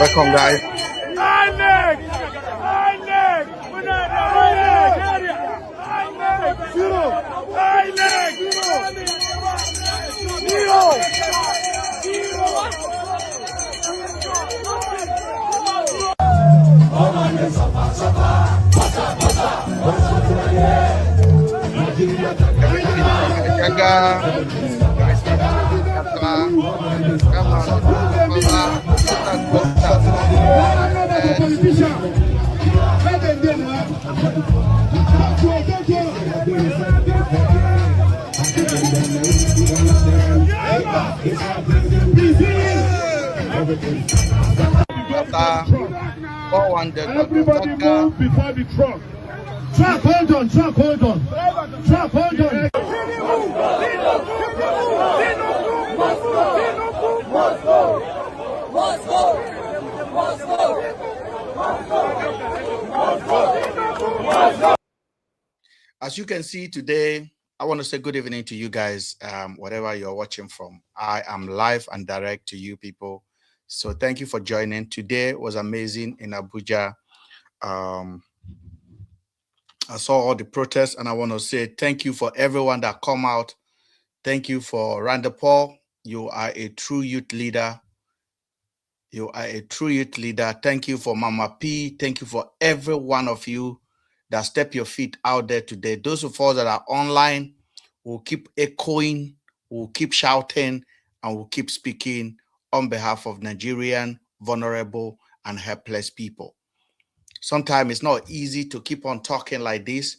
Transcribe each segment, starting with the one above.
Welkom guys. Jaga, Everybody move before the truck. Truck, hold on, truck, hold on. Truck, hold on. As you can see today, I want to say good evening to you guys, wherever you're watching from. I am live and direct to you people. So thank you for joining. Today was amazing in Abuja. I saw all the protests, and I want to say thank you for everyone that come out. Thank you for Randa Paul. You are a true youth leader. You are a true youth leader. Thank you for Mama P. Thank you for every one of you that step your feet out there today. Those of us that are online will keep echoing, will keep shouting, and will keep speaking on behalf of Nigerian vulnerable and helpless people. Sometimes it's not easy to keep on talking like this.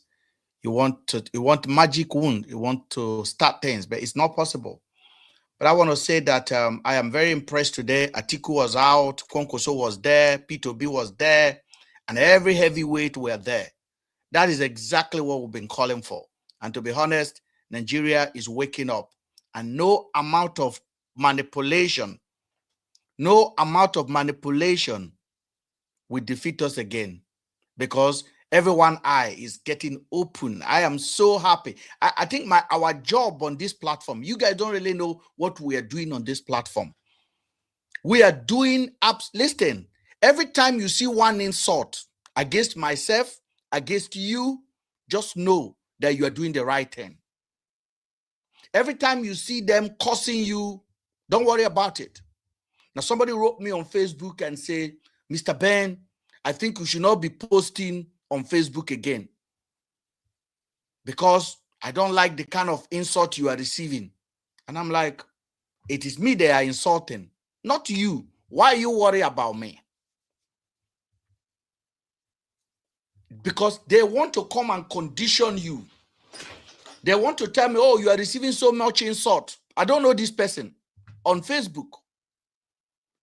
You want magic wound. You want to start things, but it's not possible. But I want to say that I am very impressed today. Atiku was out, Kwankoso was there, P2B was there, and every heavyweight were there. That is exactly what we've been calling for. And to be honest, Nigeria is waking up, and no amount of manipulation will defeat us again, because everyone's eye is getting open. I am so happy. I think our job on this platform, you guys don't really know what we are doing on this platform. We are doing apps. Listen, every time you see one insult against myself, against you, just know that you are doing the right thing. Every time you see them cursing you, don't worry about it. Now, somebody wrote me on Facebook and say, Mr. Ben, I think you should not be posting on Facebook again, because I don't like the kind of insult you are receiving. And I'm like, it is me they are insulting, not you. Why you worry about me? Because they want to come and condition you. They want to tell me, oh, you are receiving so much insult. I don't know this person on Facebook.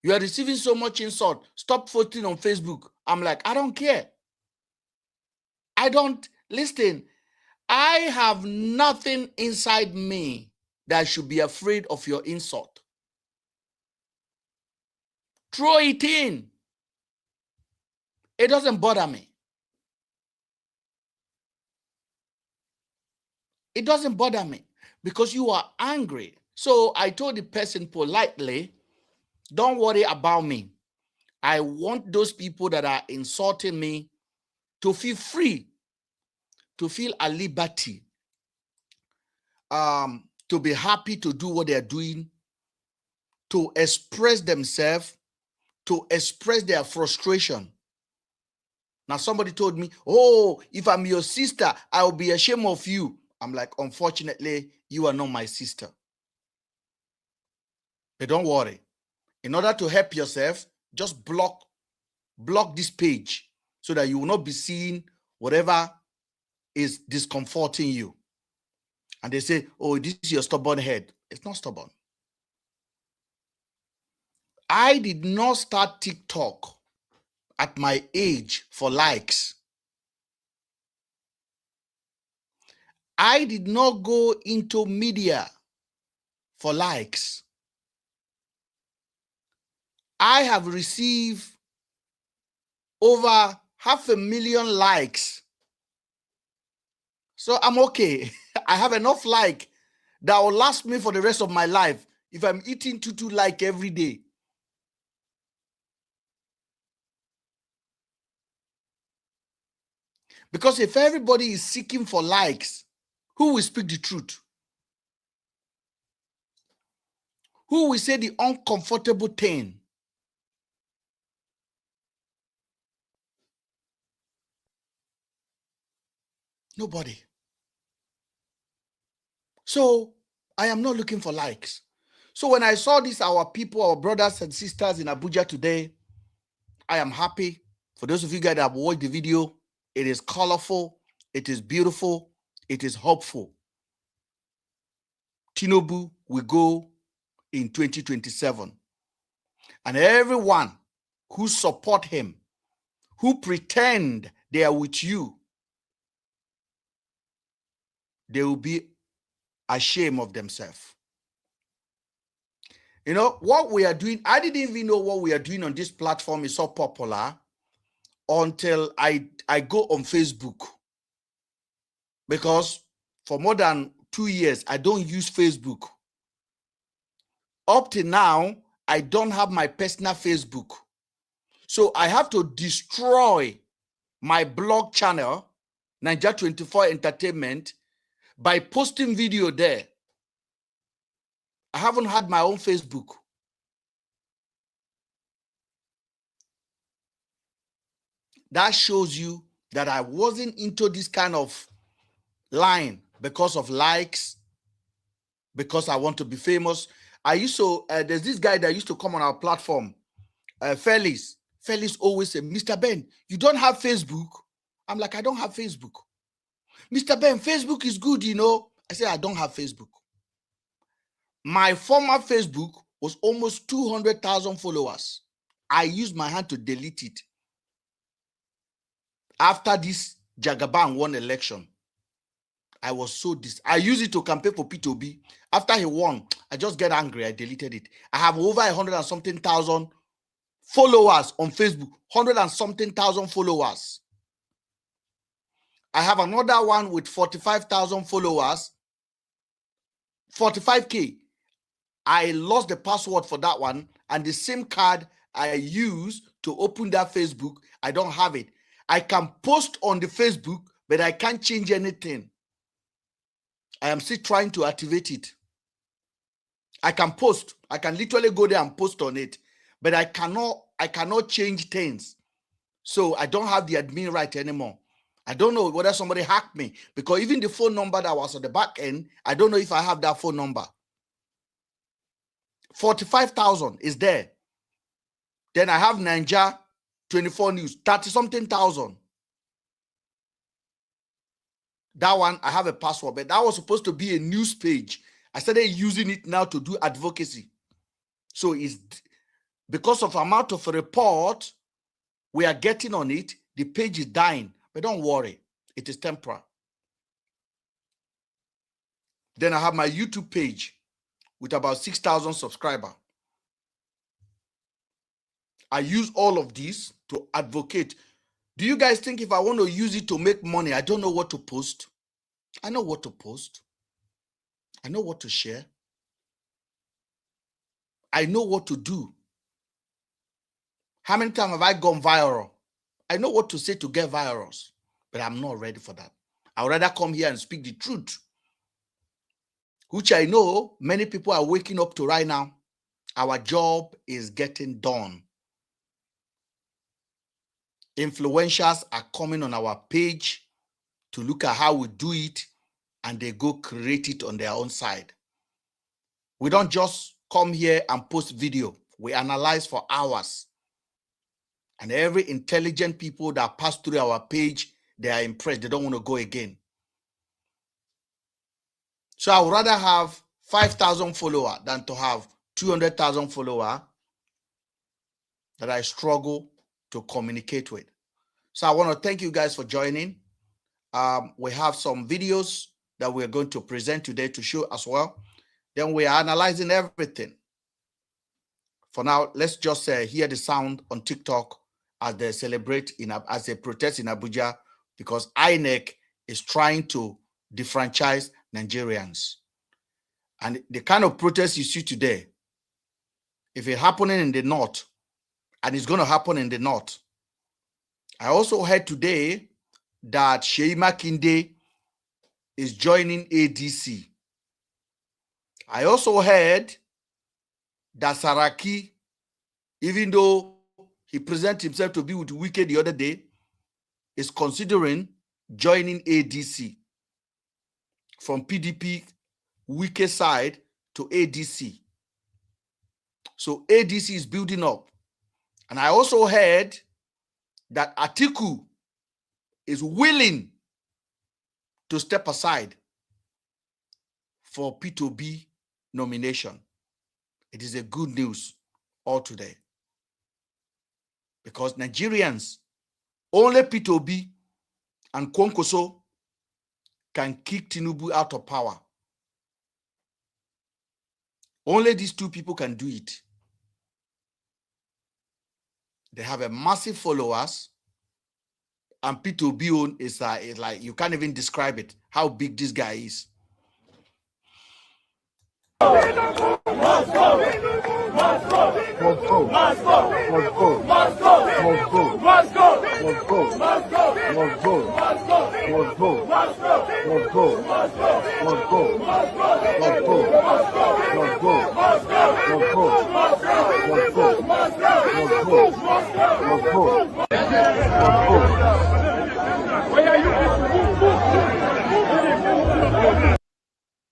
You are receiving so much insult. Stop posting on Facebook. I'm like, I don't care. Listen, I have nothing inside me that should be afraid of your insult. Throw it in. It doesn't bother me. It doesn't bother me because you are angry. So I told the person politely, don't worry about me. I want those people that are insulting me to feel free, to feel at liberty, to be happy to do what they're doing, to express themselves, to express their frustration. Now, somebody told me, oh, if I'm your sister, I'll be ashamed of you. I'm like, unfortunately, you are not my sister. But don't worry. In order to help yourself, just block this page so that you will not be seeing whatever is discomforting you. And they say, oh, this is your stubborn head. It's not stubborn. I did not start TikTok at my age for likes. I did not go into media for likes. I have received over 500,000 likes. So I'm okay. I have enough like that will last me for the rest of my life if I'm eating 2 like every day. Because if everybody is seeking for likes, who will speak the truth? Who will say the uncomfortable thing? Nobody. So I am not looking for likes. So when I saw this, our people, our brothers and sisters in Abuja today, I am happy. For those of you guys that have watched the video, it is colorful, it is beautiful, it is hopeful. Tinubu will go in 2027. And everyone who support him, who pretend they are with you, they will be ashamed of themselves. You know, what we are doing, I didn't even know what we are doing on this platform is so popular until I go on Facebook. Because for more than 2 years, I don't use Facebook. Up to now, I don't have my personal Facebook. So I have to destroy my blog channel, Nigeria 24 Entertainment, by posting video there. I haven't had my own Facebook. That shows you that I wasn't into this kind of line because of likes, because I want to be famous. I used to, there's this guy that used to come on our platform, Felix. Felix always said, Mr. Ben, you don't have Facebook? I'm like, I don't have Facebook. Mr. Ben, Facebook is good, you know. I said, I don't have Facebook. My former Facebook was almost 200,000 followers. I used my hand to delete it. After this Jagaban won election, I was so I used it to campaign for P2B. After he won, I just get angry. I deleted it. I have over 100 and something thousand followers on Facebook. 100 and something thousand followers. I have another one with 45,000 followers. 45K. I lost the password for that one, and the same card I use to open that Facebook, I don't have it. I can post on the Facebook, but I can't change anything. I am still trying to activate it. I can post. I can literally go there and post on it, but I cannot change things. So I don't have the admin right anymore. I don't know whether somebody hacked me, because even the phone number that was on the back end, I don't know if I have that phone number. 45,000 is there. Then I have Nigeria 24 News, 30-something thousand. That one, I have a password, but that was supposed to be a news page. I started using it now to do advocacy. So it's because of amount of report we are getting on it, the page is dying. But don't worry, it is temporary. Then I have my YouTube page with about 6,000 subscribers. I use all of these to advocate. Do you guys think if I want to use it to make money, I don't know what to post? I know what to post. I know what to share. I know what to do. How many times have I gone viral? I know what to say to get virals, but I'm not ready for that. I would rather come here and speak the truth, which I know many people are waking up to right now. Our job is getting done. Influencers are coming on our page to look at how we do it, and they go create it on their own side. We don't just come here and post video. We analyze for hours. And every intelligent people that pass through our page, they are impressed. They don't want to go again. So I would rather have 5,000 followers than to have 200,000 followers that I struggle to communicate with. So I want to thank you guys for joining. We have some videos that we're going to present today to show as well. Then we are analyzing everything. For now, let's just hear the sound on TikTok as they celebrate, as they protest in Abuja, because INEC is trying to defranchise Nigerians. And the kind of protest you see today, if it's happening in the north, and it's going to happen in the north. I also heard today that Sheyi Makinde is joining ADC. I also heard that Saraki, even though he presented himself to be with Wike the other day, is considering joining ADC. From PDP, Wike side to ADC. So ADC is building up. And I also heard that Atiku is willing to step aside for P2B nomination. It is a good news all today. Because Nigerians, only P2B and Kwankoso can kick Tinubu out of power. Only these two people can do it. They have a massive followers, and P2B is like, you can't even describe it, how big this guy is.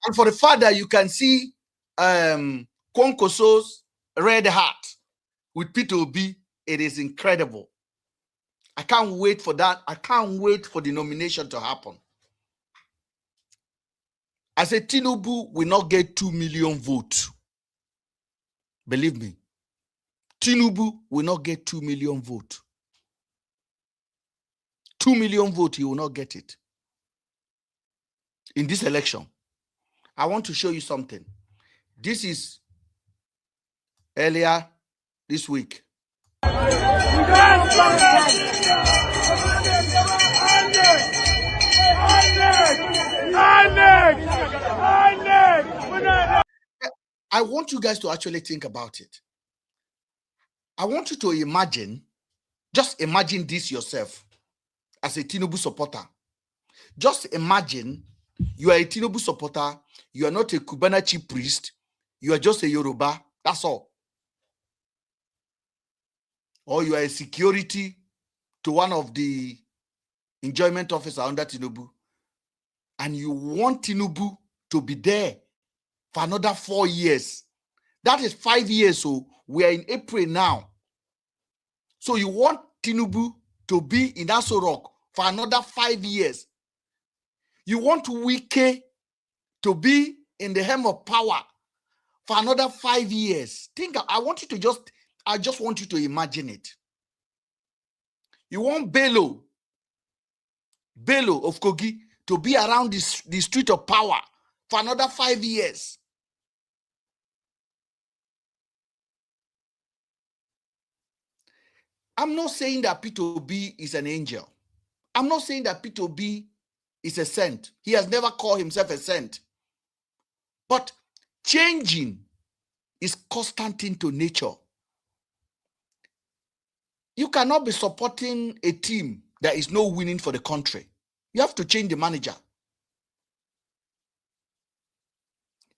And for the father, you can see Kwankoso's red hat with P2B. It is incredible. I can't wait for that. I can't wait for the nomination to happen. I said Tinubu will not get 2 million votes. Believe me. Tinubu will not get 2 million votes. 2 million votes, he will not get it. In this election, I want to show you something. This is earlier this week. I want you guys to actually think about it. I want you to imagine, just imagine this yourself as a Tinubu supporter. Just imagine you are a Tinubu supporter, you are not a Cubana chief priest, you are just a Yoruba, that's all. Or you are a security to one of the enjoyment officers under Tinubu, and you want Tinubu to be there for another 4 years. That is 5 years, so we are in April now. So you want Tinubu to be in Aso Rock for another 5 years. You want Wike to be in the helm of power for another 5 years. I just want you to imagine it. You want Bello of Kogi to be around the street of power for another 5 years. I'm not saying that P2B is an angel. I'm not saying that P2B is a saint. He has never called himself a saint. But changing is constant into nature. You cannot be supporting a team that is not winning for the country. You have to change the manager.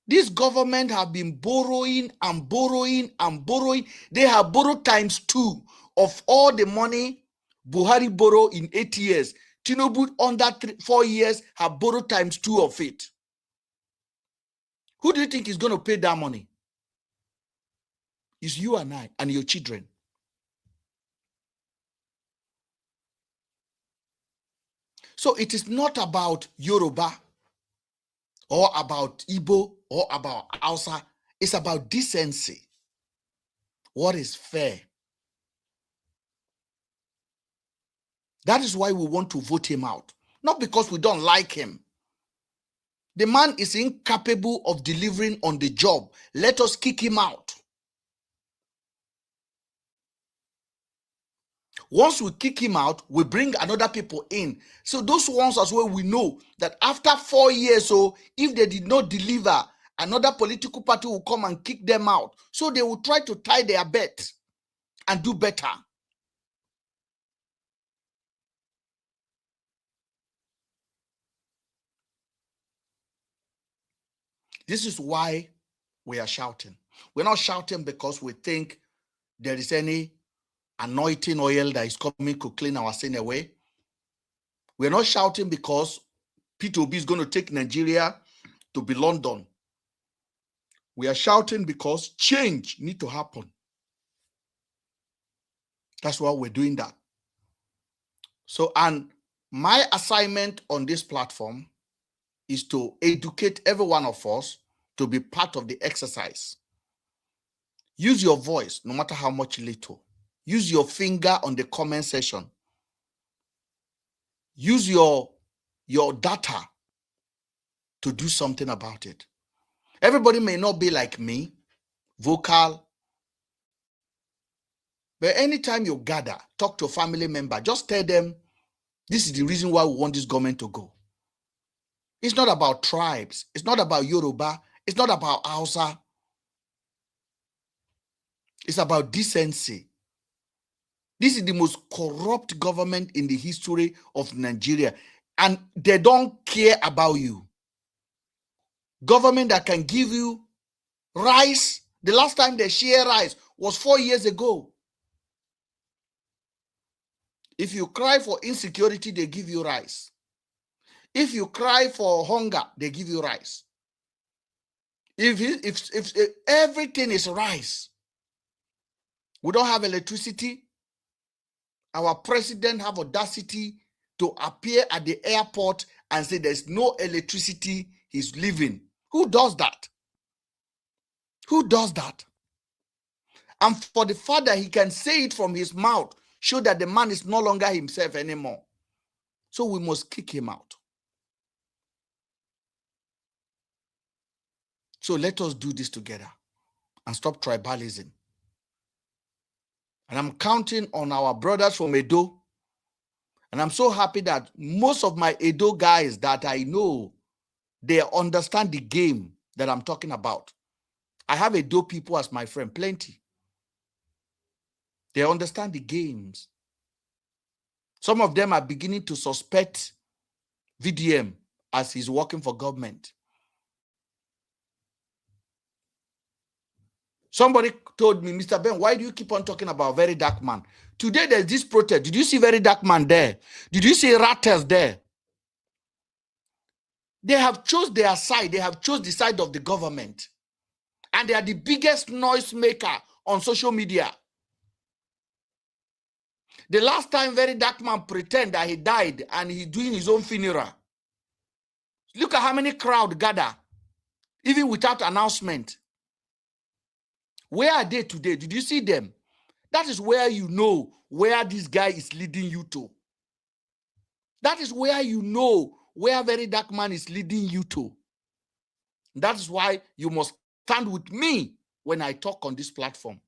This government have been borrowing and borrowing and borrowing. They have borrowed ×2 of all the money Buhari borrowed in 8 years. Tinubu under 4 years have borrowed ×2 of it. Who do you think is going to pay that money? It's you and I and your children. So it is not about Yoruba or about Igbo or about Hausa. It's about decency. What is fair? That is why we want to vote him out. Not because we don't like him. The man is incapable of delivering on the job. Let us kick him out. Once we kick him out, we bring another people in. So those ones as well, we know that after 4 years, so if they did not deliver, another political party will come and kick them out. So they will try to tie their bet and do better. This is why we are shouting. We're not shouting because we think there is any anointing oil that is coming to clean our sin away. We're not shouting because P2B is going to take Nigeria to be London. We are shouting because change needs to happen. That's why we're doing that. So, and my assignment on this platform is to educate every one of us to be part of the exercise. Use your voice, no matter how much little. Use your finger on the comment section. Use your data to do something about it. Everybody may not be like me, vocal, but anytime you gather, talk to a family member, just tell them, this is the reason why we want this government to go. It's not about tribes. It's not about Yoruba. It's not about Hausa. It's about decency. This is the most corrupt government in the history of Nigeria, and they don't care about you. Government that can give you rice. The last time they share rice was 4 years ago. If you cry for insecurity, they give you rice. If you cry for hunger, they give you rice. If everything is rice, we don't have electricity. Our president have audacity to appear at the airport and say there's no electricity, he's leaving. Who does that? Who does that? And for the fact that he can say it from his mouth, show that the man is no longer himself anymore. So we must kick him out. So let us do this together and stop tribalism. And I'm counting on our brothers from Edo. And I'm so happy that most of my Edo guys that I know, they understand the game that I'm talking about. I have Edo people as my friend, plenty. They understand the games. Some of them are beginning to suspect VDM as he's working for government. Somebody told me, Mr. Ben, why do you keep on talking about Very Dark Man? Today there's this protest. Did you see Very Dark Man there? Did you see Ratters there? They have chose their side. They have chose the side of the government. And they are the biggest noise maker on social media. The last time Very Dark Man pretend that he died and he's doing his own funeral. Look at how many crowd gather, even without announcement. Where are they today? Did you see them? That is where you know where this guy is leading you to. That is where you know where Very Dark Man is leading you to. That is why you must stand with me when I talk on this platform.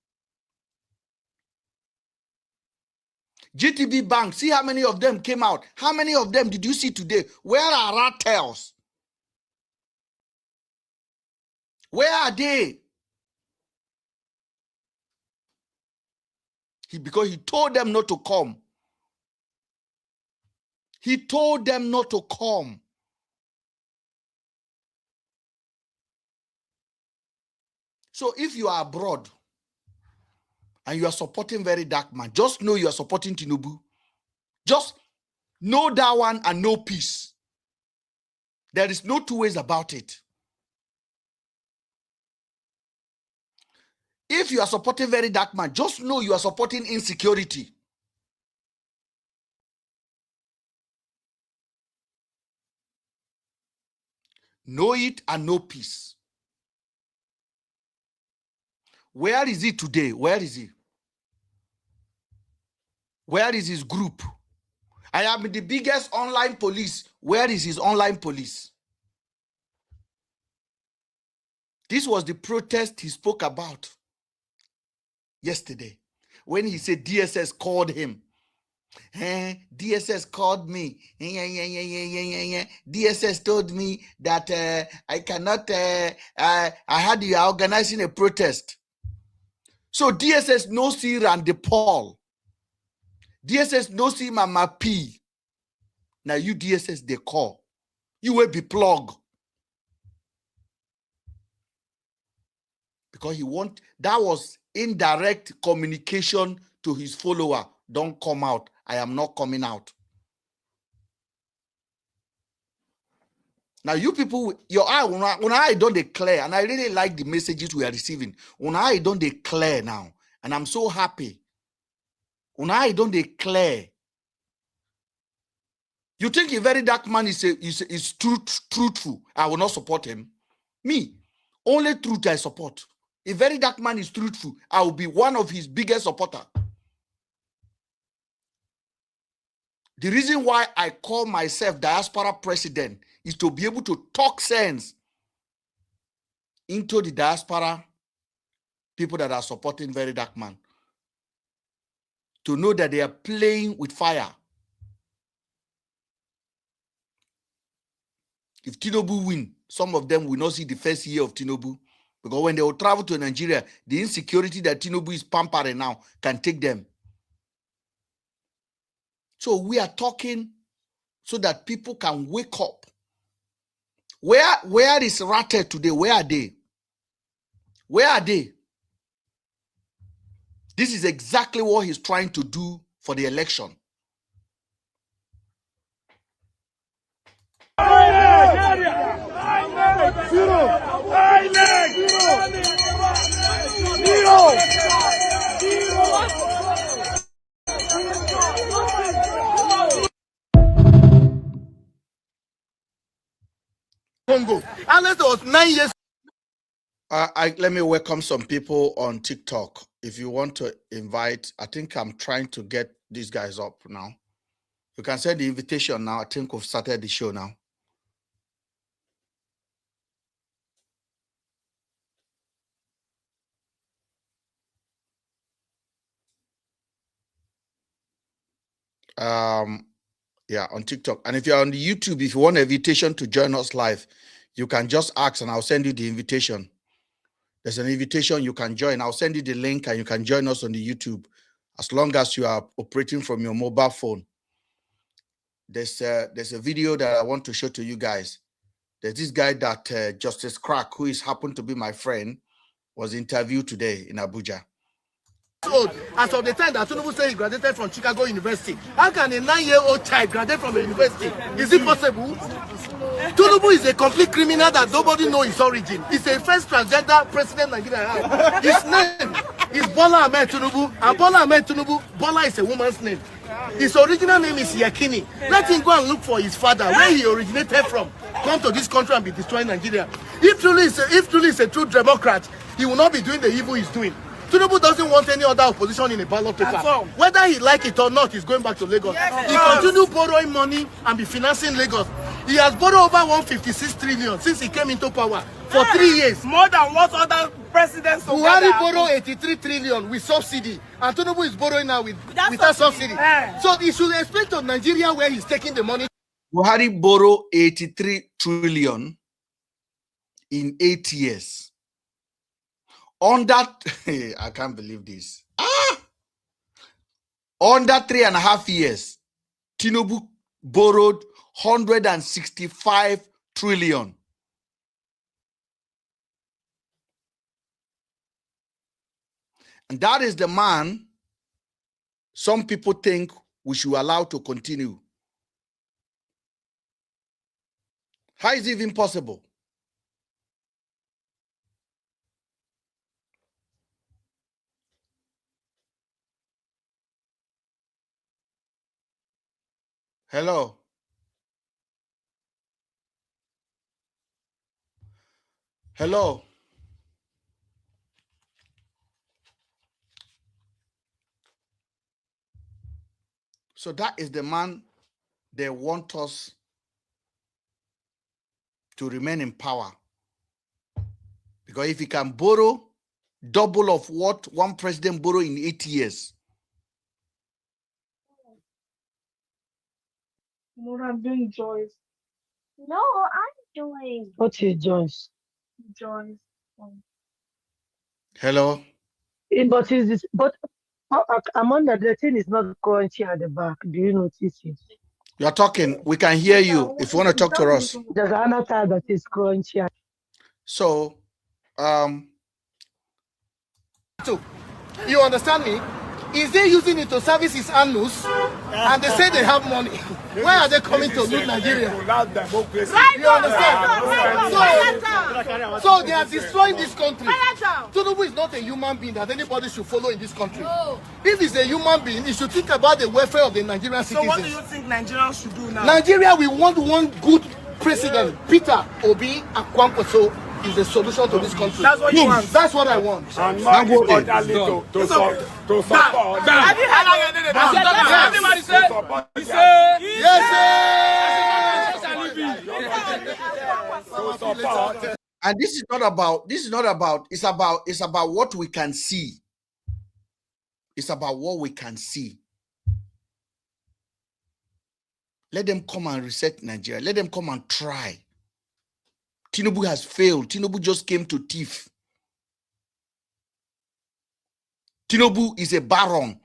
GTB Bank, see how many of them came out. How many of them did you see today? Where are Rattels? Where are they? Because he told them not to come. He told them not to come. So if you are abroad and you are supporting Very Dark Man, just know you are supporting Tinubu. Just know that one and know peace. There is no two ways about it. If you are supporting Very Dark Man, just know you are supporting insecurity. Know it and know peace. Where is he today? Where is he? Where is his group? I am the biggest online police. Where is his online police? This was the protest he spoke about yesterday when he said DSS called him. DSS called me. DSS told me that I cannot, I had you organizing a protest. So DSS no see Randy Paul. DSS no see Mama P. Now you DSS they call. You will be plugged. Because that was indirect communication to his follower. Don't come out. I am not coming out. Now you people, your eye, when I don't declare, and I really like the messages we are receiving. When I don't declare now, and I'm so happy. When I don't declare, you think a Very Dark Man is truthful? I will not support him. Me, only truth I support. A Very Dark Man is truthful. I will be one of his biggest supporters. The reason why I call myself diaspora president is to be able to talk sense into the diaspora people that are supporting Very Dark Man, to know that they are playing with fire. If Tinubu win, some of them will not see the first year of Tinubu, because when they will travel to Nigeria, the insecurity that Tinubu is pampering now can take them. So we are talking so that people can wake up. Where is Rate today? Where are they? Where are they? This is exactly what he's trying to do for the election. Congo. Unless it was 9 years. Let me welcome some people on TikTok. If you want to invite, I think I'm trying to get these guys up now. You can send the invitation now. I think we've started the show now. Yeah, on TikTok. And if you're on the YouTube, if you want an invitation to join us live, you can just ask and I'll send you the invitation. There's an invitation you can join. I'll send you the link and you can join us on the YouTube as long as you are operating from your mobile phone. There's a video that I want to show to you guys. There's this guy that Justice Crack, who is happened to be my friend, was interviewed today in Abuja. As of the time that Tinubu said he graduated from Chicago University, how can a 9-year-old child graduate from a university? Is it possible? Tinubu is a complete criminal that nobody knows his origin. He's a first transgender president Nigeria has. His name is Bola Ahmed Tinubu, and Bola Ahmed Tinubu, Bola is a woman's name. His original name is Yakini. Let him go and look for his father, where he originated from. Come to this country and be destroying Nigeria. If truly is a true Democrat, he will not be doing the evil he's doing. Tinubu doesn't want any other opposition in a ballot paper. Whether he like it or not, he's going back to Lagos. He continue borrowing money and be financing Lagos. He has borrowed over 156 trillion since he came into power for 3 years. More than what other presidents. Buhari borrowed 83 trillion with subsidy, and Tinubu is borrowing now without subsidy. So he should explain to Nigeria where he's taking the money. Buhari borrowed 83 trillion in 8 years. On that, I can't believe this. Under 3.5 years, Tinubu borrowed 165 trillion. And that is the man some people think we should allow to continue. How is it even possible? Hello. Hello. So that is the man they want us to remain in power. Because if he can borrow double of what one president borrowed in 8 years. More I'm doing Joyce. No, I'm doing What is Joyce? Joyce. Hello. But is this? But Amanda, the thing is not crunchy at the back. Do you notice it? You're talking. We can hear you. If you want to talk to us. There's another time that is crunchy. So, You understand me? Is they using it to service his anus? And they say they have money. Why are they coming to loot Nigeria? You understand? So they are destroying this country. Tinubu is not a human being that anybody should follow in this country. If he's a human being, he should think about the welfare of the Nigerian citizens. So what do you think Nigerians should do now? Nigeria, we want one good president. Peter Obi Akwankwaso is the solution to this country. That's what you want. That's what I want. And not the orderly to support. Have you heard everybody say? He said And this is not about, it's about what we can see. It's about what we can see. Let them come and reset Nigeria. Let them come and try. Tinubu has failed. Tinubu just came to thief. Tinubu is a baron.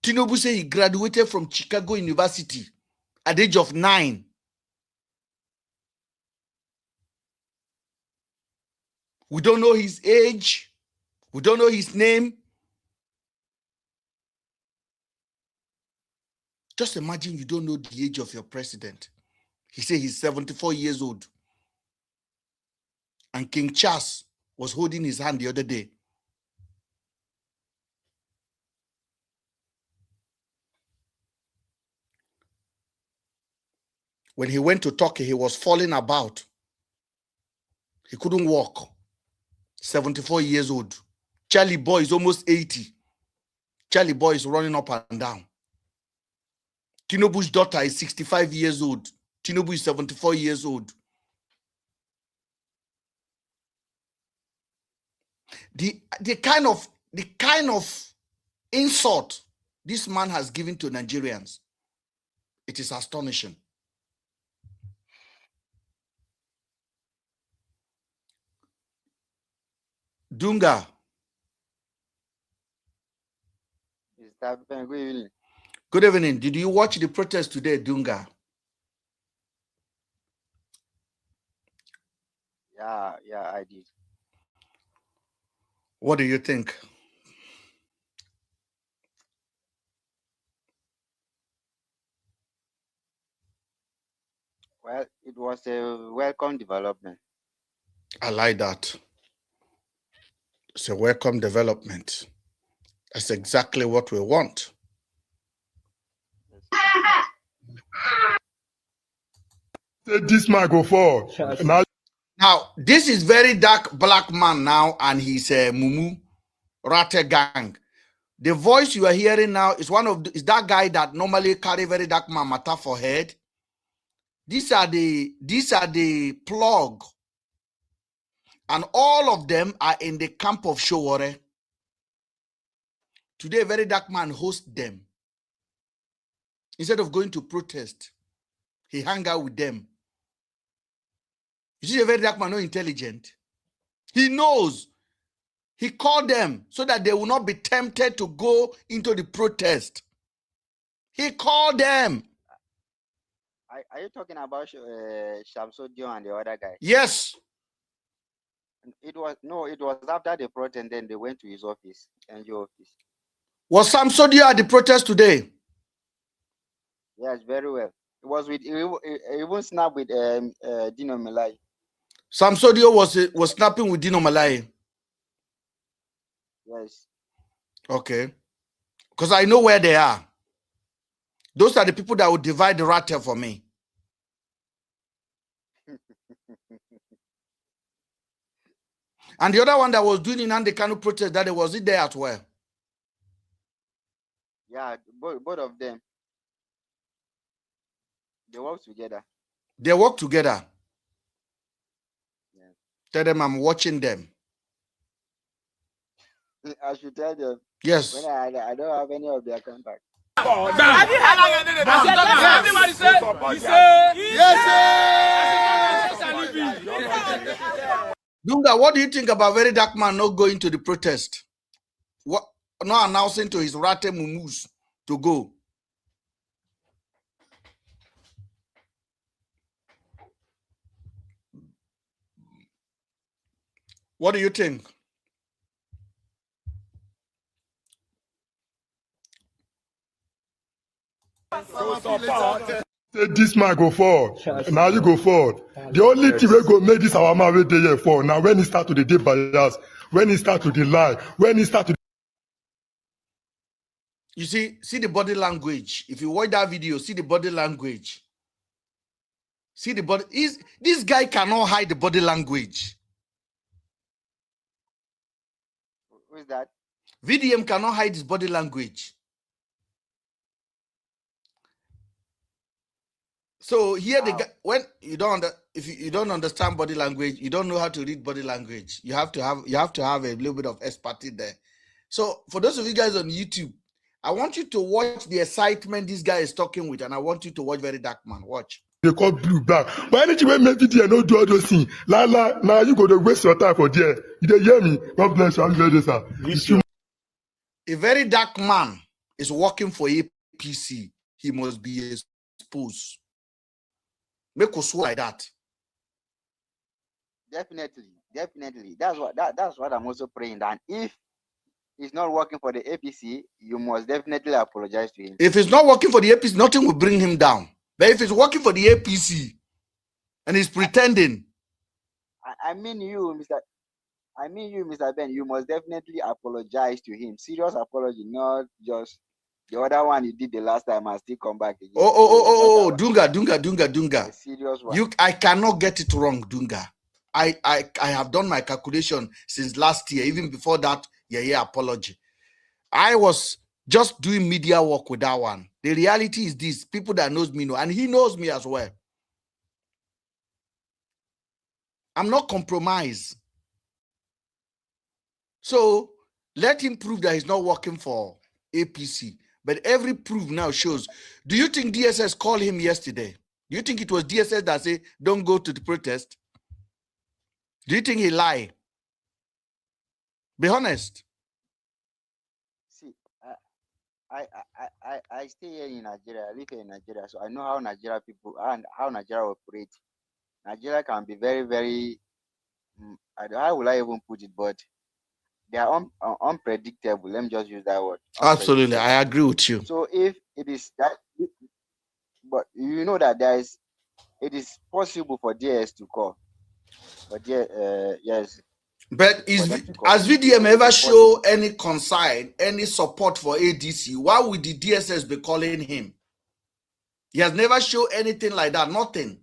Tinubu said he graduated from Chicago University at the age of 9. We don't know his age. We don't know his name. Just imagine you don't know the age of your president. He said he's 74 years old. And King Charles was holding his hand the other day. When he went to Turkey, he was falling about. He couldn't walk. 74 years old. Charlie Boy is almost 80. Charlie Boy is running up and down. Tinubu's daughter is 65 years old. Tinubu is 74 years old. The kind of insult this man has given to Nigerians, it is astonishing. Dunga. Good evening. Good evening. Did you watch the protest today, Dunga? Yeah, I did. What do you think? Well, it was a welcome development. I like that. It's a welcome development. That's exactly what we want. This man go forward. Now, this is very dark black man now, and he's a Mumu Rate gang. The voice you are hearing now is is that guy that normally carry very dark man matter for head. These are the plug, and all of them are in the camp of Showore. Today, very dark man hosts them. Instead of going to protest, he hang out with them. You see, a very dark man, not intelligent. He knows. He called them so that they will not be tempted to go into the protest. He called them. Are you talking about Shamsuddin and the other guy? Yes. It was after the protest, and then they went to his office, NGO office. Was Samsodio at the protest today? Yes, very well. It was with he even snapped with Dino Malai. Samsodio was snapping with Dino Malai. Yes. Okay. Because I know where they are. Those are the people that will divide the rat for me. And the other one that was doing in Andekanu protest, that was it there as well? Yeah, both of them. They work together. They work together. Yeah. Tell them I'm watching them. I should tell them. Yes. When I don't have any of their contact. Everybody say, yes, sir. Dunga, what do you think about very dark man not going to the protest? What not announcing to his Rate Mumus to go? What do you think? This man go forward. Now you go forward. The only thing we go make this our man wait there for. Now when he start to the day bias, when he start to the lie, when he start to You see the body language. If you watch that video, see the body language. See the body. This guy cannot hide the body language. Who is that? VDM cannot hide his body language. So here the guy, when you don't if you don't understand body language, you don't know how to read body language. You have to have a little bit of expertise there. So for those of you guys on YouTube, I want you to watch the excitement this guy is talking with, and I want you to watch Very Dark Man. Watch. They call blue black. But anything when make video no do all those things. Now you go to waste your time for there. You dey hear me? God bless you. I'm ready, sir. A very dark man is working for APC. He must be exposed. Make us like that. Definitely. That's what I'm also praying. And if it's not working for the APC, you must definitely apologize to him. If it's not working for the APC, nothing will bring him down. But if it's working for the APC and he's pretending, I mean you, Mr. Ben, you must definitely apologize to him. Serious apology, not just the other one you did the last time and still come back again. Dunga. A serious one. I cannot get it wrong, Dunga. I have done my calculation since last year, even before that apology. I was just doing media work with that one. The reality is this: people that knows me know, and he knows me as well. I'm not compromised. So let him prove that he's not working for APC. But every proof now shows. Do you think DSS called him yesterday? Do you think it was DSS that said, don't go to the protest? Do you think he lied? Be honest. See, I stay here in Nigeria. I live here in Nigeria, so I know how Nigeria people and how Nigeria operates. Nigeria can be very, very. How will I even put it? But they are unpredictable. Let me just use that word. Absolutely, I agree with you. So if it is that, but you know that it is possible for DS to call. But yes. But has VDM ever show any concern, any support for ADC? Why would the DSS be calling him? He has never shown anything like that. Nothing.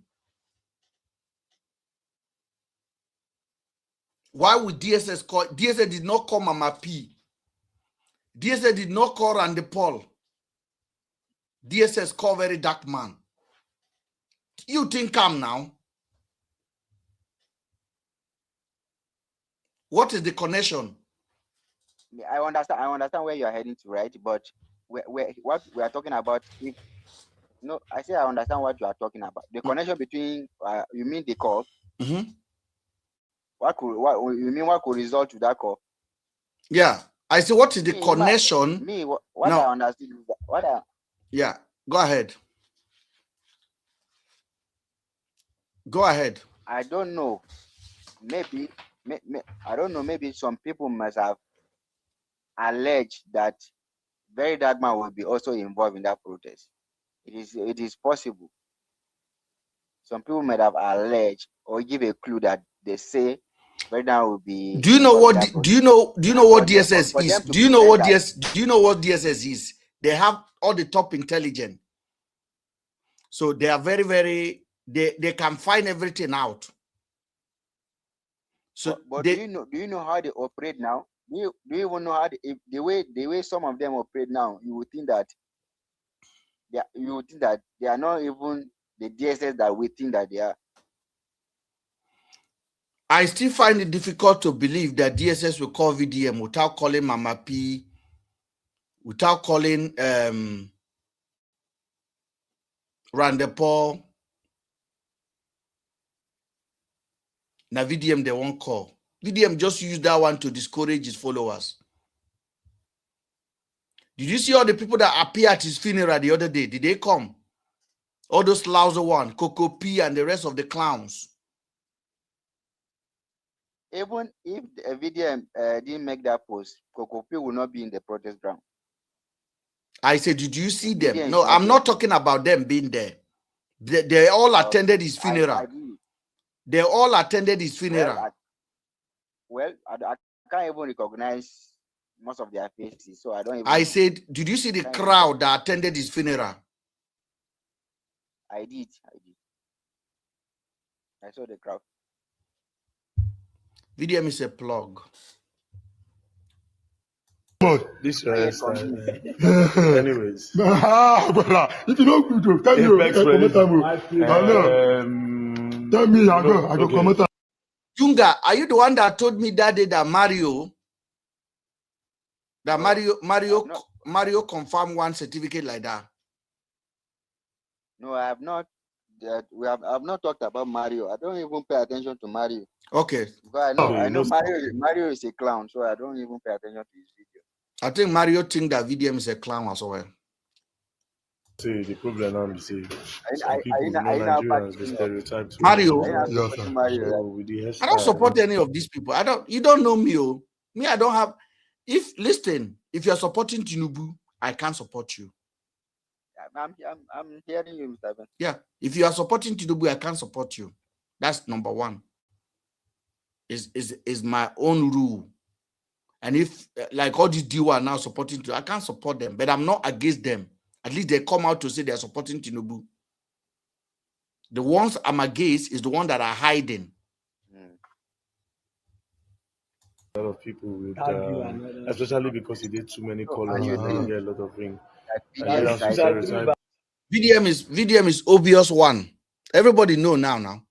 Why would DSS call? DSS did not call Mama P. DSS did not call Randy Paul. DSS called Very Dark Man. You think I'm now? What is the connection? I understand where you are heading to, right? But what we are talking about, I say I understand what you are talking about. The connection between, you mean the call? Mm-hmm. What could result to that call? Yeah, I say, what is the connection? I understood. Yeah, go ahead. Go ahead. I don't know. Maybe I don't know. Maybe some people must have alleged that Very Dark Man will be also involved in that protest. It is possible. Some people might have alleged or give a clue that they say Very Dark will be. Do you know what DSS is? Do you know what DSS is? They have all the top intelligence. So they are very, very. They can find everything out. So, do you know how they operate now? Do you even know how the way some of them operate now? You would think that they are not even the DSS that we think that they are. I still find it difficult to believe that DSS will call VDM without calling Mama P, without calling Randy Paul. Now VDM they won't call. VDM just use that one to discourage his followers. Did you see all the people that appeared at his funeral the other day? Did they come? All those lousy ones, Coco P and the rest of the clowns. Even if VDM didn't make that post, Coco P will not be in the protest ground. I said, did you see them? VDM, no, I'm not talking about them being there. They all attended his funeral. They all attended his funeral. I can't even recognize most of their faces, so I don't even. I said, did you see the crowd that attended his funeral? I did. I saw the crowd. VDM is a plug. This anyways. If you don't tell me, Tell me, I go come out. Junga, are you the one that told me that day that Mario confirmed one certificate like that? No, I have not. I've not talked about Mario. I don't even pay attention to Mario. Okay. Because I know Mario is a clown, so I don't even pay attention to his video. I think Mario think that VDM is a clown as well. See, the problem now is some I people know Nigerians, the stereotype too. Mario. I don't support any of these people. You don't know me. Oh. Me, I don't have. If you're supporting Tinubu, I can't support you. I'm hearing you, Mr. Ben. Yeah. If you are supporting Tinubu, I can't support you. That's number one. Is my own rule. And if like all these DU are now supporting Tinubu, I can't support them, but I'm not against them. At least they come out to say they're supporting Tinubu. The ones I'm against is the ones that are hiding. A lot of people with, especially because he did too many colors, and you get a lot of ring. VDM is obvious one. Everybody know now.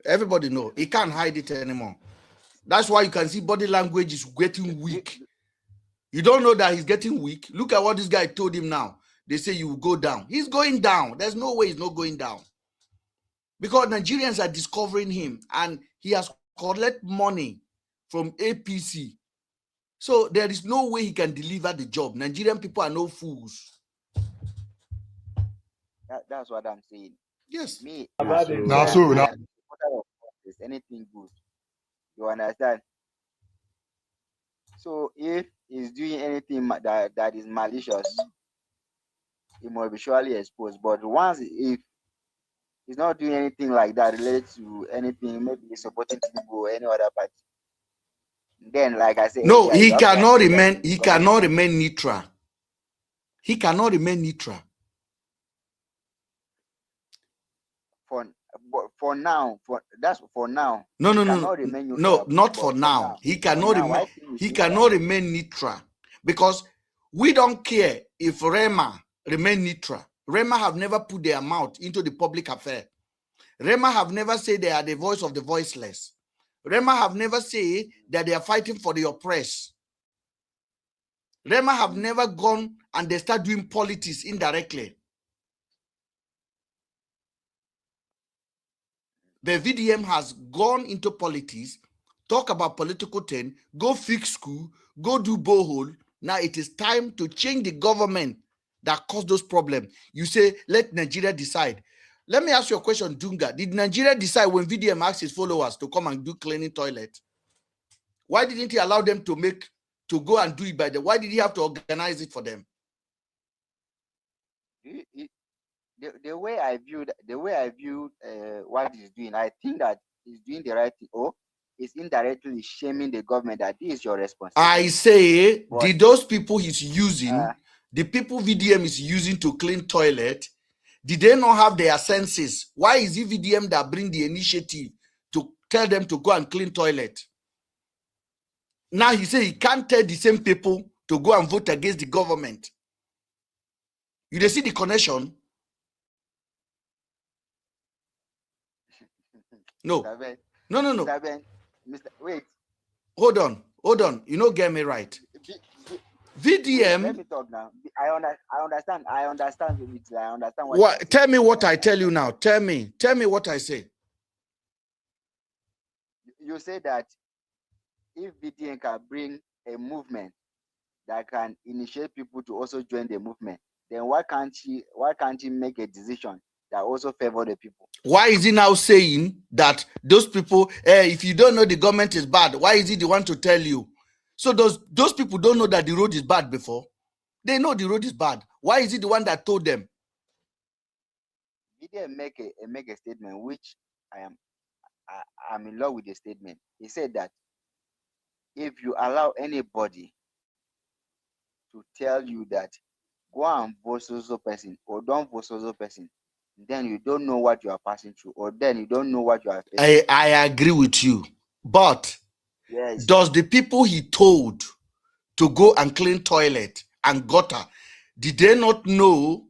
Everybody know. He can't hide it anymore. That's why you can see body language is getting weak. You don't know that he's getting weak. Look at what this guy told him now. They say you will go down. He's going down. There's no way he's not going down. Because Nigerians are discovering him and he has collected money from APC. So there is no way he can deliver the job. Nigerian people are no fools. That's what I'm saying. Yes. Me, is anything good. You understand? So if he's doing anything that is malicious, he must be surely exposed. But once if he's not doing anything like that related to anything, maybe he's supporting Tinubu or any other party, then like I said, no, he cannot remain. He cannot remain neutral. He cannot remain neutral. For now. No, not for now. He cannot remain. He cannot remain neutral because we don't care if Rema remain neutral. Rema have never put their mouth into the public affair. Rema have never said they are the voice of the voiceless. Rema have never said that they are fighting for the oppressed. Rema have never gone and they start doing politics indirectly. The VDM has gone into politics, talk about political thing, go fix school, go do borehole. Now it is time to change the government that caused those problems. You say, let Nigeria decide. Let me ask you a question, Dunga. Did Nigeria decide when VDM asked his followers to come and do cleaning toilet? Why didn't he allow them to go and do it by them? Why did he have to organize it for them? The way I view what he's doing, I think that he's doing the right thing. Or is indirectly shaming the government that this is your responsibility. I say, did those people he's using, the people VDM is using to clean toilet, did they not have their senses? Why is it VDM that bring the initiative to tell them to go and clean toilet? Now he say he can't tell the same people to go and vote against the government. You see the connection? No. No. Wait. Hold on. You know, get me right. VDM. Let me talk now. I understand. I understand what. Tell me what I tell you now. Tell me what I say. You say that if VDM can bring a movement that can initiate people to also join the movement, then why can't he make a decision that also favor the people? Why is he now saying that those people, if you don't know the government is bad, why is he the one to tell you? So those people don't know that the road is bad before? They know the road is bad. Why is he the one that told them? He didn't make a statement, which I'm in love with the statement. He said that if you allow anybody to tell you that go and vote so person or don't vote so person, then you don't know what you are passing through, or then you don't know what you are facing. I agree with you. But yes, does the people he told to go and clean toilet and gutter, did they not know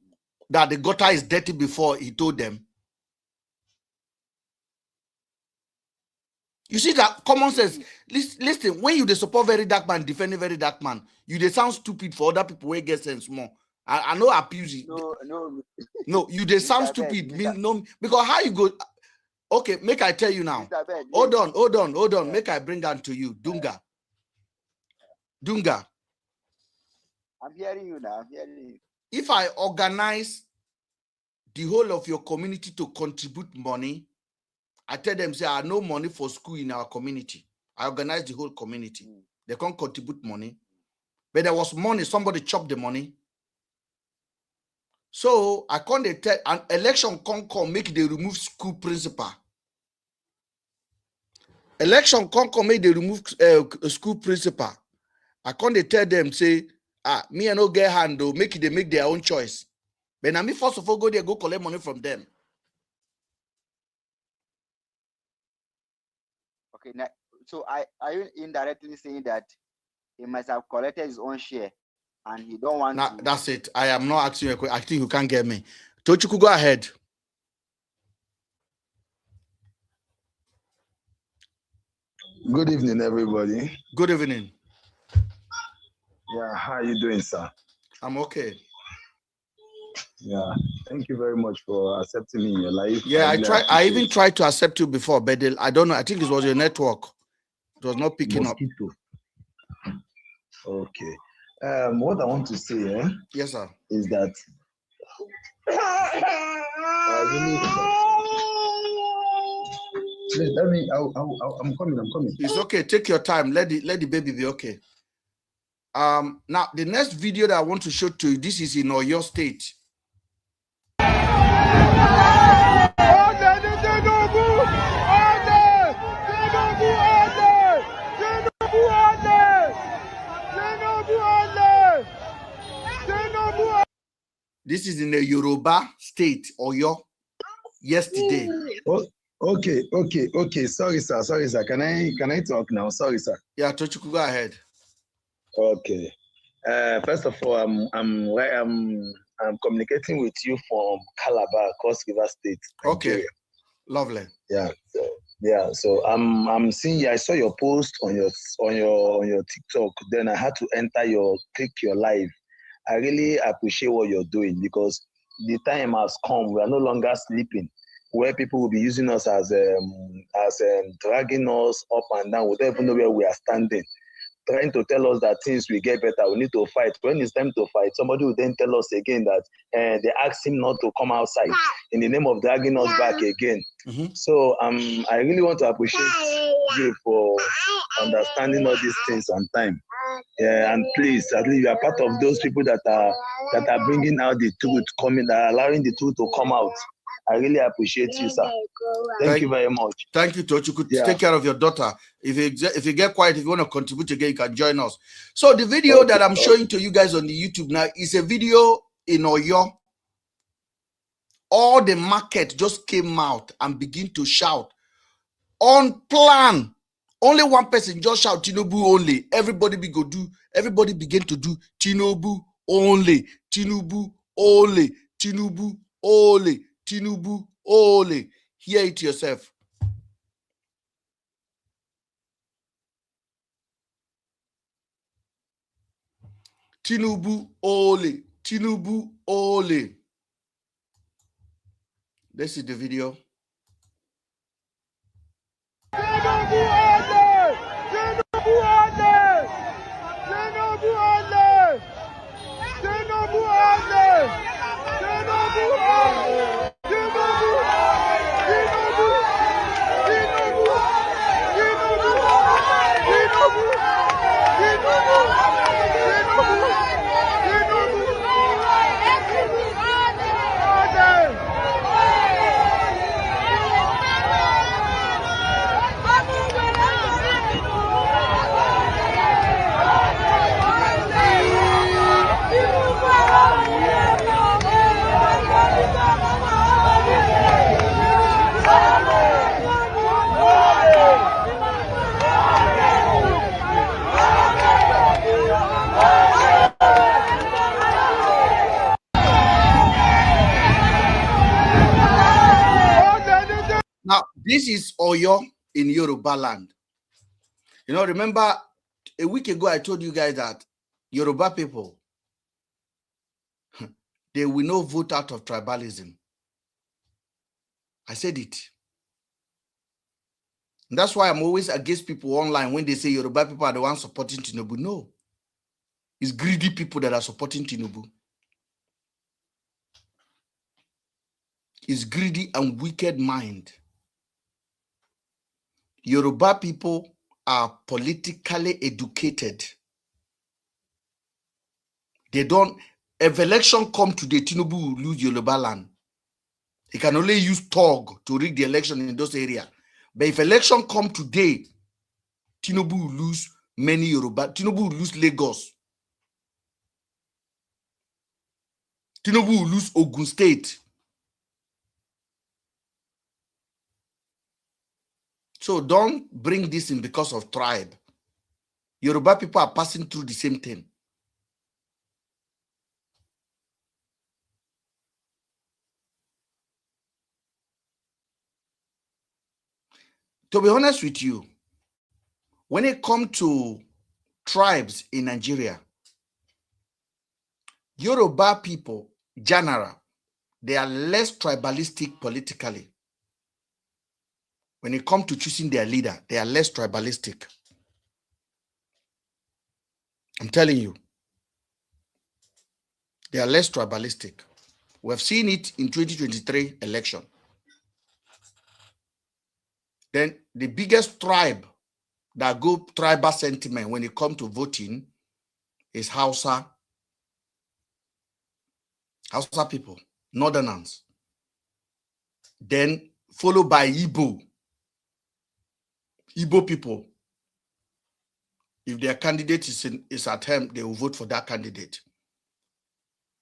that the gutter is dirty before he told them? You see that common sense. Listen, when you support very dark man, defending very dark man, you they sound stupid for other people where get sense more. I know abuse it. No, you they sound stupid. No, because how you go? Okay, make I tell you now. Hold on. Make I bring down to you, Dunga. I'm hearing you now. I'm hearing you. If I organize the whole of your community to contribute money, I tell them, say, I have no money for school in our community. I organize the whole community. They can't contribute money. But there was money, somebody chopped the money. So I can't tell an election can't come, make they remove school principal. Election can't come, make they remove school principal. I can't tell them, say, me and no get handle, make they make their own choice. But now me first of all go there, go collect money from them. Okay, now, so are you indirectly saying that he must have collected his own share and he don't want to? That's it. I am not asking you a question. I think you can't get me. Tochuku, go ahead. Good evening, everybody. Good evening. Yeah, how are you doing, sir? I'm okay. Yeah, thank you very much for accepting me in your life. Yeah, I even tried to accept you before, but I don't know. I think it was your network. It was not picking up. Okay. What I want to say, yes, sir, is that let me. I'm coming. It's okay. Take your time. Let the baby be okay. Now the next video that I want to show to you. This is in Oyo State. This is in the Yoruba state, Oyo, yesterday. Oh, okay. Sorry, sir. Can I talk now? Sorry, sir. Yeah, Tochuku, go ahead. Okay. First of all, I'm communicating with you from Calabar, Cross River State, Nigeria. Okay. Lovely. Yeah. So I'm seeing. I saw your post on your TikTok. Then I had to click your live. I really appreciate what you're doing because the time has come. We are no longer sleeping, where people will be using us as dragging us up and down. We don't even know where we are standing, trying to tell us that things will get better. We need to fight. When it's time to fight, somebody will then tell us again that they asked him not to come outside in the name of dragging us back again. Mm-hmm. So I really want to appreciate you for understanding all these things on time. Yeah, and please, at least you are part of those people that are bringing out the truth, allowing the truth to come out. I really appreciate you, sir. Thank you very much. Thank you, Tochuku. Yeah. Take care of your daughter. If you get quiet, if you want to contribute again, you can join us. So the video that I'm showing to you guys on the YouTube now is a video in Oyo. All the market just came out and begin to shout on plan. Only one person just shout Tinubu only. Everybody begin to do Tinubu only. Tinubu only. Tinubu only. Tinubu only. Hear it yourself. Tinubu only. Tinubu only. This is the video. Now, this is Oyo. in Yoruba land. You know, remember a week ago, I told you guys that Yoruba people, they will not vote out of tribalism. I said it. And that's why I'm always against people online when they say Yoruba people are the ones supporting Tinubu. No. It's greedy people that are supporting Tinubu. It's greedy and wicked mind. Yoruba people are politically educated. They don't, if election come today, Tinubu will lose Yoruba land. He can only use TOG to rig the election in those areas. But if election come today, Tinubu will lose many Yoruba. Tinubu will lose Lagos. Tinubu will lose Ogun State. So don't bring this in because of tribe. Yoruba people are passing through the same thing. To be honest with you, when it comes to tribes in Nigeria, Yoruba people, general, they are less tribalistic politically. When it comes to choosing their leader, they are less tribalistic. I'm telling you. They are less tribalistic. We have seen it in 2023 election. Then the biggest tribe that go tribal sentiment when it comes to voting is Hausa people, Northerners. Then followed by Igbo people. If their candidate is at home, they will vote for that candidate.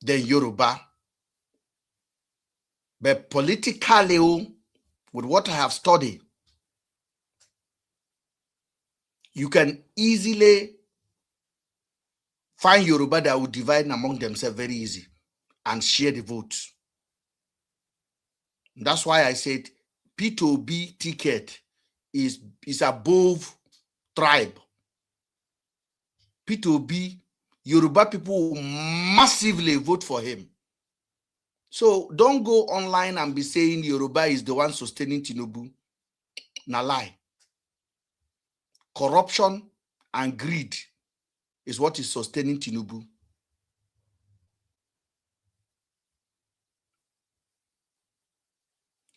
Then Yoruba. But politically, with what I have studied, you can easily find Yoruba that will divide among themselves very easy and share the votes. That's why I said P2B ticket is above tribe. P2B, Yoruba people will massively vote for him. So don't go online and be saying Yoruba is the one sustaining Tinubu. Na lie. Corruption and greed is what is sustaining Tinubu.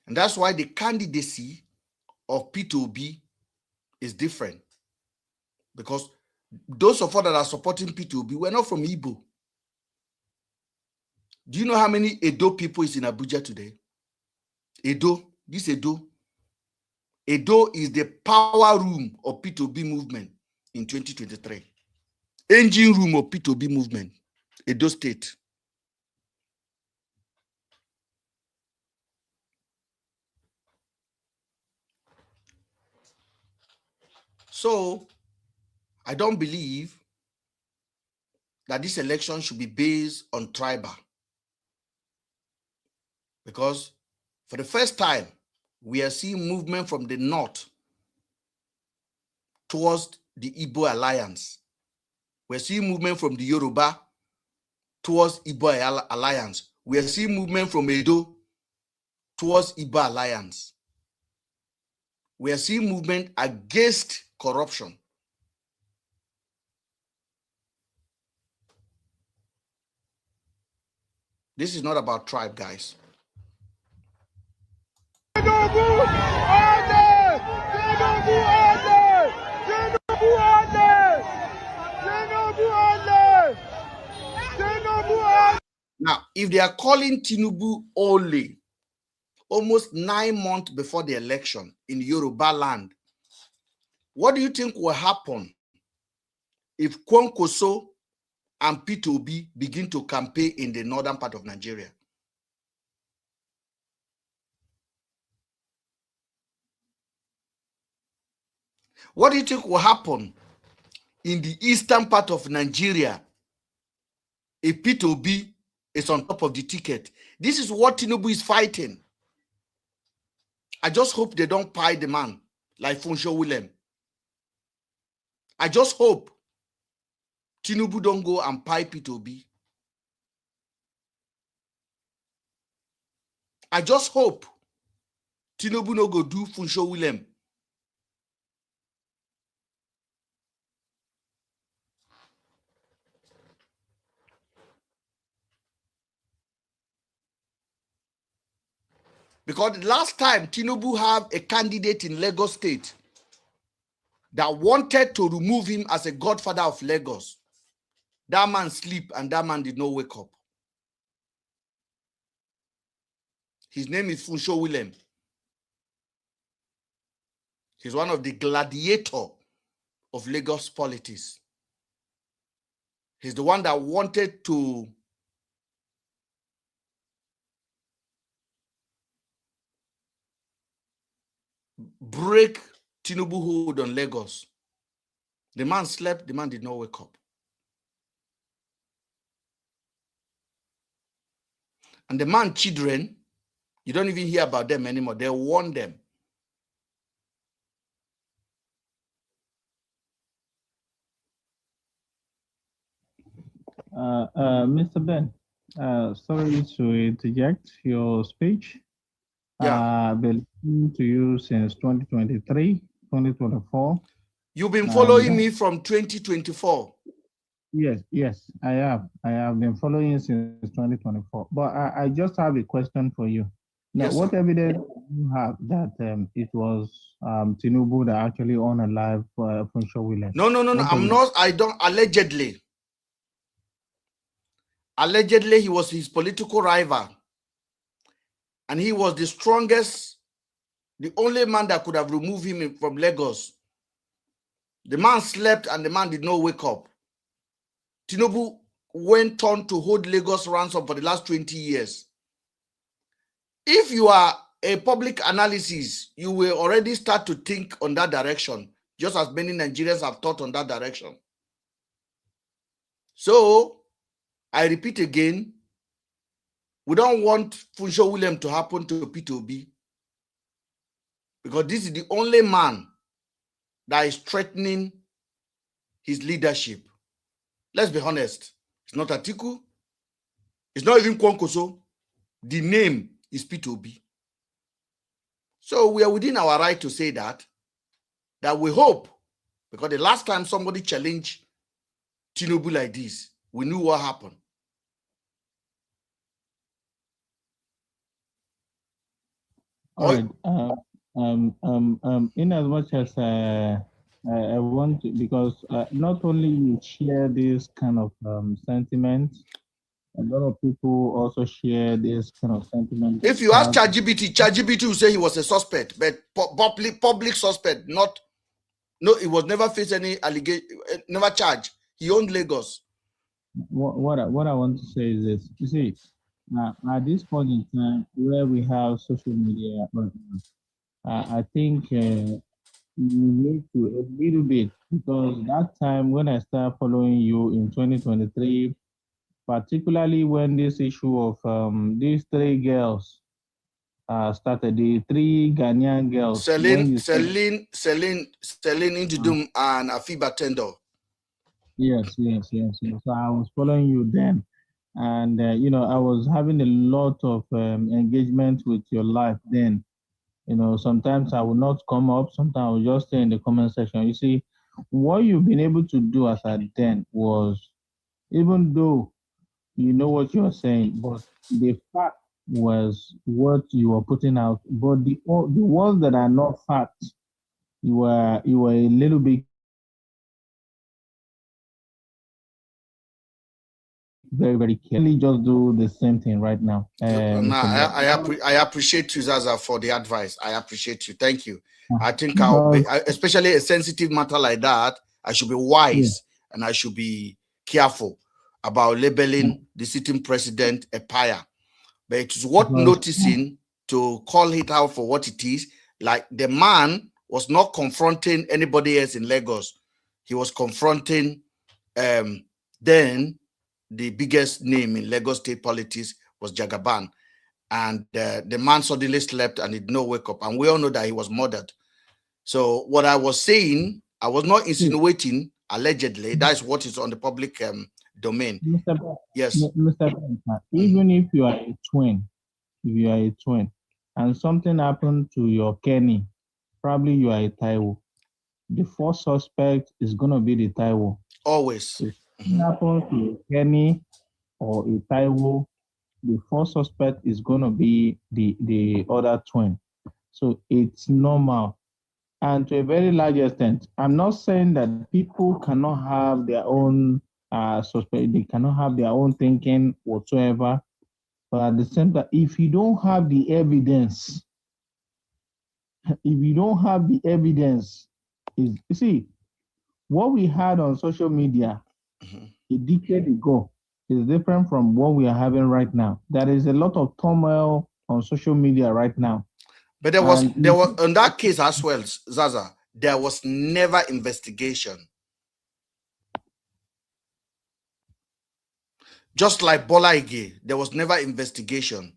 And that's why the candidacy of P2B is different. Because those of us that are supporting P2B were not from Igbo. Do you know how many Edo people is in Abuja today? Edo, this Edo. Edo is the power room of P2B movement in 2023. Engine room of P2B movement, Edo State. So, I don't believe that this election should be based on tribal. Because for the first time, we are seeing movement from the north towards the Igbo alliance. We're seeing movement from the Yoruba towards Igbo alliance. We are seeing movement from Edo towards Igbo alliance. We are seeing movement against corruption. This is not about tribe, guys. Now, if they are calling Tinubu only almost 9 months before the election in Yoruba land, what do you think will happen if Kwankwaso and P2B begin to campaign in the northern part of Nigeria? What do you think will happen in the eastern part of Nigeria if P2B is on top of the ticket? This is what Tinubu is fighting. I just hope they don't pie the man like Funsho Willem. I just hope Tinubu don't go and pipe it Obi. I just hope Tinubu no go do Funsho Willem. Because the last time Tinubu have a candidate in Lagos State that wanted to remove him as a godfather of Lagos, that man sleep and that man did not wake up. His name is Funsho Willem. He's one of the gladiator of Lagos politics. He's the one that wanted to break Tinubu hold on Lagos. The man slept, the man did not wake up. And the man children, you don't even hear about them anymore. They warn them. Mr. Ben, sorry to interject your speech. Yeah. I've been listening to you since 2023, 2024. You've been following me from 2024. Yes, I have. I have been following you since 2024. But I just have a question for you. Now, Yes, what sir. evidence do you have that it was Tinubu that actually unalive Funsho Willem? No. I'm not. I don't. Allegedly. Allegedly, he was his political rival. And he was the strongest, the only man that could have removed him from Lagos. The man slept and the man did not wake up. Tinubu went on to hold Lagos ransom for the last 20 years. If you are a public analysis, you will already start to think on that direction, just as many Nigerians have thought on that direction. So, I repeat again, we don't want Funsho Willem to happen to P2B because this is the only man that is threatening his leadership. Let's be honest. It's not Atiku. It's not even Kwankoso. The name is P2B. So we are within our right to say that we hope, because the last time somebody challenged Tinubu like this, we knew what happened. All right. In as much as I want to, because not only you share this kind of sentiment, a lot of people also share this kind of sentiment. If you ask ChatGPT will say he was a suspect, but public suspect, no, it was never faced any allegation, never charged. He owned Lagos. What I want to say is this: you see, at this point in time, where we have social media, I think you need to a little bit, because that time when I started following you in 2023, particularly when this issue of these three girls started, the three Ghanaian girls, Celine Indidum and Afiba Tendo. Yes. So I was following you then, and I was having a lot of engagement with your life then. Sometimes I would not come up, sometimes I would just stay in the comment section. You see, what you've been able to do as at then was, even though you know what you're saying, but the fact was what you were putting out. But the ones that are not facts, you were a little bit very, very carefully. Just do the same thing right now. I appreciate you, Zaza, for the advice. I appreciate you. Thank you. I think especially a sensitive matter like that, I should be wise and I should be careful about labeling the sitting president a pariah. But it is worth noticing to call it out for what it is. Like, the man was not confronting anybody else in Lagos. He was confronting then the biggest name in Lagos state politics was Jagaban. And the man suddenly slept and he did not wake up. And we all know that he was murdered. So what I was saying, I was not insinuating allegedly. That's what is on the public domain. Yes. Mr. Even if you are a twin, and something happened to your Kenny, probably you are a Taiwo, the first suspect is going to be the Taiwo. Always. If it happens to Kenny or a Taiwo, the first suspect is going to be the other twin. So it's normal. And to a very large extent, I'm not saying that people cannot have their own suspect, they cannot have their own thinking whatsoever. But at the same time, if you don't have the evidence, is you see what we had on social media a decade ago is different from what we are having right now. There is a lot of turmoil on social media right now. But there was in that case as well, Zaza, there was never investigation. Just like Bola Ige, there was never investigation.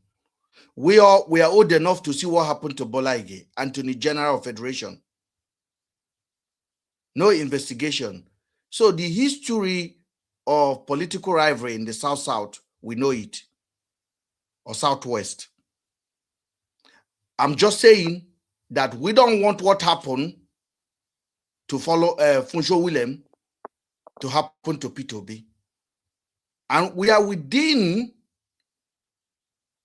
We are old enough to see what happened to Bola Ige, Attorney General of Federation. No investigation. So the history of political rivalry in the South-South, we know it, or Southwest. I'm just saying that we don't want what happened to follow Funsho Willem to happen to P2B. And we are within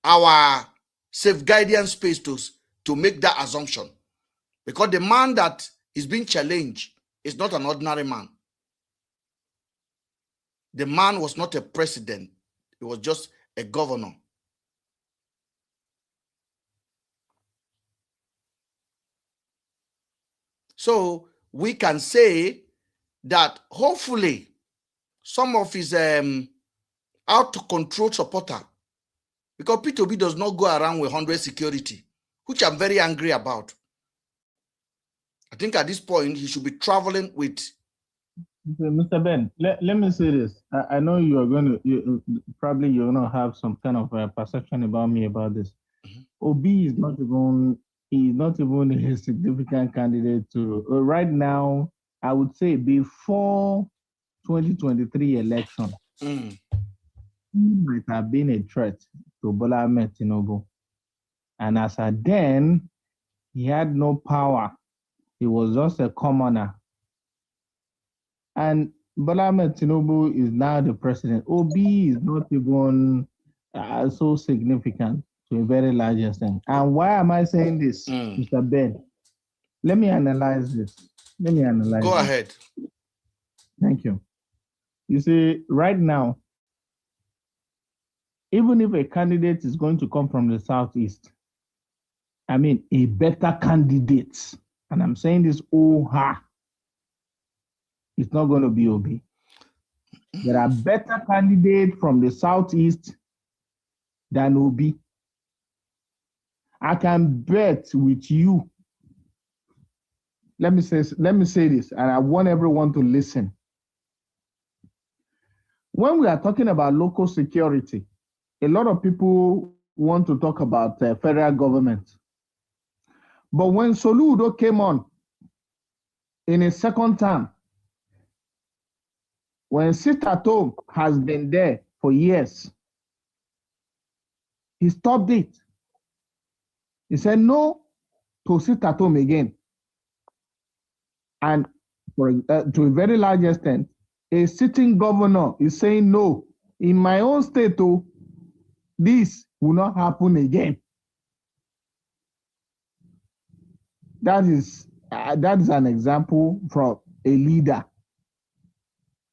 our safeguardian space to make that assumption. Because the man that is being challenged is not an ordinary man. The man was not a president. He was just a governor. So we can say that hopefully some of his out of control supporter, because P2B does not go around with 100 security, which I'm very angry about. I think at this point he should be traveling with. Mr. Ben, let me say this. I know you are going to probably you're going to have some kind of perception about me about this. Obi is not even a significant candidate to right now. I would say before 2023 election, he might have been a threat to Bola Ahmed Tinubu. And as at then, he had no power. He was just a commoner. And Bola Ahmed Tinubu is now the president. Obi is not even so significant to a very large extent. And why am I saying this, Mr. Ben? Let me analyze this. Go ahead. Thank you. You see, right now, even if a candidate is going to come from the Southeast, I mean, a better candidate, and I'm saying this, it's not going to be Obi. There are better candidates from the Southeast than Obi. I can bet with you. Let me say this, and I want everyone to listen. When we are talking about local security, a lot of people want to talk about federal government. But when Soludo came on in his second term, when Sit-at-Home has been there for years, he stopped it. He said no to Sit-at-Home again. And to a very large extent, a sitting governor is saying no. In my own state, this will not happen again. That is an example from a leader.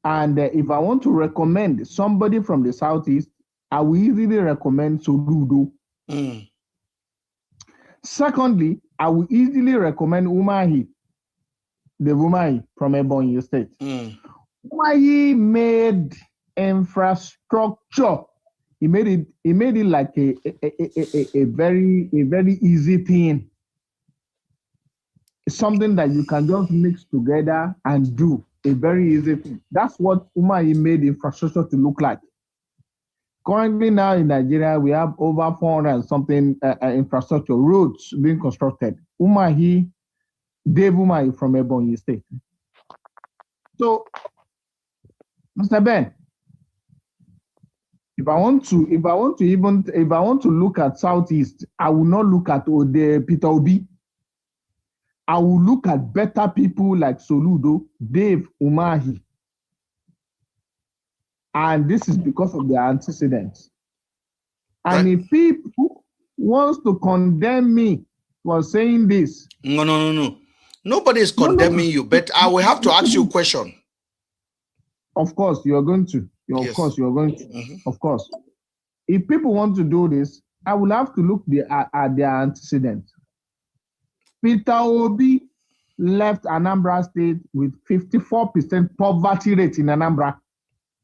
And if I want to recommend somebody from the Southeast, I will easily recommend Soludo. Secondly, I will easily recommend Umahi, the Umahi from Ebonyi State. Umahi made infrastructure. He made it like a very easy thing. It's something that you can just mix together and do. A very easy thing. That's what Umahi made infrastructure to look like. Currently now in Nigeria, we have over 400 and something infrastructure roads being constructed. Umahi Dave Umahi from Ebonyi State. So, Mr. Ben, if I want to look at Southeast, I will not look at Peter Obi. I will look at better people like Soludo, Dave Umahi. And this is because of their antecedents. And if people wants to condemn me for saying this. No. Nobody is condemning you, but I will have to ask you a question. Of course, you are going to. Yes. Of course, you are going to. Of course. If people want to do this, I will have to look at their antecedents. Peter Obi left Anambra State with 54% poverty rate in Anambra.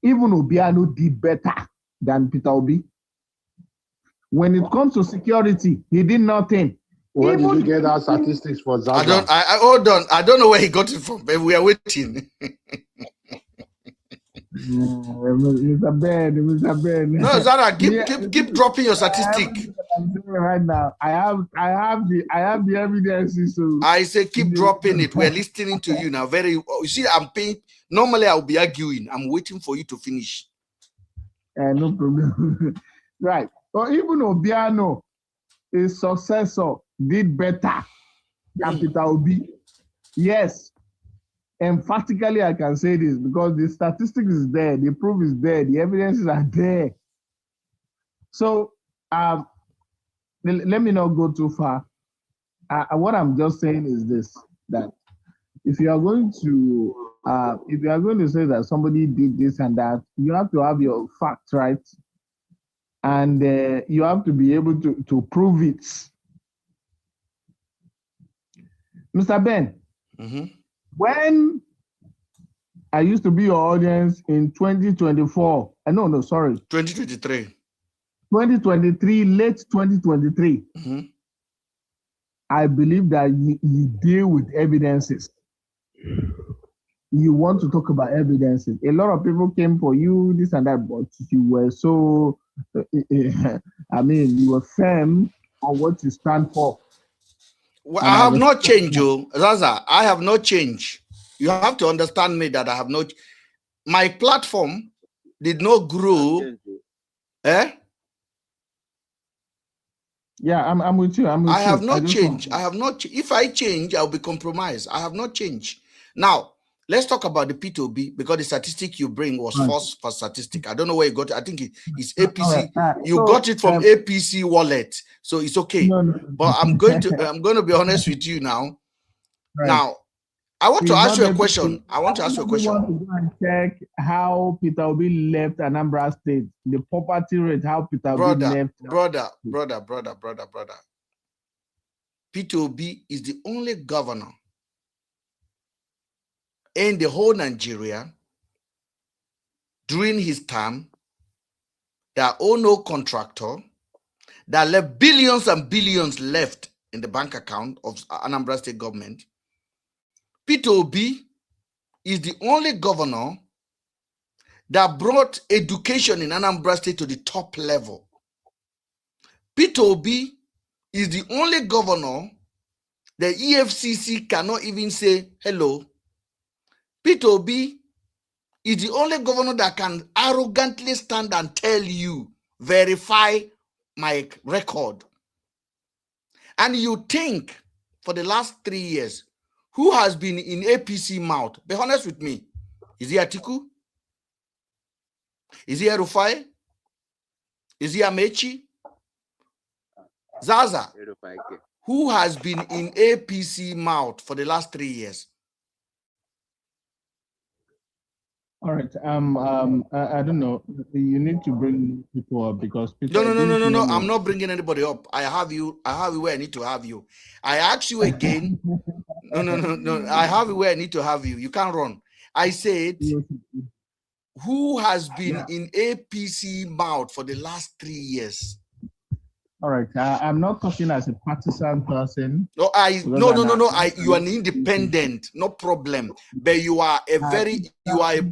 Even Obiano did better than Peter Obi. When it comes to security, he did nothing. Where did you get that statistics for Zaza? I hold on. I don't know where he got it from, but we are waiting. Mr. Ben. No, Zara, keep dropping your statistic. I'm saying right now, I have the evidence. So I say keep dropping it. We're listening to you now. You see, I'm paying. Normally, I'll be arguing. I'm waiting for you to finish. No problem. Right. Or even Obiano, his successor, did better than Peter Obi. Yes. Emphatically, I can say this because the statistics is there, the proof is there, the evidences are there. So, let me not go too far. What I'm just saying is this: that if you are going to say that somebody did this and that, you have to have your facts right, and you have to be able to prove it. Mr. Ben. When I used to be your audience in 2024, 2023. 2023, late 2023, I believe that you deal with evidences. You want to talk about evidences. A lot of people came for you, this and that, but you were so, you were firm on what you stand for. Well, I have not changed, Zaza. I have not changed. You have to understand me that I have not. My platform did not grow. Yeah, I'm with you. I have not changed. I have not. If I change, I'll be compromised. I have not changed. Now, let's talk about the P2B because the statistic you bring was false for statistic. I don't know where you got it. I think it's APC. You got it from APC wallet, so it's okay. But I'm going to be honest with you now. Now, I want to ask you a question. I want to ask you a question. I want to go and check how Peter Obi left Anambra State, the poverty rate, how Peter Obi left. Brother. Peter Obi is the only governor in the whole Nigeria during his term that owned no contractor, that left billions and billions left in the bank account of Anambra State government. Peter Obi is the only governor that brought education in Anambra State to the top level. Peter Obi is the only governor the EFCC cannot even say hello. Peter Obi is the only governor that can arrogantly stand and tell you, verify my record. And you think for the last 3 years, who has been in APC mouth? Be honest with me. Is he Atiku? Is he Rufai? Is he Amechi? Zaza, who has been in APC mouth for the last 3 years? All right. I don't know. You need to bring people up because people. No. I'm not bringing anybody up. I have you where I need to have you. I ask you again. No. I have you where I need to have you. You can't run. I said, who has been in APC mouth for the last 3 years? All right. I'm not talking as a partisan person. No. You are an independent, no problem. But you are a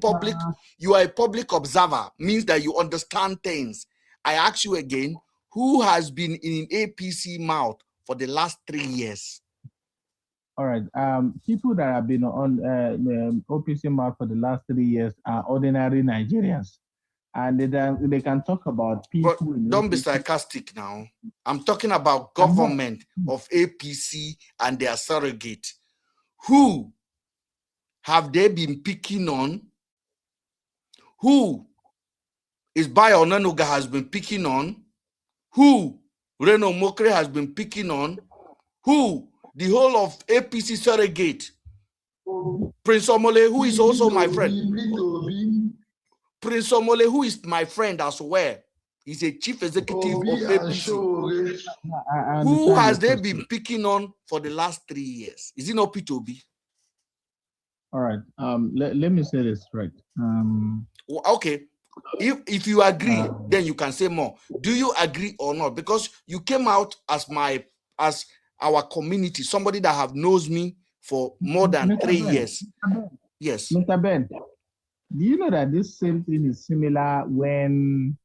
public observer. Means that you understand things. I ask you again, who has been in APC mouth for the last 3 years? All right. People that have been on OPC map for the last 3 years are ordinary Nigerians, and they can talk about people. But don't be sarcastic now. I'm talking about government of APC and their surrogate. Who have they been picking on? Who is Bayo Nanuga has been picking on? Who Reno Mokre has been picking on? Who the whole of APC surrogate? Prince Omole, who is also my friend. Prince Omole, who is my friend as well. He's a chief executive of APC. Who has they been picking on for the last 3 years? Is it not P2B? All right. Let me say this right. Okay. If you agree, then you can say more. Do you agree or not? Because you came out as our community, somebody that have knows me for more than 3 years. Yes. Mr. Ben, do you know that this same thing is similar when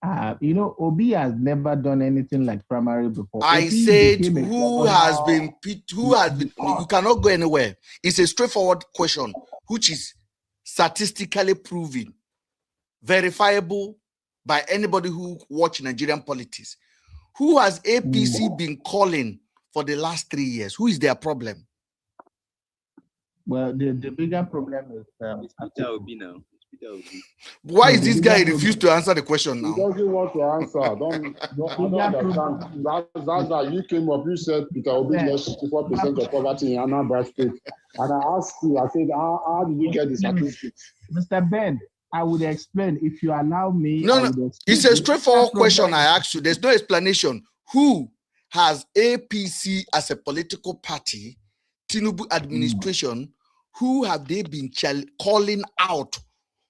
Obi has never done anything like primary before? I said who has been, you cannot go anywhere. It's a straightforward question, which is statistically proven, verifiable by anybody who watch Nigerian politics. Who has APC been calling for the last 3 years? Who is their problem? Well, the bigger problem is Peter Obi now. Peter Obi. Why is this guy refused to answer the question now? He doesn't want to answer. I don't understand. Zaza, you came up, you said Peter Obi lost 64% of poverty in Anambra State. And I asked you, I said, how did you get the statistics? Mr. Ben, I would explain if you allow me. No. It's a straightforward question I asked you. There's no explanation. Who has APC as a political party, Tinubu administration, who have they been calling out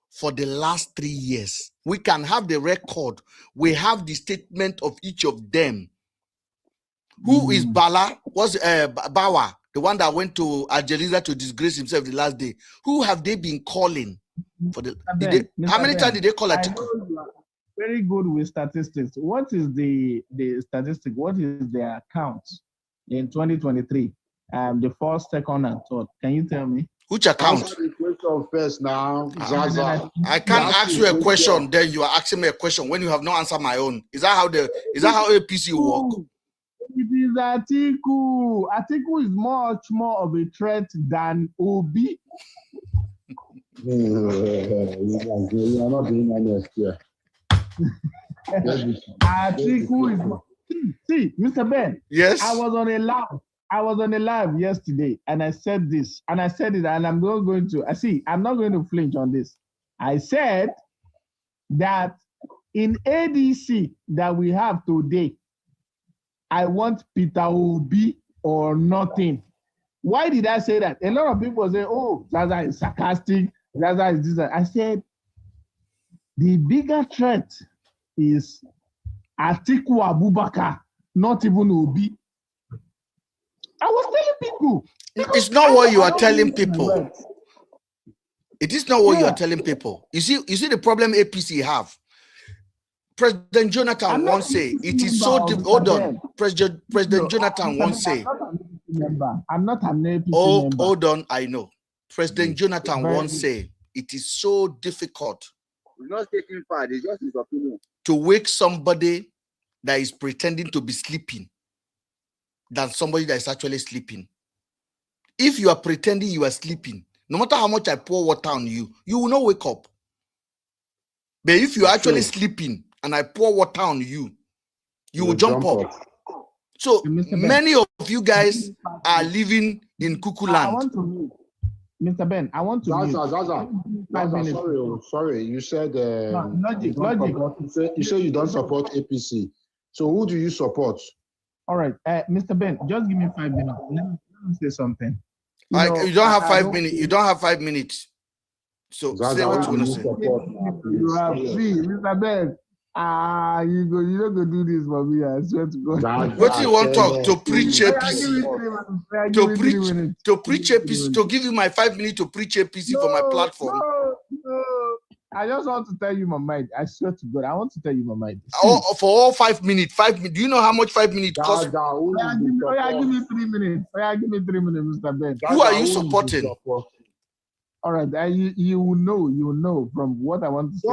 for the last 3 years? We can have the record. We have the statement of each of them. Who is Bala? Was Bawa, the one that went to Algeria to disgrace himself the last day? Who have they been calling for the? How many times did they call Atiku? Very good with statistics. What is the statistic? What is their account in 2023? The first, second, and third. Can you tell me? Which account? Answer the question first now, Zaza. I can't ask you a question, then you are asking me a question when you have not answered my own. Is that how APC work? It is Atiku. Atiku is much more of a threat than Obi. You are not being honest here. Atiku is. See, Mr. Ben. Yes. I was on a live yesterday, and I said this, and I said it, and I'm not going to flinch on this. I said that in ADC that we have today, I want Peter Obi or nothing. Why did I say that? A lot of people say, oh, Zaza is sarcastic, Zaza is this. I said, the bigger threat is Atiku Abubakar, not even Obi. I was telling people. It's not what you are telling people. It is not what you are telling people. You see the problem APC have. President Jonathan once say it is so. Hold on, President Jonathan once say. I'm not an APC member. Hold on, I know. President Jonathan once say it is so difficult. He's not taking part. It's just his opinion. To wake somebody that is pretending to be sleeping than somebody that is actually sleeping. If you are pretending you are sleeping, no matter how much I pour water on you, you will not wake up. But if you are actually sleeping and I pour water on you, you will jump up. So many of you guys are living in cuckoo land. I want to move. Mr. Ben, I want to Zaza, sorry. You said logic. You say you don't support APC. So who do you support? All right, Mr. Ben, just give me 5 minutes. Let me say something. You don't have 5 minutes. You don't have 5 minutes. So Zaza, say what you want to say. You have Mr. Ben. You don't go do this for me. I swear to God. What do you want to talk to preach APC? To preach APC, to give you my 5 minutes to preach APC for my platform. I just want to tell you my mind. I swear to God, I want to tell you my mind. For all 5 minutes. 5 minutes. Do you know how much 5 minutes costs? Give me 3 minutes. Give me 3 minutes, Mr. Ben. Who are you supporting? All right, you will know from what I want to say.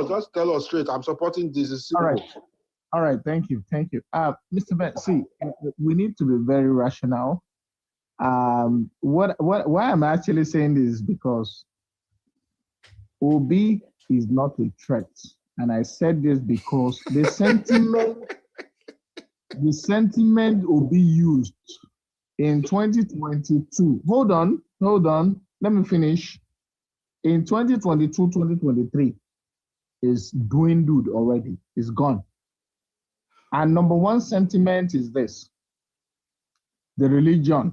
Just tell us straight. I'm supporting this. All right. Thank you. Mr. Ben, see, we need to be very rational. Why I'm actually saying this is because Obi is not a threat, and I said this because the sentiment Obi used in 2022. Hold on. Let me finish. In 2022, 2023 is dwindled already. It's gone. And number one sentiment is this: the religion.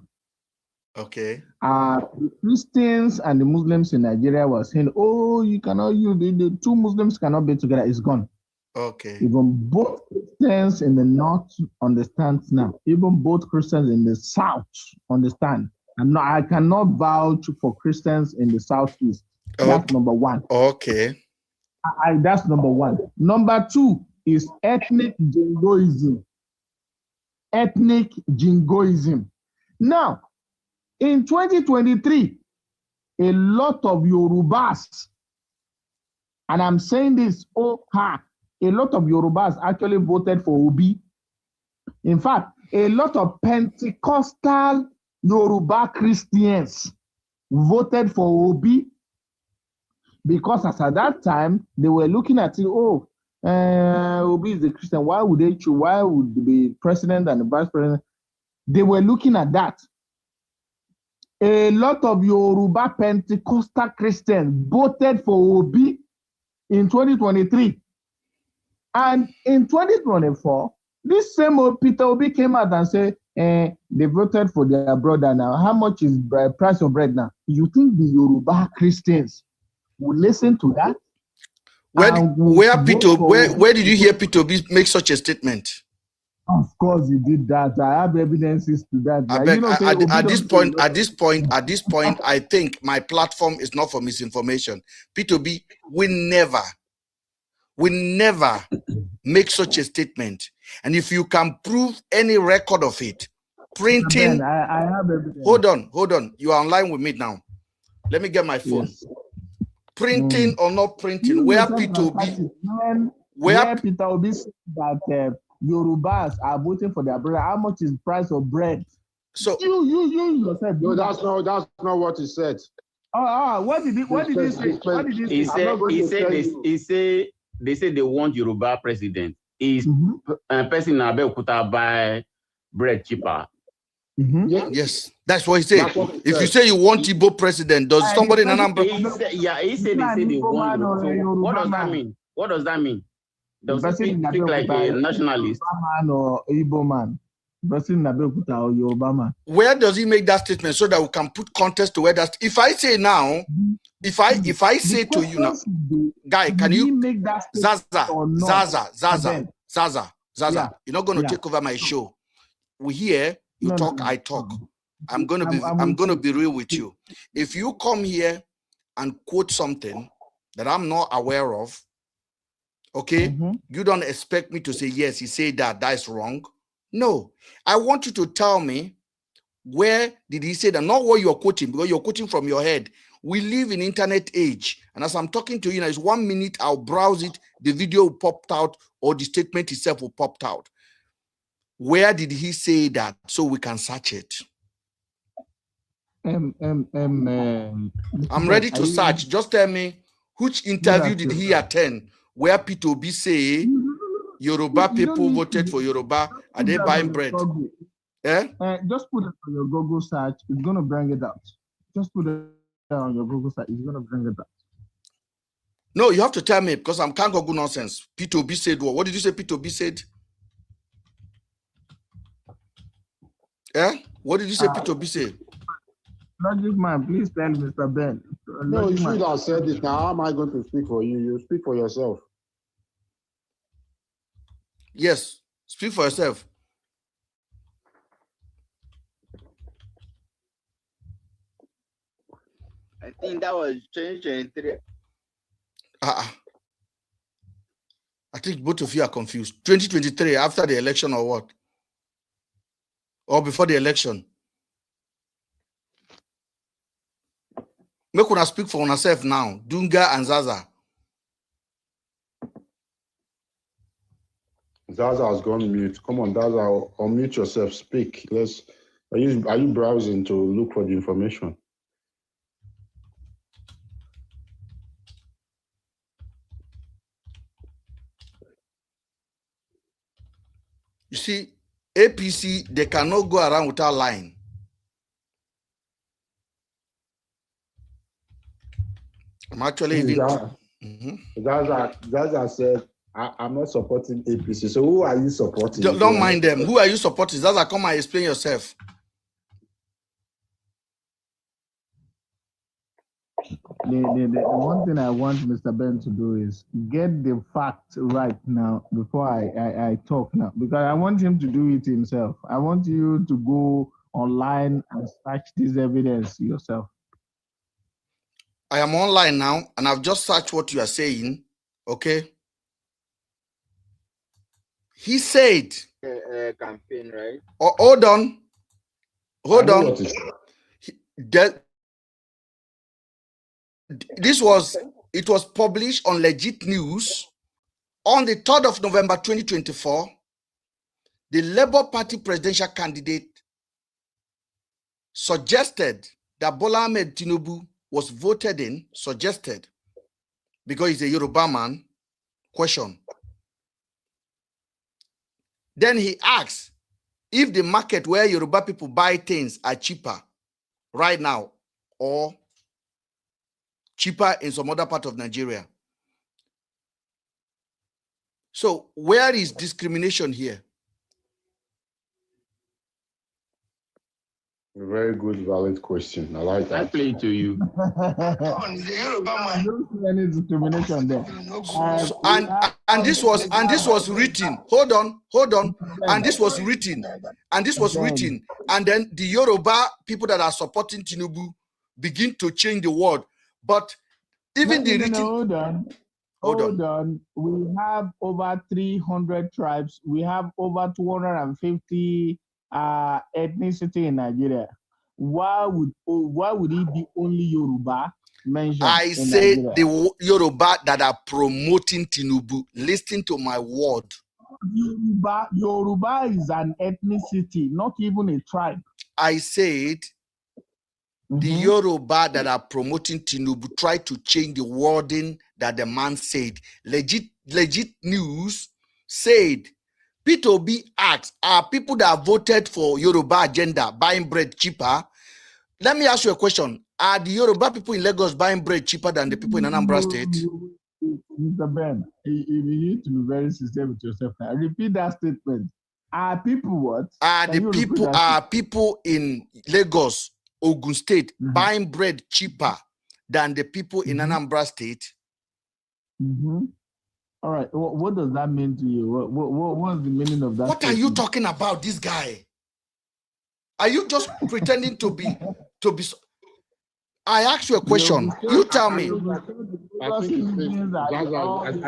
Okay. The Christians and the Muslims in Nigeria were saying, "Oh, you cannot use the two Muslims cannot be together." It's gone. Okay. Even both Christians in the north understand now. Even both Christians in the south understand. I cannot vouch for Christians in the southeast. That's number one. Okay. That's number one. Number two is ethnic jingoism. Ethnic jingoism. Now, in 2023, a lot of Yorubas, and I'm saying this, a lot of Yorubas actually voted for Obi. In fact, a lot of Pentecostal Yoruba Christians voted for Obi because as at that time, they were looking at it, Obi is a Christian. Why would they choose? Why would the president and the vice president? They were looking at that. A lot of Yoruba Pentecostal Christians voted for Obi in 2023. And in 2024, this same Peter Obi came out and said, they voted for their brother now. How much is the price of bread now? You think the Yoruba Christians will listen to that? Where did you hear Peter Obi make such a statement? Of course, he did that. I have evidences to that. At this point, I think my platform is not for misinformation. Peter Obi will never make such a statement. And if you can prove any record of it, printing. I have evidence. Hold on. You are online with me now. Let me get my phone. Yes. Printing or not printing, where Peter Obi said that Yorubas are voting for their brother. How much is the price of bread? So you yourself. No, that's not what he said. What did he say? He said they say they want Yoruba president. Is person in Abeokuta buy bread cheaper? Yes, that's what he said. If you say you want Igbo president, does somebody in Anambra? He said they want. So what does that mean? What does that mean? Does it speak like a nationalist? Man or Igbo man? Person in Abeokuta or Yoruba man? Where does he make that statement so that we can put context to where that? If I say now, if I say to you now, guy, can you make that Zaza? You're not going to take over my show. We hear you talk, I talk. I'm gonna be real with you. If you come here and quote something that I'm not aware of, okay, you don't expect me to say yes. He said that is wrong. No, I want you to tell me where did he say that, not what you're quoting, because you're quoting from your head. We live in internet age, and as I'm talking to you now, it's 1 minute, I'll browse it, the video popped out, or the statement itself will popped out. Where did he say that so we can search it? I'm ready to search. Just tell me which interview did he attend where Peter Obi say Yoruba people voted for Yoruba. Are they buying bread? Just put it on your Google search. It's going to bring it out. Just put it on your Google search. It's going to bring it out. No, you have to tell me because I can't Google nonsense. Peter Obi said what? What did you say Peter Obi said? What did you say Peter Obi said? Logic man, please tell Mr. Ben. No, you should have said it. Now, how am I going to speak for you? You speak for yourself. Yes, speak for yourself. I think that was 2023. I think both of you are confused. 2023, after the election or what? Or before the election? Make una speak for yourself now. Dunga and Zaza. Zaza has gone mute. Come on, Zaza, unmute yourself. Speak. Are you browsing to look for the information? You see, APC, they cannot go around without lying. I'm actually even... Zaza said, I'm not supporting APC. So who are you supporting? Don't mind them. Who are you supporting? Zaza, come and explain yourself. The one thing I want Mr. Ben to do is get the facts right now before I talk now, because I want him to do it himself. I want you to go online and search this evidence yourself. I am online now, and I've just searched what you are saying. Okay. He said, campaign, right? Oh, hold on. Hold on. It was published on Legit News on the 3rd of November 2024. The Labour Party presidential candidate suggested that Bola Ahmed Tinubu was voted in, suggested, because he's a Yoruba man, question. Then he asks if the market where Yoruba people buy things are cheaper right now or cheaper in some other part of Nigeria. So where is discrimination here? A very good, valid question. I like that. I play it to you. I don't see any discrimination there. And this was written. Hold on. And this was written. And then the Yoruba people that are supporting Tinubu begin to change the word. But even Hold on. We have over 300 tribes. We have over 250 ethnicity in Nigeria. Why would it be only Yoruba mentioned? I say the Yoruba that are promoting Tinubu. Listen to my word. Yoruba is an ethnicity, not even a tribe. I said the Yoruba that are promoting Tinubu try to change the wording that the man said. Legit News said, P2B asks, are people that voted for Yoruba agenda buying bread cheaper? Let me ask you a question. Are the Yoruba people in Lagos buying bread cheaper than the people in Anambra State? Mr. Ben, you need to be very sincere with yourself now. Repeat that statement. Are people what? Are people in Lagos, Ogun State, buying bread cheaper than the people in Anambra State? All right. What does that mean to you? What's the meaning of that? What are you talking about, this guy? Are you just pretending to be? I asked you a question. You tell me. I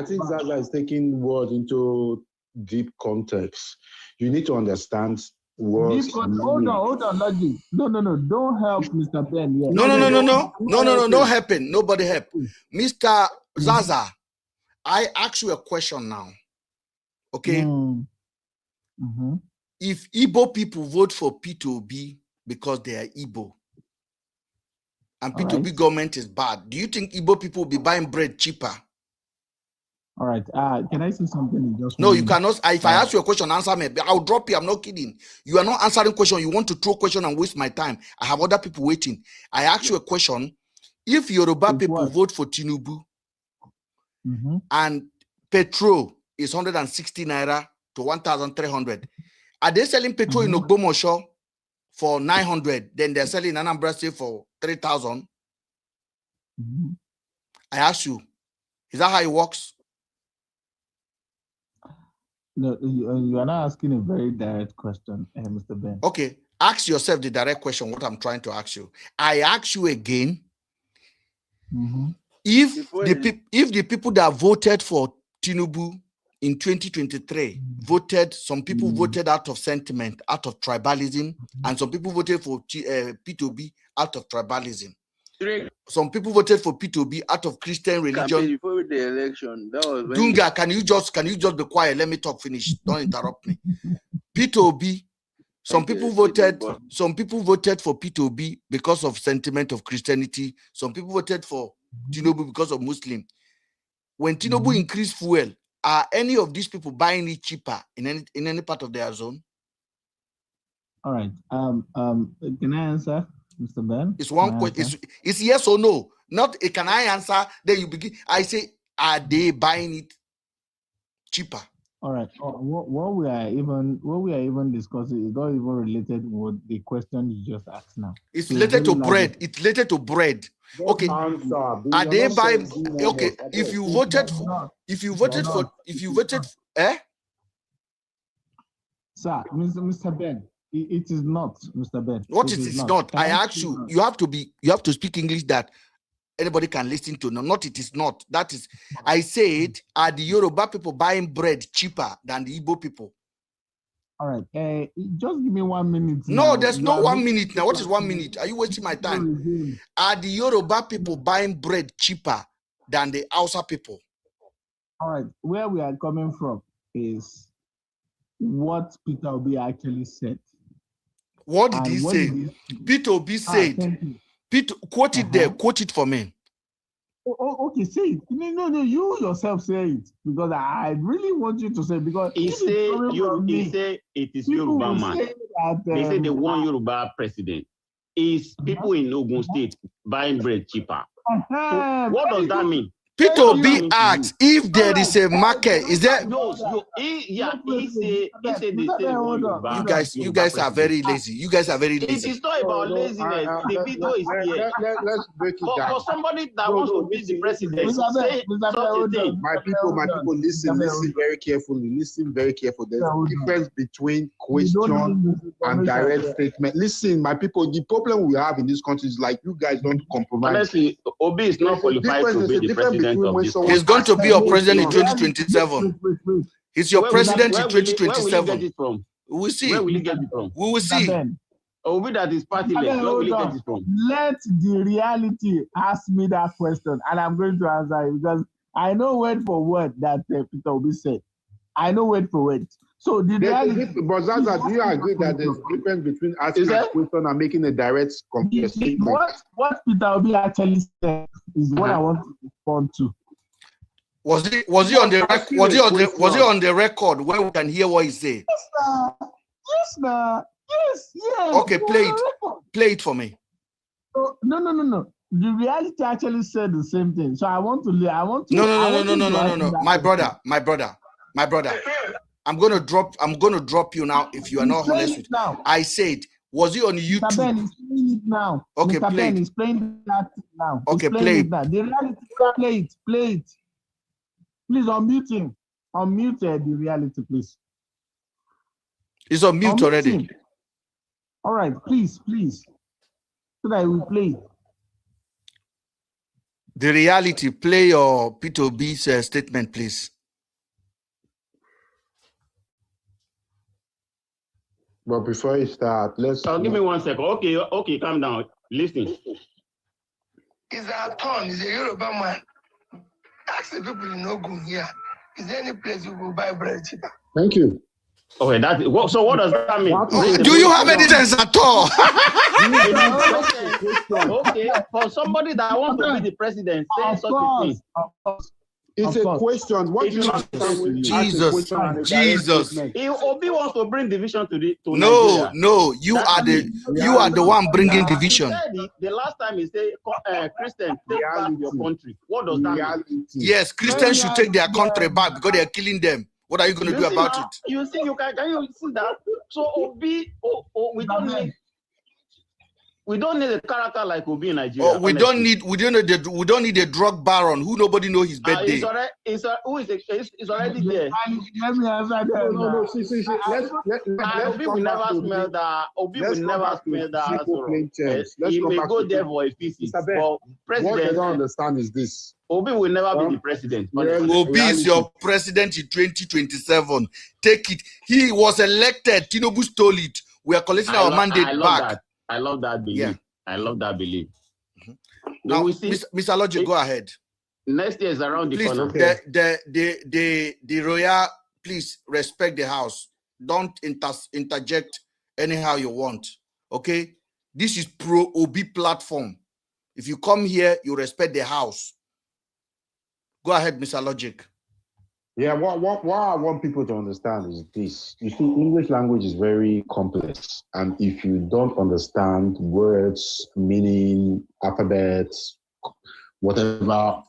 think Zaza is taking words into deep context. You need to understand words. Hold on, Logic. No. Don't help Mr. Ben yet. No helping. Nobody help. Mr. Zaza, I ask you a question now. Okay? If Igbo people vote for P2B because they are Igbo, and P2B government is bad, do you think Igbo people will be buying bread cheaper? All right. Can I say something? No, you cannot. If I ask you a question, answer me. I'll drop you. I'm not kidding. You are not answering question. You want to throw question and waste my time. I have other people waiting. I ask you a question. If Yoruba people vote for Tinubu and petrol is 160 naira to 1,300, are they selling petrol in Ogbomosho for 900? Then they're selling in Anambra State for 3,000. I ask you, is that how it works? No, you are not asking a very direct question, Mr. Ben. Okay, ask yourself the direct question, what I'm trying to ask you. I ask you again, if the people that voted for Tinubu in 2023 voted, some people voted out of sentiment, out of tribalism, and some people voted for P2B out of tribalism. Some people voted for P2B out of Christian religion. Before the election, that was when Dunga, can you just be quiet? Let me talk. Finish. Don't interrupt me. P2B. Some people voted for P2B because of sentiment of Christianity. Some people voted for Tinubu because of Muslim. When Tinubu increased fuel, are any of these people buying it cheaper in any part of their zone? All right. Can I answer, Mr. Ben? It's one question. It's yes or no. Not can I answer? Then you begin. I say, are they buying it cheaper? All right. What we are even discussing is not even related with the question you just asked now. It's related to bread. It's related to bread. Okay. Are they buying? Okay. If you voted for, Sir, Mr. Ben, it is not, Mr. Ben. What it is not? I ask you. You have to speak English that anybody can listen to. No, not it is not. That is, I said, are the Yoruba people buying bread cheaper than the Igbo people? All right. Just give me 1 minute. No, there's no 1 minute now. What is 1 minute? Are you wasting my time? Are the Yoruba people buying bread cheaper than the Hausa people? All right. Where we are coming from is what Peter Obi actually said. What did he say? Peter Obi said. Peter, quote it there. Quote it for me. Okay, say it. No, you yourself say it because I really want you to say it because he say it is Yoruba man. They say they want Yoruba president. Is people in Ogun State buying bread cheaper? So what does that mean? Peter Obi asked if there is a market. Is there? He said you guys are very lazy. You guys are very lazy. It is not about laziness. The video is here. Let's break it down. For somebody that wants to be the president, say such a thing. My people, listen very carefully. Listen very carefully. There's a difference between question and direct statement. Listen, my people, the problem we have in this country is like you guys don't compromise. Honestly, Obi is not qualified to be the president. He's going to be your president in 2027. He's your president in 2027. We will see. Where will you get it from? We will see. Obi that is partyless. Where will you get it from? Let the reality ask me that question, and I'm going to answer it because I know word for word that Peter Obi said. I know word for word. So the reality. But Zaza, do you agree that there's a difference between asking a question and making a direct statement? What Peter Obi actually said is what I want to respond to. Was he on the record where we can hear what he said? Yes. Okay, play it for me. No. The reality actually said the same thing. So I want to. No. My brother. I'm gonna drop you now if you are not honest with me. I said, was he on YouTube? Mr. Ben is playing it now. Okay, Mr. play Ben it. is playing that now. Okay, play it. The reality, play it. Please unmute him. Unmute the reality, please. It's on mute already. Him. All right, please. So that I will play. The reality, play your P2B's statement, please. But before you start, let's. Give me 1 second. Okay, calm down. Listen. It's our turn. He's a Yoruba man. Ask the people in Ogun here. Is there any place you will buy bread cheaper? Thank you. Okay, so what does that mean? Do you have any sense at all? Okay, for somebody that wants to be the president, say such a thing. It's a question. What do you Jesus. If Obi wants to bring division to No, Nigeria, you are the one bringing division. The last time he said, Christian, take back your country. What does that mean? Yes, Christians should take their country back because they are killing them. What are you going to do about it? You see, can you see that? So Obi, we don't need. We don't need a character like Obi in Nigeria. Oh, we don't need a drug baron who nobody know his birthday. It's already there. No. See. Obi will never smell that. Obi will never smell that. He may go there for a visit. But what they don't understand is this. Obi will never be the president. Obi is your president in 2027. Take it. He was elected. Tinubu stole it. We are collecting our mandate back. I love that belief. Yeah. I love that belief. Now, Mr. Logic, go ahead. Next year is around the please, corner. The royal, please respect the house. Don't interject anyhow you want. Okay? This is pro-Obi platform. If you come here, you respect the house. Go ahead, Mr. Logic. Yeah, what I want people to understand is this. You see, English language is very complex. And if you don't understand words, meaning, alphabets, whatever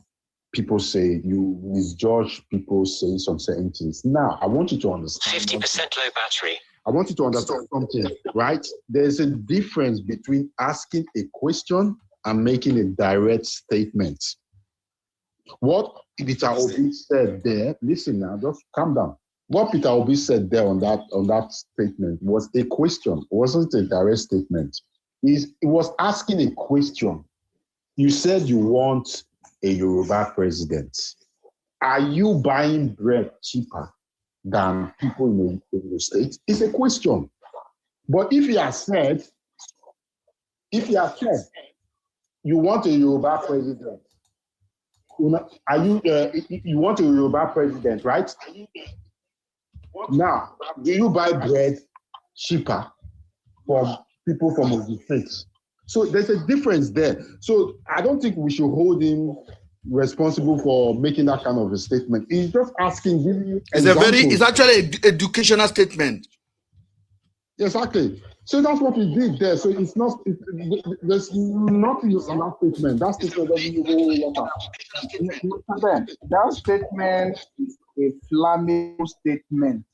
people say, you misjudge people saying some certain things. Now, I want you to understand. 50% low battery. I want you to understand something, right? There's a difference between asking a question and making a direct statement. What Peter Obi said there, listen now, just calm down. What Peter Obi said there on that statement was a question, it wasn't a direct statement. It was asking a question. You said you want a Yoruba president. Are you buying bread cheaper than people in the States? It's a question. But if you have said you want a Yoruba president, are you want a Yoruba president, right? Now, do you buy bread cheaper from people from the States? So there's a difference there. So I don't think we should hold him responsible for making that kind of a statement. He's just asking, giving you it's actually an educational statement. Exactly. So that's what he did there. So it's not, there's nothing in that statement. That statement doesn't go That statement is a flammable statement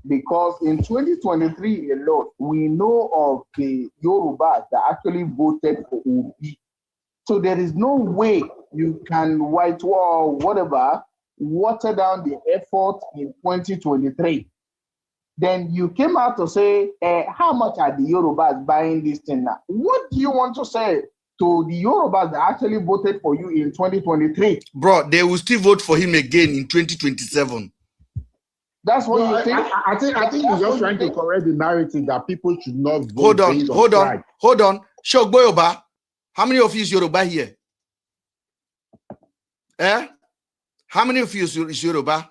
because in 2023 alone, we know of the Yorubas that actually voted for Obi. So there is no way you can water down the effort in 2023. Then you came out to say, how much are the Yorubas buying this thing now? What do you want to say to the Yorubas that actually voted for you in 2023? Bro, they will still vote for him again in 2027. That's what you think? I think you're just trying to correct the narrative that people should not vote. Hold on. Shogbo Yoruba. How many of you is Yoruba here? How many of you is Yoruba?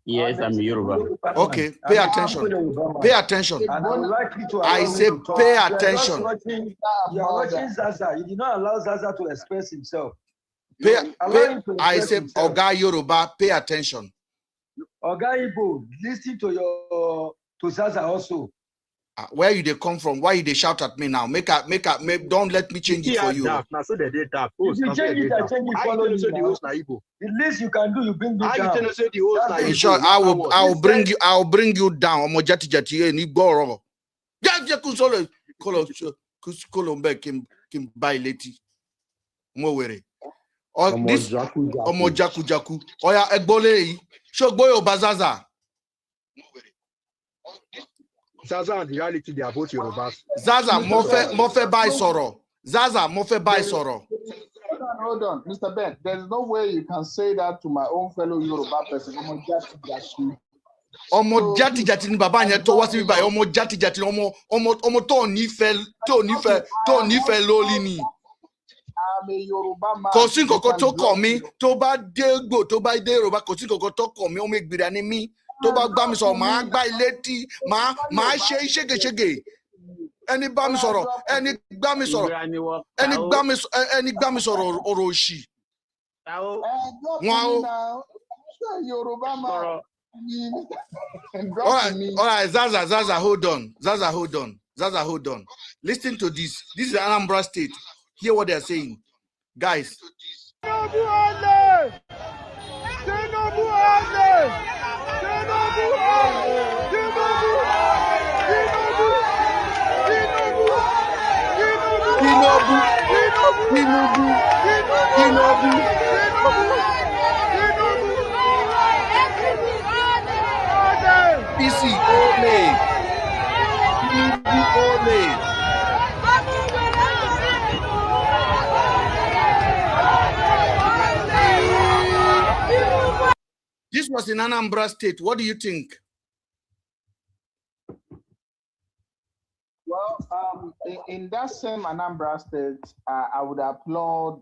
Yes, I'm Yoruba. Okay, pay attention. Pay attention. I say pay attention. You are watching Zaza. You did not allow Zaza to express himself. I say Oga Yoruba, pay attention. Oga Igbo, listen to Zaza also. Where you they come from? Why you they shout at me now? Don't let me change it for you. If you change it, I change it. Follow you. The least you can do, you bring me down. In short, I'll bring you down. Omo jati jati ni gboro. Ja kusolo kolombe kim buy leti. Mo were. This omo jaku. Oya egbole yi. Shogbo yo bazaza. Zaza and the reality, they are both Yorubas. Zaza, mofe by soro. Zaza, mofe by soro. Hold on, Mr. Ben. There's no way you can say that to my own fellow Yoruba person. Omo jati ni baba yẹn tó wá sí bíbá omo jati omo tó nífẹ̀ẹ́ lórí ni. I'm a Yoruba man. Kò sí nǹkan tó kàn mí tó bá dé Ìgbò tó bá dé Yorùbá kò sí nǹkan tó kàn mí ọmọ Ìgbìrà ni mí. Tó bá gbá mi sọ̀rọ̀ máa gbá ilé tí máa ṣe ṣégeṣége ẹni gbá mi sọ̀rọ̀ ẹni gbá mi sọ̀rọ̀ ọ̀rọ̀ òṣì wọn o. All right, Zaza, hold on. Listen to this. This is Anambra State. Hear what they are saying, guys. PC Ole. Ole. This was in Anambra State. What do you think? Well, in that same Anambra State, I would applaud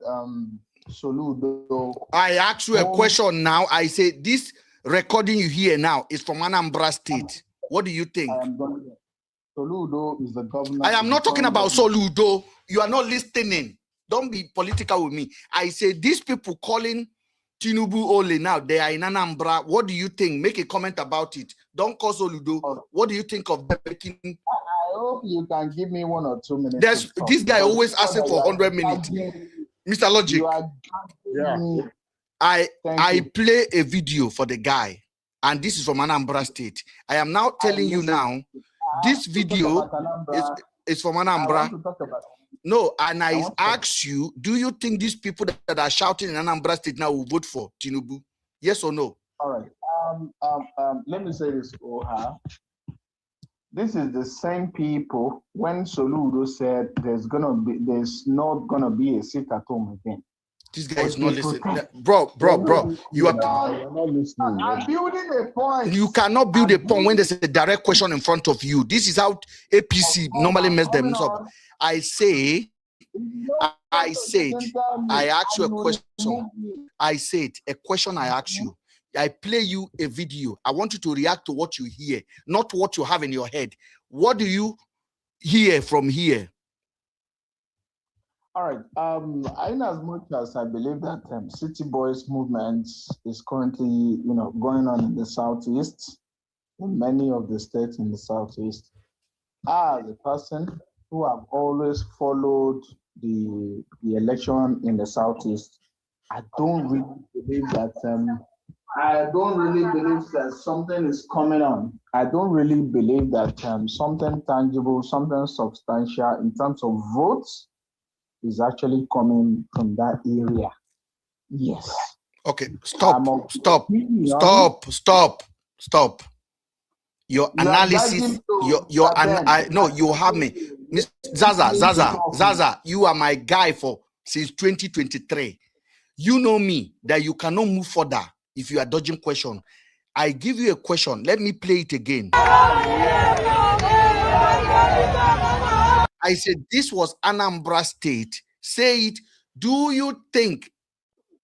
Soludo. I asked you a question now. I say this recording you hear now is from Anambra State. What do you think? Soludo is the governor. I am not talking about Soludo. You are not listening. Don't be political with me. I say these people calling Tinubu Ole now, they are in Anambra. What do you think? Make a comment about it. Don't call Soludo. What do you think of them making? I hope you can give me 1 or 2 minutes. This guy always asking for 100 minutes. Mr. Logic, I play a video for the guy, and this is from Anambra State. I am now telling you now, this video is from Anambra. No, and I ask you, do you think these people that are shouting in Anambra State now will vote for Tinubu? Yes or no? All right. Let me say this, Oha. This is the same people when Soludo said there's not gonna be a sit at home again. This guy is not listening. Bro. You are not listening. I'm building a point. You cannot build a point when there's a direct question in front of you. This is how APC normally mess them up. I said, I asked you a question. I said, a question I asked you. I play you a video. I want you to react to what you hear, not what you have in your head. What do you hear from here? All right. In as much as I believe that City Boys movement is currently, going on in the Southeast, in many of the states in the Southeast, as a person who have always followed the election in the Southeast, I don't really believe that. I don't really believe that something is coming on. I don't really believe that something tangible, something substantial in terms of votes is actually coming from that area. Yes. Okay, stop. Your analysis, you have me. Miss Zaza, you are my guy since 2023. You know me that you cannot move further if you are dodging question. I give you a question. Let me play it again. I said this was Anambra State. Say it. Do you think,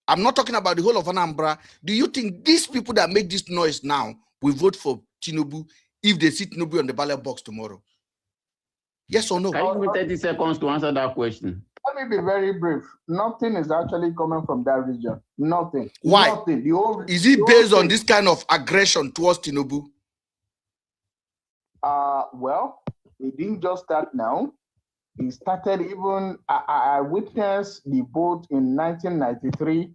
I'm not talking about the whole of Anambra, do you think these people that make this noise now will vote for Tinubu if they see Tinubu on the ballot box tomorrow? Yes or no? Can you give me 30 seconds to answer that question? Let me be very brief. Nothing is actually coming from that region. Nothing. Why? Nothing. Is it based on this kind of aggression towards Tinubu? Well, it didn't just start now. It started even, I witnessed the vote in 1993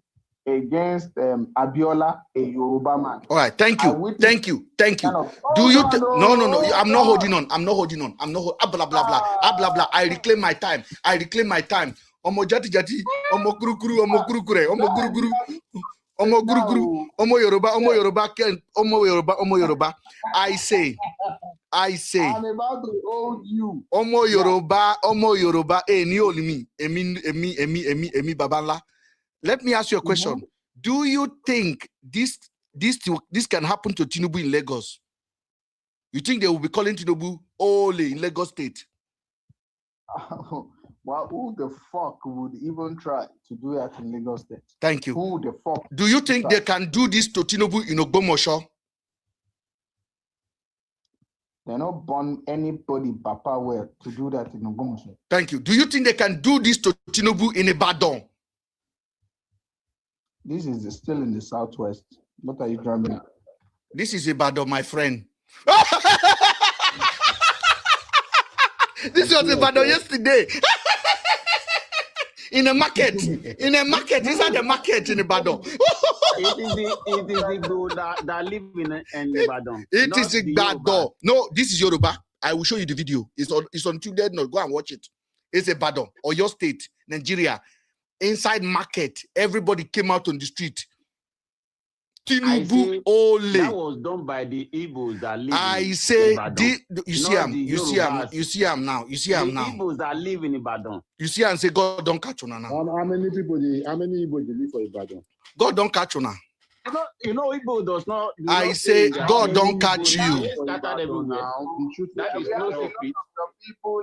against Abiola, a Yoruba man. All right, thank you. Do you no, I'm not holding on. Blah blah. I reclaim my time. Omo jati jati, omo kuru kuru, omo kuru kure, omo guru guru, omo guru guru, omo Yoruba. I say. I'm about to hold you. Omo Yoruba. Ni olimi, emi babanla. Let me ask you a question. Do you think this can happen to Tinubu in Lagos? You think they will be calling Tinubu Ole in Lagos State? Well, who the fuck would even try to do that in Lagos State? Thank you. Who the fuck? Do you think they can do this to Tinubu in Ogbomoso? They're not born anybody Papa well to do that in Ogbomoso. Thank you. Do you think they can do this to Tinubu in Ibadan? This is still in the Southwest. What are you driving at? This is Ibadan, my friend. This was Ibadan yesterday. In a market, inside the market in Ibadan. It is the Igbo that live in Ibadan. It is Ibadan. No, this is Yoruba. I will show you the video. It's on Tuesday. No, go and watch it. It's Ibadan or your state, Nigeria. inside market, everybody came out on the street. I Tinubu say Ole. that was done by the Igbos that live I in say, Ibadan. you see him, you see him, Yorubas. you see him now, you see him The now. Igbos that live in Ibadan. You see and say, God don't catch you now. How many people live for Ibadan? God don't catch you now. You know, Igbo does not. I say, God don't catch you. Scattered everywhere. That is no secret.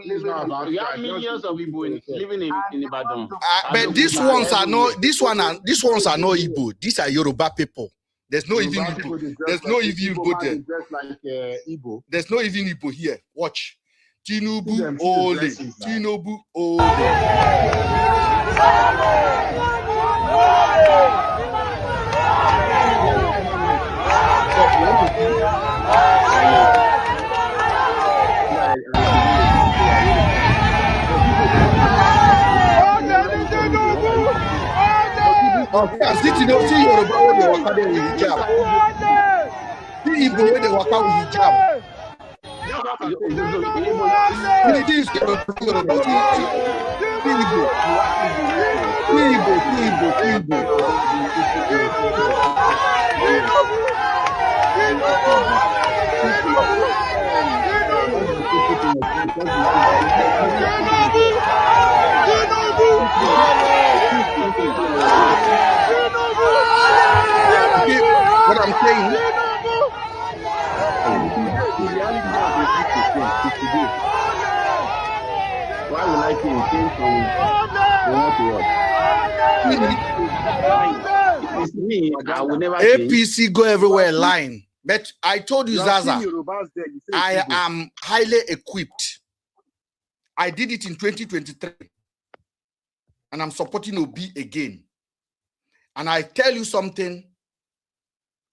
You have millions of people living in Ibadan. But these ones are not. These ones are not Igbo. These are Yoruba people. There's no even Igbo. There's no even Igbo there. There's no even Igbo here. Watch. Tinubu Ole. Tinubu Ole. See Yoruba when they walk out with hijab. See Igbo when they walk out with hijab. It is Yoruba. What I'm saying? Why would I change from what to what? It's me. I will never APC change. go everywhere line. But I told you, Zaza, I am highly equipped. I did it in 2023. And I'm supporting Obi again. And I tell you something.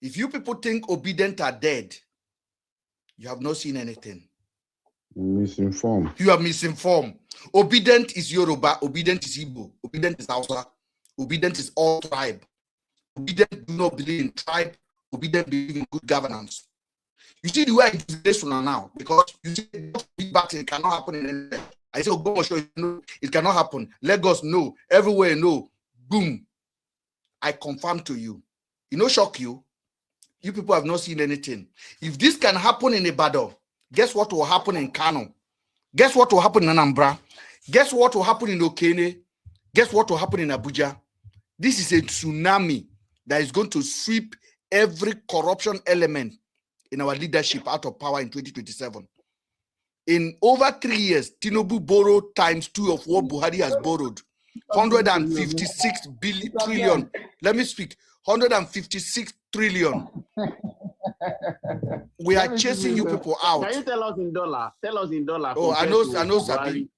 If you people think Obedient are dead, you have not seen anything. Misinformed. You are misinformed. Obedient is Yoruba. Obedient is Igbo. Obedient is Hausa. Obedient is all tribe. Obedient do not believe in tribe. Obedient believe in good governance. You see the way I do this one now, because you see feedback, it cannot happen in anywhere. I say, oh, show you, it cannot happen. Lagos, no. Everywhere, no. Boom. I confirm to you. You know, shock you. You people have not seen anything. If this can happen in Ibadan, guess what will happen in Kano? Guess what will happen in Anambra? Guess what will happen in Okene? Guess what will happen in Abuja? This is a tsunami that is going to sweep every corruption element in our leadership out of power in 2027. In over 3 years, Tinubu borrowed times 2 of what Buhari has borrowed. 156 trillion. Let me speak. 156 trillion. We are chasing you people out. Can you tell us in dollar? Tell us in dollar. Oh, I know, Sabi.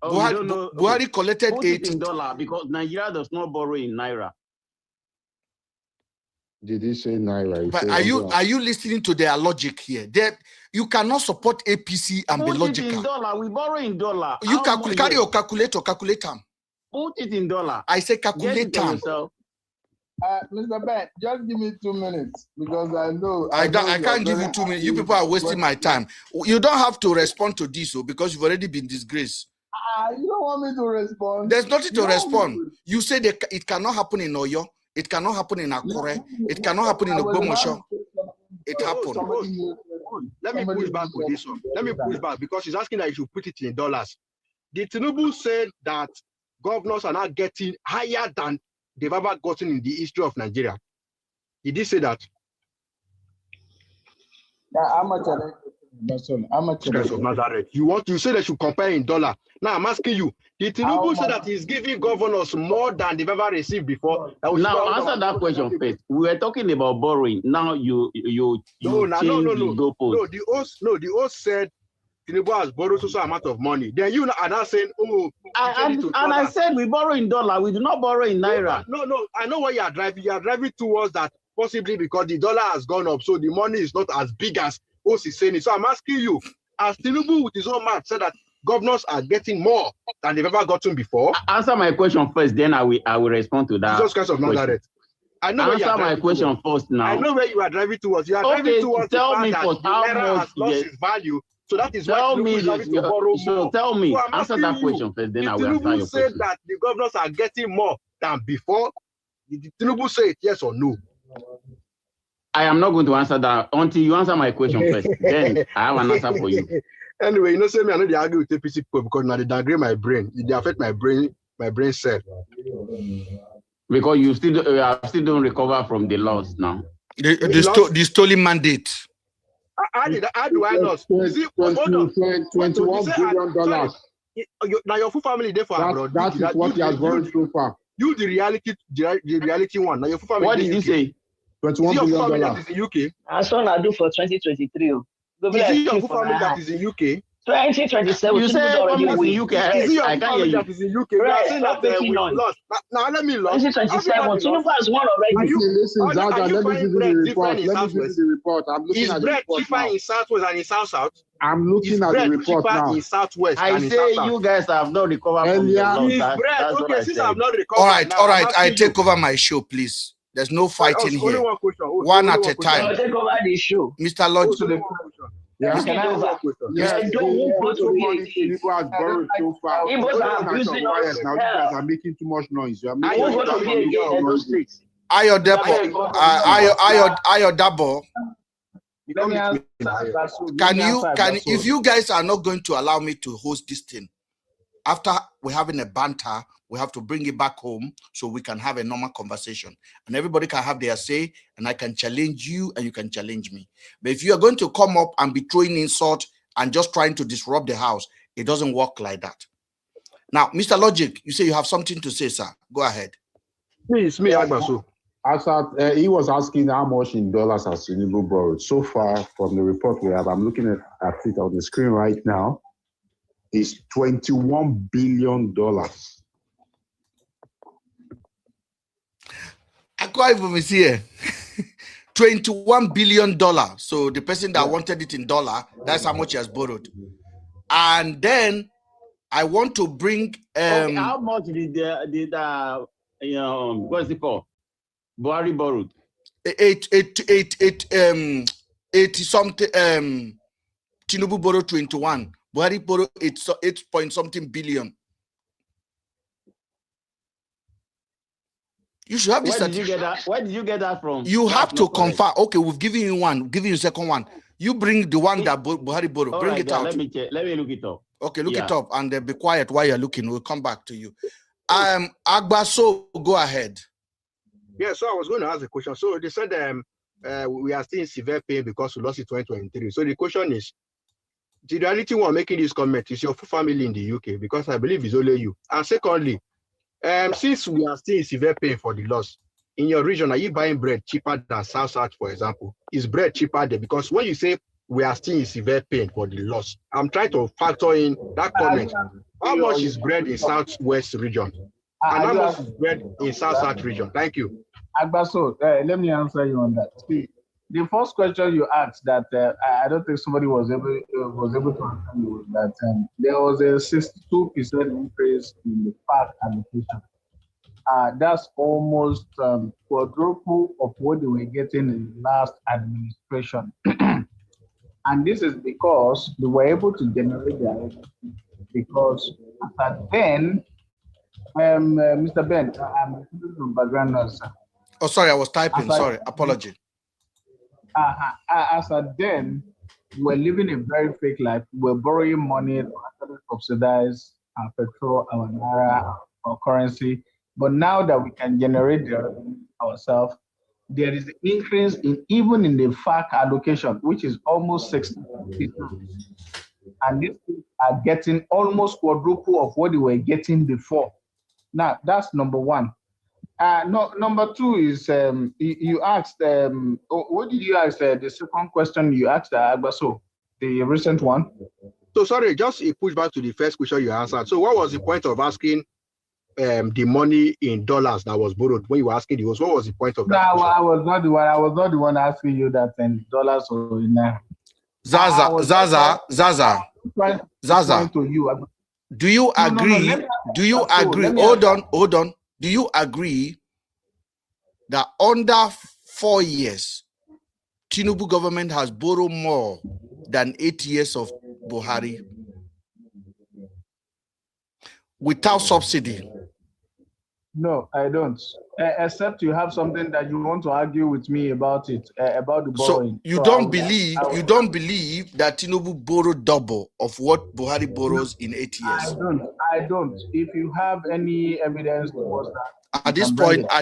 Buhari collected Put 8 it in dollar because Nigeria does not borrow in naira. Did he say naira? But are you listening to their logic here? You cannot support APC and be logical. Put it in dollar. We borrow in dollar. You carry your calculator, calculate them. Put it in dollar. I say calculate them. Mr. Ben, just give me 2 minutes because I know. I can't give you 2 minutes. You people are wasting my time. You don't have to respond to this, because you've already been disgraced. You don't want me to respond. There's nothing to respond. You say that it cannot happen in Oyo. It cannot happen in Akure. It cannot happen in Ogbomoso. It happened. Let me push back with this one. Let me push back because he's asking that you should put it in dollars. The Tinubu said that governors are not getting higher than they've ever gotten in the history of Nigeria. He did say that. Yeah, how much are they? How much of Nazareth. You say they should compare in dollar. Now I'm asking you, the Tinubu said that he's giving governors more than they've ever received before. Now answer that question first. We were talking about borrowing. Now you no. The goalpost. No, the host said Tinubu has borrowed so amount of money. Then you are now saying, oh, and I said we borrow in dollar. We do not borrow in naira. No. I know what you are driving. You are driving towards that possibly because the dollar has gone up, so the money is not as big as Osi is saying it. So I'm asking you, as Tinubu with his own mouth said that governors are getting more than they've ever gotten before. Answer my question first, then I will respond to that. Jesus Christ of Nazareth. I know answer my question first now. I know where you are driving towards. You are driving towards tell the me fact first that how the naira much has lost its value So that is Tell why me Tinubu is having to this. borrow So more. tell me, So I'm answer asking that you, question first, then if I will answer Tinubu your said question. that the governors are getting more than before, did Tinubu say it, yes or no? I am not going to answer that until you answer my question first. Then I have an answer for you. Anyway, you know, say me, I know they argue with APC people because now they downgrade my brain. They affect my brain cell. Because you still don't recover from the loss now. The stolen mandate. How do I not? You see, hold on. $21 billion. Now your full family there for abroad. That is what he has borrowed so far. You the reality one. Now your full family. What did you say? $21 billion. That is in UK. That's what I do for 2023. Is it your full family that is in UK? 2027. You say already family win. in UK. Is it your I full can't hear family you. that is in UK? We Right, are saying that we lost. Now let me lost. 2027. Tinubu has won already. Listen, Zaza, let me give you the report. Let me give you the report. I'm looking at the report cheaper now. in Southwest and in South? I'm looking at the report now. In Southwest I and in say South. you guys have not recovered from the loss. That's what I Since said. I've not recovered. All right. I take over my show, please. There's no fighting here. One question. One at a time. I'll take over the show. Mr. Lodge. Yeah. Can I over? Yes, don't go to money Tinubu has borrowed so far. Igbos are abusing us. Now you guys are making too much noise. You are making I won't go to be again in those streets. Ayo Dabo. Let me answer. If you guys are not going to allow me to host this thing, after we're having a banter, we have to bring it back home so we can have a normal conversation and everybody can have their say and I can challenge you and you can challenge me. But if you are going to come up and be throwing insult and just trying to disrupt the house, it doesn't work like that. Now, Mr. Logic, you say you have something to say, sir. Go ahead. It's me, Agbaso. He was asking how much in dollars has Tinubu borrowed. So far, from the report we have, I'm looking at it on the screen right now, is $21 billion. Akwa is here. $21 billion. So the person that wanted it in dollar, that's how much he has borrowed. And then I want to bring okay, how much did what's it called? Buhari borrowed? 80 something. Tinubu borrowed 21. Buhari borrowed 8 point something billion. You should have this. Where did you get that? Where did you get that from? You have to confirm. Okay, we've given you one. We'll give you a second one. You bring the one that Buhari borrowed. Bring it out. Let me check. Let me look it up. Okay, look it up and be quiet while you're looking. We'll come back to you. Agbaso, go ahead. Yeah, so I was going to ask a question. So they said we are still in severe pain because we lost in 2023. So the question is, the reality one making this comment is your full family in the UK, because I believe it's only you. And secondly, since we are still in severe pain for the loss, in your region, are you buying bread cheaper than South, for example? Is bread cheaper there? Because when you say we are still in severe pain for the loss, I'm trying to factor in that comment. How much is bread in Southwest region? And how much is bread in South region? Thank you. Agbaso, let me answer you on that. See, the first question you asked that I don't think somebody was able to answer you was that there was a 62% increase in the park allocation. That's almost quadruple of what they were getting in the last administration. And this is because they were able to generate their revenue. Because at then, Mr. Ben, I'm from background now, sir. Oh, sorry, I was typing. Sorry, apology. As at then, we're living a very fake life. We're borrowing money to subsidize our petrol, our naira, our currency. But now that we can generate the revenue ourselves, there is an increase even in the FAC allocation, which is almost 60%. And these people are getting almost quadruple of what they were getting before. Now, that's number one. Number two is you asked, what did you ask? The second question you asked, Agbaso, the recent one. So sorry, just a push back to the first question you answered. So what was the point of asking the money in dollars that was borrowed when you were asking the host? What was the point of that? No, I was not the one asking you that in dollars or in naira. Zaza. To you. Do you agree? Do you agree? Hold on. Do you agree that under 4 years, Tinubu government has borrowed more than 8 years of Buhari without subsidy? No, I don't. Except you have something that you want to argue with me about it, about the borrowing. So you don't believe that Tinubu borrowed double of what Buhari borrows in 8 years? I don't. If you have any evidence towards that, at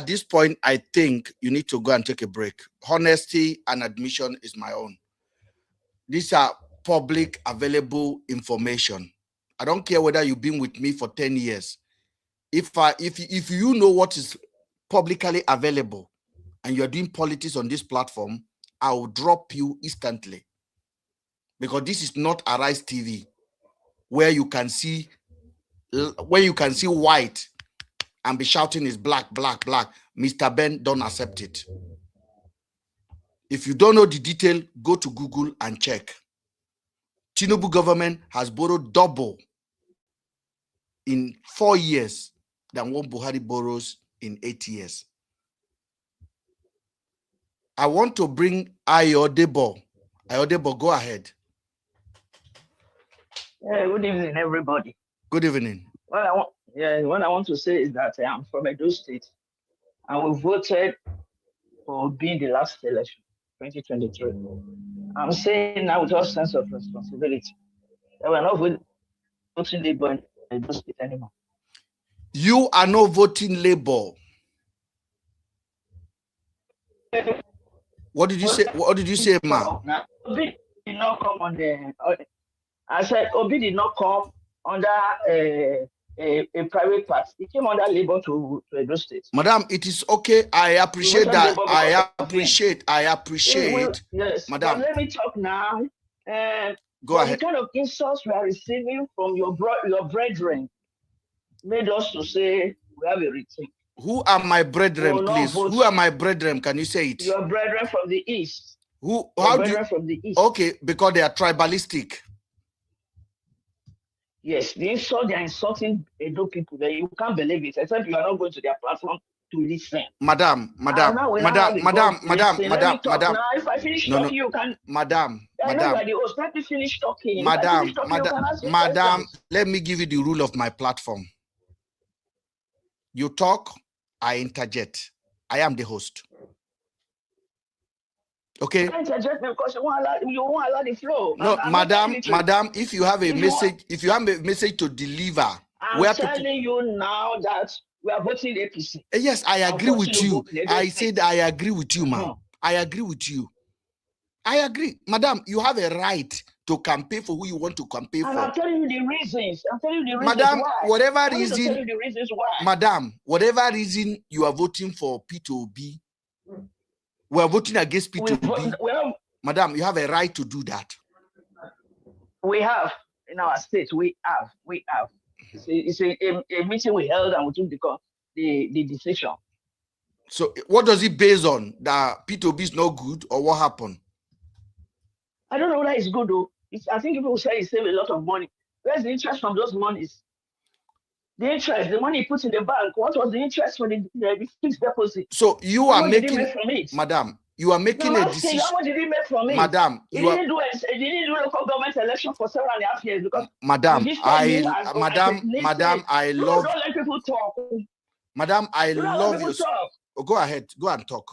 this point, I think you need to go and take a break. Honesty and admission is my own. These are public available information. I don't care whether you've been with me for 10 years. If you know what is publicly available and you're doing politics on this platform, I will drop you instantly. Because this is not Arise TV where you can see white and be shouting is black, black, black. Mr. Ben, don't accept it. If you don't know the detail, go to Google and check. Tinubu government has borrowed double in 4 years than what Buhari borrows in 8 years. I want to bring Ayodebo. Ayodebo, go ahead. Good evening, everybody. Good evening. What I want to say is that I'm from Edo State, and we voted for being the last election, 2023. I'm saying now with all sense of responsibility that we're not voting Labour in Edo State anymore. You are not voting Labour. What did you say? What did you say, ma? Obi did not come on the. I said Obi did not come under a private party. He came under Labour to Edo State. Madam, it is okay. I appreciate that. I appreciate. Yes, Madam. But let me talk now. Go ahead. The kind of insults we are receiving from your brethren made us to say we have a rethink. Who are my brethren, please? Who are my brethren? Can you say it? Your brethren from the east. Who? From the east. Okay, because they are tribalistic. Yes, they are insulting Edo people. You can't believe it, except you are not going to their platform to listen. Madam. If I finish talking, you can. Madam. Let me finish talking. Madam, let me give you the rule of my platform. You talk, I interject. I am the host. Okay. I interject because you won't allow the flow. No, madam, if you have a message, to deliver, I'm telling you now that we are voting APC. Yes, I agree with you. I said I agree with you, ma'am. I agree with you. I agree, madam. You have a right to campaign for who you want to campaign for. I'm telling you the reasons. Madam, why. whatever reason, tell you the reasons why. Madam, whatever reason you are voting for P2B, we are voting against P2B. Madam, you have a right to do that. We have in our state. We have. It's a meeting we held and we took the decision. So, what does it base on? That P2B is not good, or what happened? I don't know whether it's good though. I think people say it save a lot of money. Where's the interest from those monies? The interest, the money he puts in the bank. What was the interest for the fixed deposit? So you are making, madam, you are making a decision. How much did he make from it? Madam, he didn't do local government election for 7.5 years because. Madam, I love. Don't let people talk. Madam, I love you. Oh, go ahead, go and talk.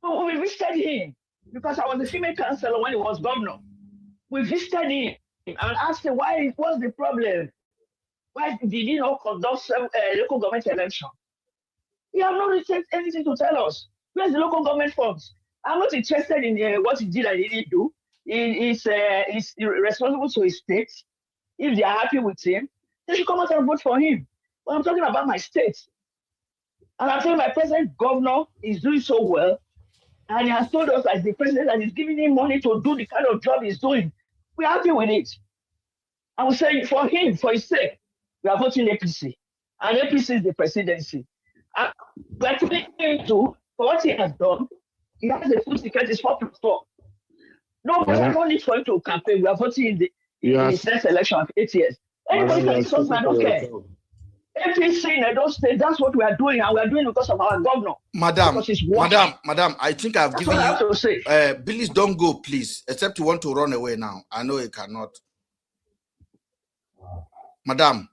So we visited him because I was the female councillor when he was governor. We visited him and asked him what's the problem? Why did he not conduct local government election? He have not received anything to tell us. Where's the local government funds? I'm not interested in what he did and he didn't do. He's responsible to his state. If they are happy with him, they should come out and vote for him. But I'm talking about my state. And I'm saying my present governor is doing so well. And he has told us as the president that he's giving him money to do the kind of job he's doing. We're happy with it. I would say for him, for his sake, we are voting APC. And APC is the presidency. We're putting him to, for what he has done, he has a full ticket, it's 4+4. No, but there's no need for him to campaign. We are voting in the next election of 8 years. Anybody can insult me, I don't care. APC in Edo State, that's what we are doing, and we are doing it because of our governor. Madam, I think I've That's given what I have to say. please don't go, please, except you want to run away now. I know you cannot. Madam.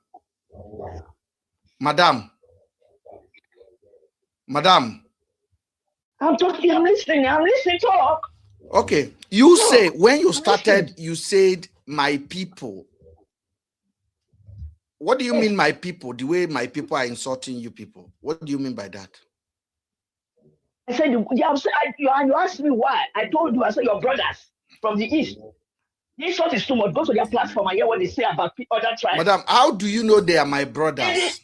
I'm talking, I'm listening, talk. Okay, you say, when you started, you said, my people. What do you mean, my people? The way my people are insulting you people. What do you mean by that? I said, you asked me why. I told you, I said, your brothers from the East. The insult is too much. Go to their platform and hear what they say about other tribes. Madam, how do you know they are my brothers?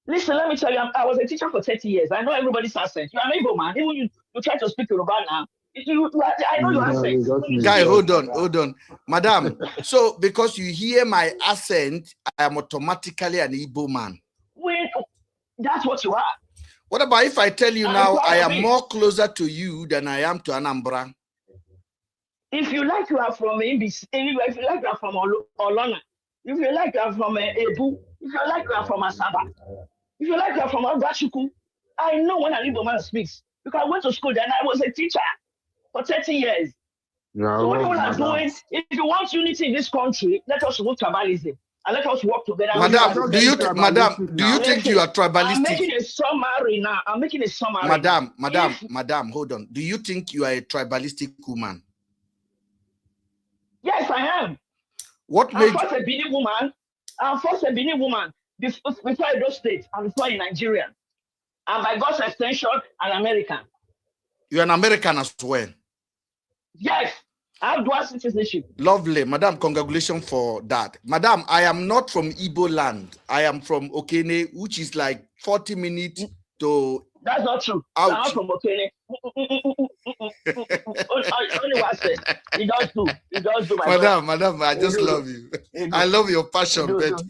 Listen, let me tell you, I was a teacher for 30 years. I know everybody's accent. You are an Igbo man. Even you try to speak Yoruba now. I know your accent. Guy, hold on. Madam, so because you hear my accent, I am automatically an Igbo man. That's what you are. What about if I tell you now I am more closer to you than I am to Anambra? If you like, you are from Mbisi. If you like, you are from Olona. If you like, you are from Ebu. If you like, you are from Asaba. If you like, you are from Agashuku. I know when an Igbo man speaks because I went to school then. I was a teacher for 30 years. So what people are doing, if you want unity in this country, let us remove tribalism and let us work together. Madam, do you think you are tribalistic? I'm making a summary now. Madam, hold on. Do you think you are a tribalistic woman? Yes, I am. What made I'm first a Benin woman. Before Edo State and before in Nigeria. And by God's extension, an American. You're an American as well? Yes, I have dual citizenship. Lovely. Madam, congratulations for that. Madam, I am not from Igbo land. I am from Okene, which is like 40 minutes to... That's not true. I'm not from Okene. Only one said. He does do. Madam, I just love you. I love your passion, but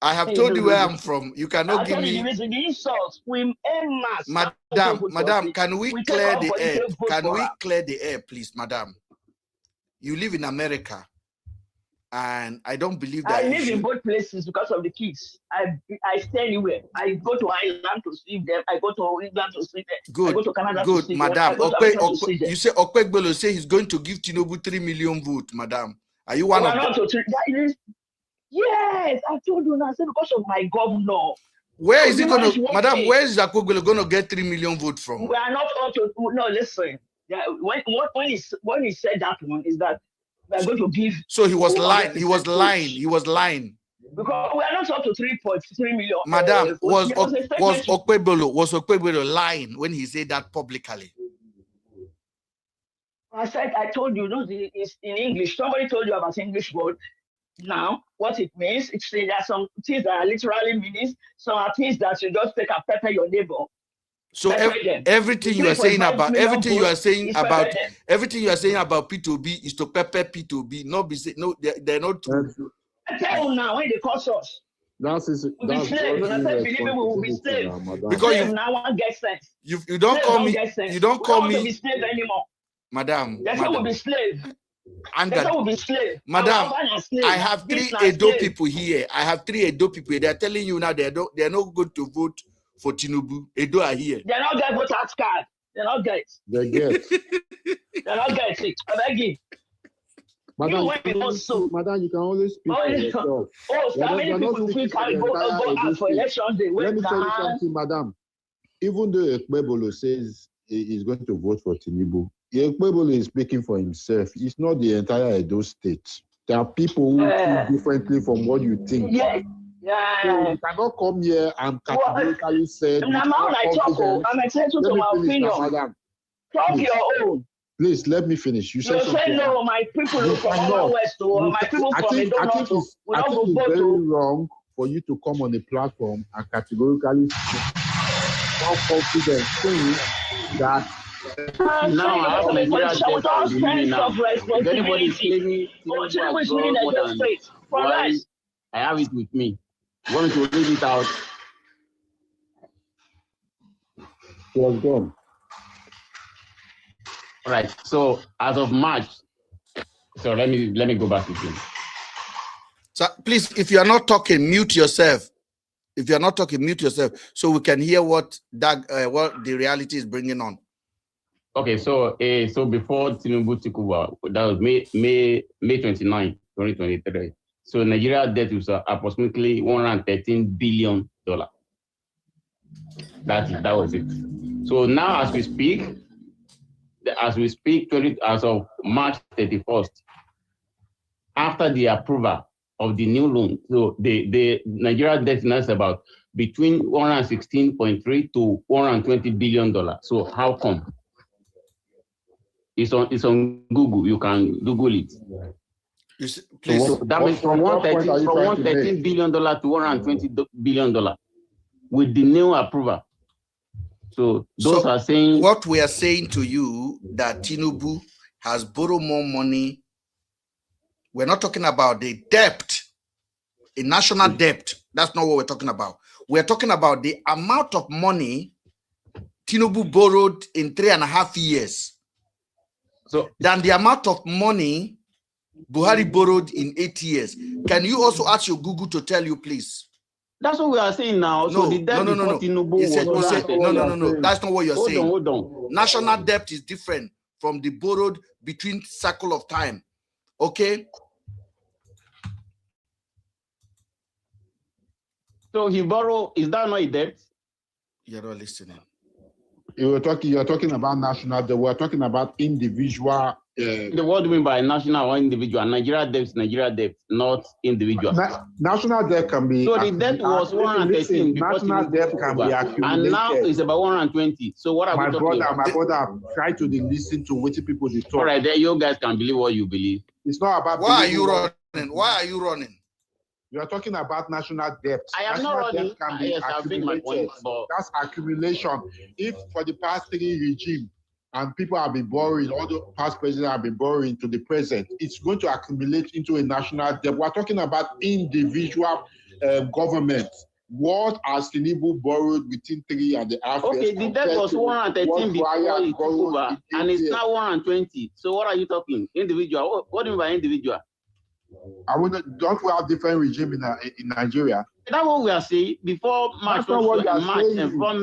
I have told you where I'm from. You cannot give me... The insults. Madam, can we clear the air? Can we clear the air, please, madam? You live in America, and I don't believe that. I live in both places because of the kids. I stay anywhere. I go to Ireland to see them. I go to England to see them. Good. I go to Canada to see madam. them. You say Okwegbelo say he's going to give Tinubu 3 million votes, madam. Are you one of them? Yes, I told you now. I said because of my governor. Where is he going to, madam? Where is Okwegbelo going to get 3 million votes from? We are not auto. No, listen. When he said that one is that we are going to give. So he was lying. He was lying. Because we are not up to 3.3 million. Madam, was Okwegbelo lying when he said that publicly? I told you, it's in English. Somebody told you about English word. Now, what it means, there are some things that are literally meanings. Some are things that you just take and pepper your neighbor. So everything you are saying about P2B is to pepper P2B, not be say no, they're not true. I tell you now, when they cause us, we'll be slaves. When I say believe we will be slaves. Because you now want get sense. You don't call me. You don't call me. We don't be slave anymore. Madam. That's how we'll be slave. Madam, I have 3 Edo people here. They're telling you now they're not going to vote for Tinubu. Edo are here. They're not getting voter card. They're not getting. They get. They're not getting. I beg you. Madam, you can always speak for yourself. So many people think can go out for election day. Let me tell you something, madam. Even though Ekpebolo says he's going to vote for Tinubu, Ekpebolo is speaking for himself. It's not the entire Edo state. There are people who think differently from what you think. Yeah. So you cannot come here and categorically say. I'm entitled to my opinion. Talk your own. Please let me finish. You said no, my people from West or my people from Edo North. I think it's very wrong for you to come on a platform and categorically more confident saying that. Now I have Nigeria with all sense of responsibility. Why I have it with me. You want me to read it out? It was gone. All right. So as of March, so let me go back again. So please, if you are not talking, mute yourself. If you're not talking, mute yourself so we can hear what the reality is bringing on. Okay, so before Tinubu took over, that was May 29, 2023. So Nigeria debt was approximately $113 billion. That was it. So now, as we speak, as of March 31st, after the approval of the new loan, so the Nigeria debt now is about between 116.3 to $120 billion. So how come? It's on Google. You can Google it. Please. So that means from $113 billion to $120 billion with the new approval. So those are saying what we are saying to you that Tinubu has borrowed more money. We're not talking about the debt, a national debt. That's not what we're talking about. We're talking about the amount of money Tinubu borrowed in 3.5 years. So than the amount of money Buhari borrowed in 8 years. Can you also ask your Google to tell you, please? That's what we are saying now. No, so the debt no. Tinubu No. That's not what you're saying. Hold on. National debt is different from the borrowed between cycle of time. Okay? So he borrowed, is that not a debt? You're not listening. You're talking about national debt. We're talking about individual. What do you mean by national or individual? Nigeria debt, not individual. National debt can be. So the debt was 113. National debt can be accumulated. And now it's about 120. So what are we talking about? My brother, try to listen to what people they talk. All right, then you guys can believe what you believe. It's not about. Why are you running? Why are you running? You are talking about national debt. I am not running. Yes, I've made my point. But that's accumulation. If for the past 3 regime and people have been borrowing, all the past presidents have been borrowing to the present, it's going to accumulate into a national debt. We're talking about individual government. What has Tinubu borrowed within 3.5 years? Okay, the debt was 113 before he took over, and it's now 120. So what are you talking? Individual? What do you mean by individual? Don't we have different regime in Nigeria? That's what we are saying. Before March, from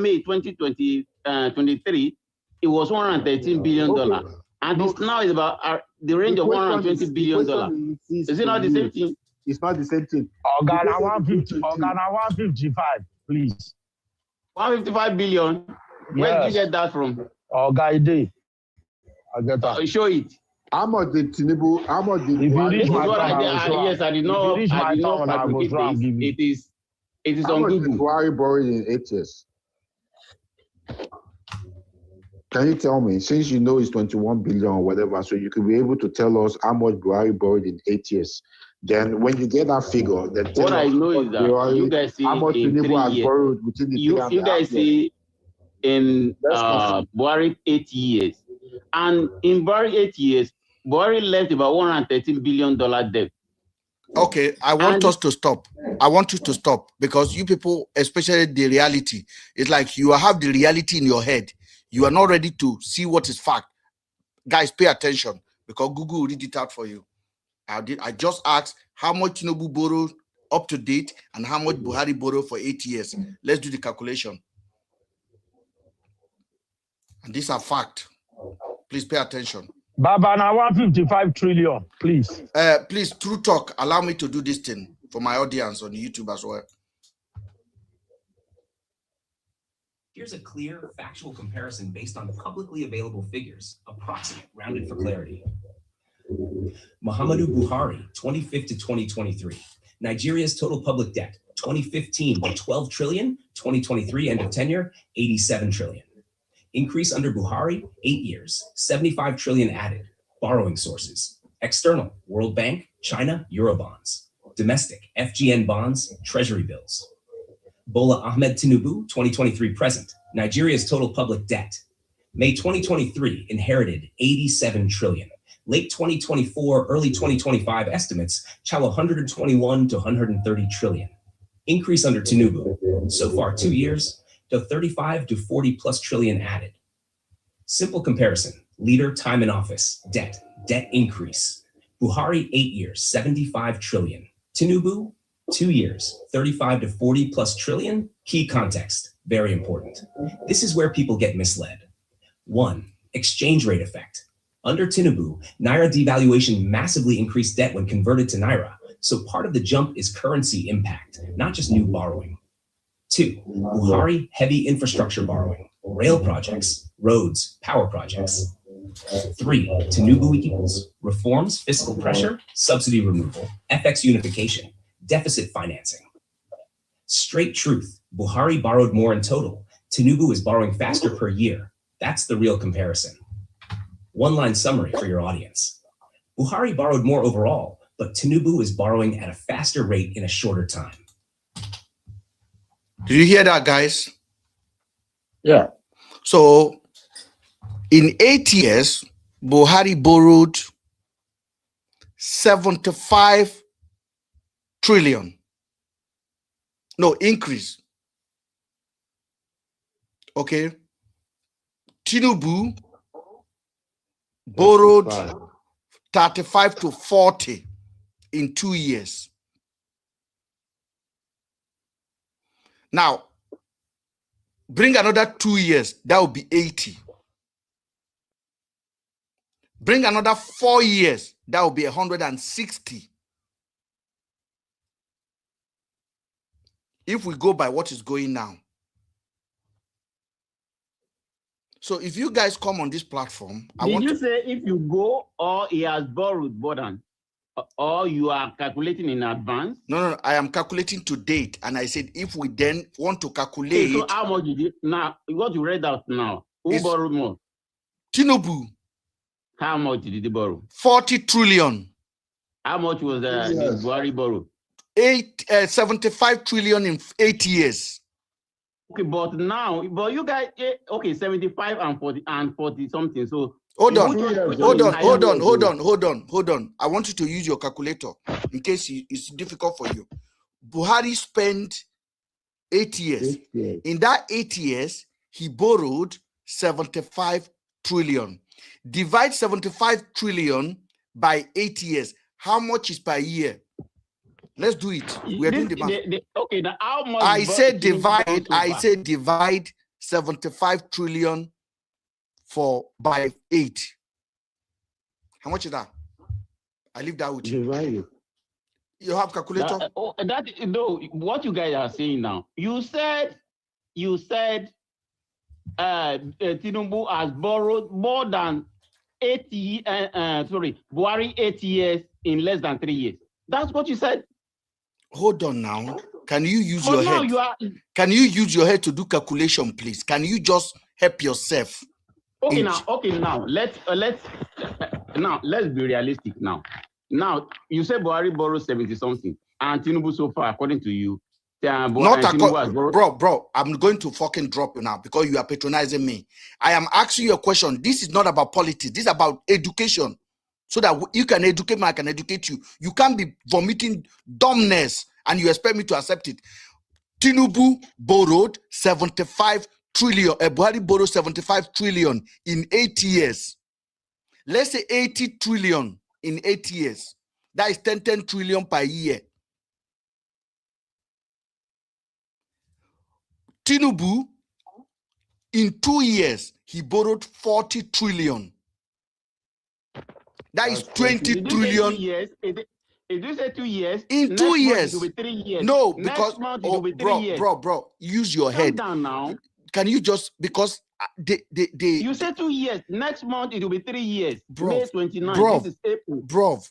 May 2023, it was $113 billion. Okay. And now it's about the range of $120 billion. Is it not the same thing? It's not the same thing. Organa 155, please. 155 billion? Where did you get that from? Orgaide. I get that. Show it. How much did Tinubu? How much did? Yes, I did not. It is on Google. Buhari borrowed in 8 years. Can you tell me, since you know it's 21 billion or whatever, so you could be able to tell us how much Buhari borrowed in 8 years? Then when you get that figure, then tell what us I know is that Buhari, you guys see how much Tinubu has borrowed within the you guys see in Buhari 8 years. And in Buhari 8 years, Buhari left about $113 billion debt. Okay, I want us to stop. I want you to stop because you people, especially the reality, it's like you have the reality in your head. You are not ready to see what is fact. Guys, pay attention because Google will read it out for you. I just asked how much Tinubu borrowed up to date and how much Buhari borrowed for 8 years. Let's do the calculation. And these are fact. Please pay attention. Baba, now 155 trillion, please. Please, True Talk, allow me to do this thing for my audience on YouTube as well. Here's a clear, factual comparison based on publicly available figures, approximate, rounded for clarity. Muhammadu Buhari, 2015 to 2023. Nigeria's total public debt, 2015 by 12 trillion, 2023 end of tenure, 87 trillion. Increase under Buhari, 8 years, 75 trillion added. Borrowing sources, external, World Bank, China, Eurobonds. Domestic, FGN bonds, Treasury bills. Bola Ahmed Tinubu, 2023 present. Nigeria's total public debt. May 2023 inherited 87 trillion. Late 2024, early 2025 estimates chow 121 to 130 trillion. Increase under Tinubu. So far 2 years, to 35 to 40 plus trillion added. Simple comparison, leader, time in office, debt increase. Buhari 8 years, 75 trillion. Tinubu 2 years, 35 to 40 plus trillion. Key context, very important. This is where people get misled. 1. Exchange rate effect. Under Tinubu, Naira devaluation massively increased debt when converted to Naira, so part of the jump is currency impact, not just new borrowing. 2. Buhari heavy infrastructure borrowing, rail projects, roads, power projects. 3. Tinubu equals reforms, fiscal pressure, subsidy removal, FX unification, deficit financing. Straight truth, Buhari borrowed more in total. Tinubu is borrowing faster per year. That's the real comparison. One-line summary for your audience. Buhari borrowed more overall, but Tinubu is borrowing at a faster rate in a shorter time. Do you hear that, guys? Yeah. So, in 8 years, Buhari borrowed 75 trillion. No, increase. Okay. Tinubu borrowed 35 to 40 in 2 years. Now, bring another 2 years, that will be 80. Bring another 4 years, that will be 160. If we go by what is going now. So if you guys come on this platform, Did you say if you go or he has borrowed more than, or you are calculating in advance? No, I am calculating to date, and I said if we then want to calculate. Okay, so how much did you now? What you read out now? Who borrowed more? Tinubu. How much did he borrow? 40 trillion. How much was Buhari borrow? 75 trillion in 8 years. Okay, but you guys, okay, 75 and 40 something. So hold on. I want you to use your calculator in case it's difficult for you. Buhari spent 8 years. In that 8 years, he borrowed 75 trillion. Divide 75 trillion by 8 years. How much is per year? Let's do it. We are doing the math. Okay, now how much? I said divide 75 trillion by 8. How much is that? I leave that with you. Divide. You have calculator? What you guys are saying now. You said Tinubu has borrowed more than 80 Buhari 8 years in less than 3 years. That's what you said. Hold on now. Can you use your head? Can you use your head to do calculation, please? Can you just help yourself? Okay, now let's be realistic now. Now you say Buhari borrowed 70 something, and Tinubu so far, according to you, bro, I'm going to fucking drop you now because you are patronizing me. I am asking you a question. This is not about politics. This is about education. So that you can educate me, I can educate you. You can't be vomiting dumbness and you expect me to accept it. Tinubu borrowed 75 trillion. Buhari borrowed 75 trillion in 8 years. Let's say 80 trillion in 8 years. That is 10 trillion per year. Tinubu, in 2 years, he borrowed 40 trillion. That is 20 trillion. If you say 2 years, in 2 years, it will be 3 years. No, next because month, it will be 3 years. Bro, use your head. Calm down now. Can you just because you say 2 years. Next month it will be 3 years. May 29. This is April.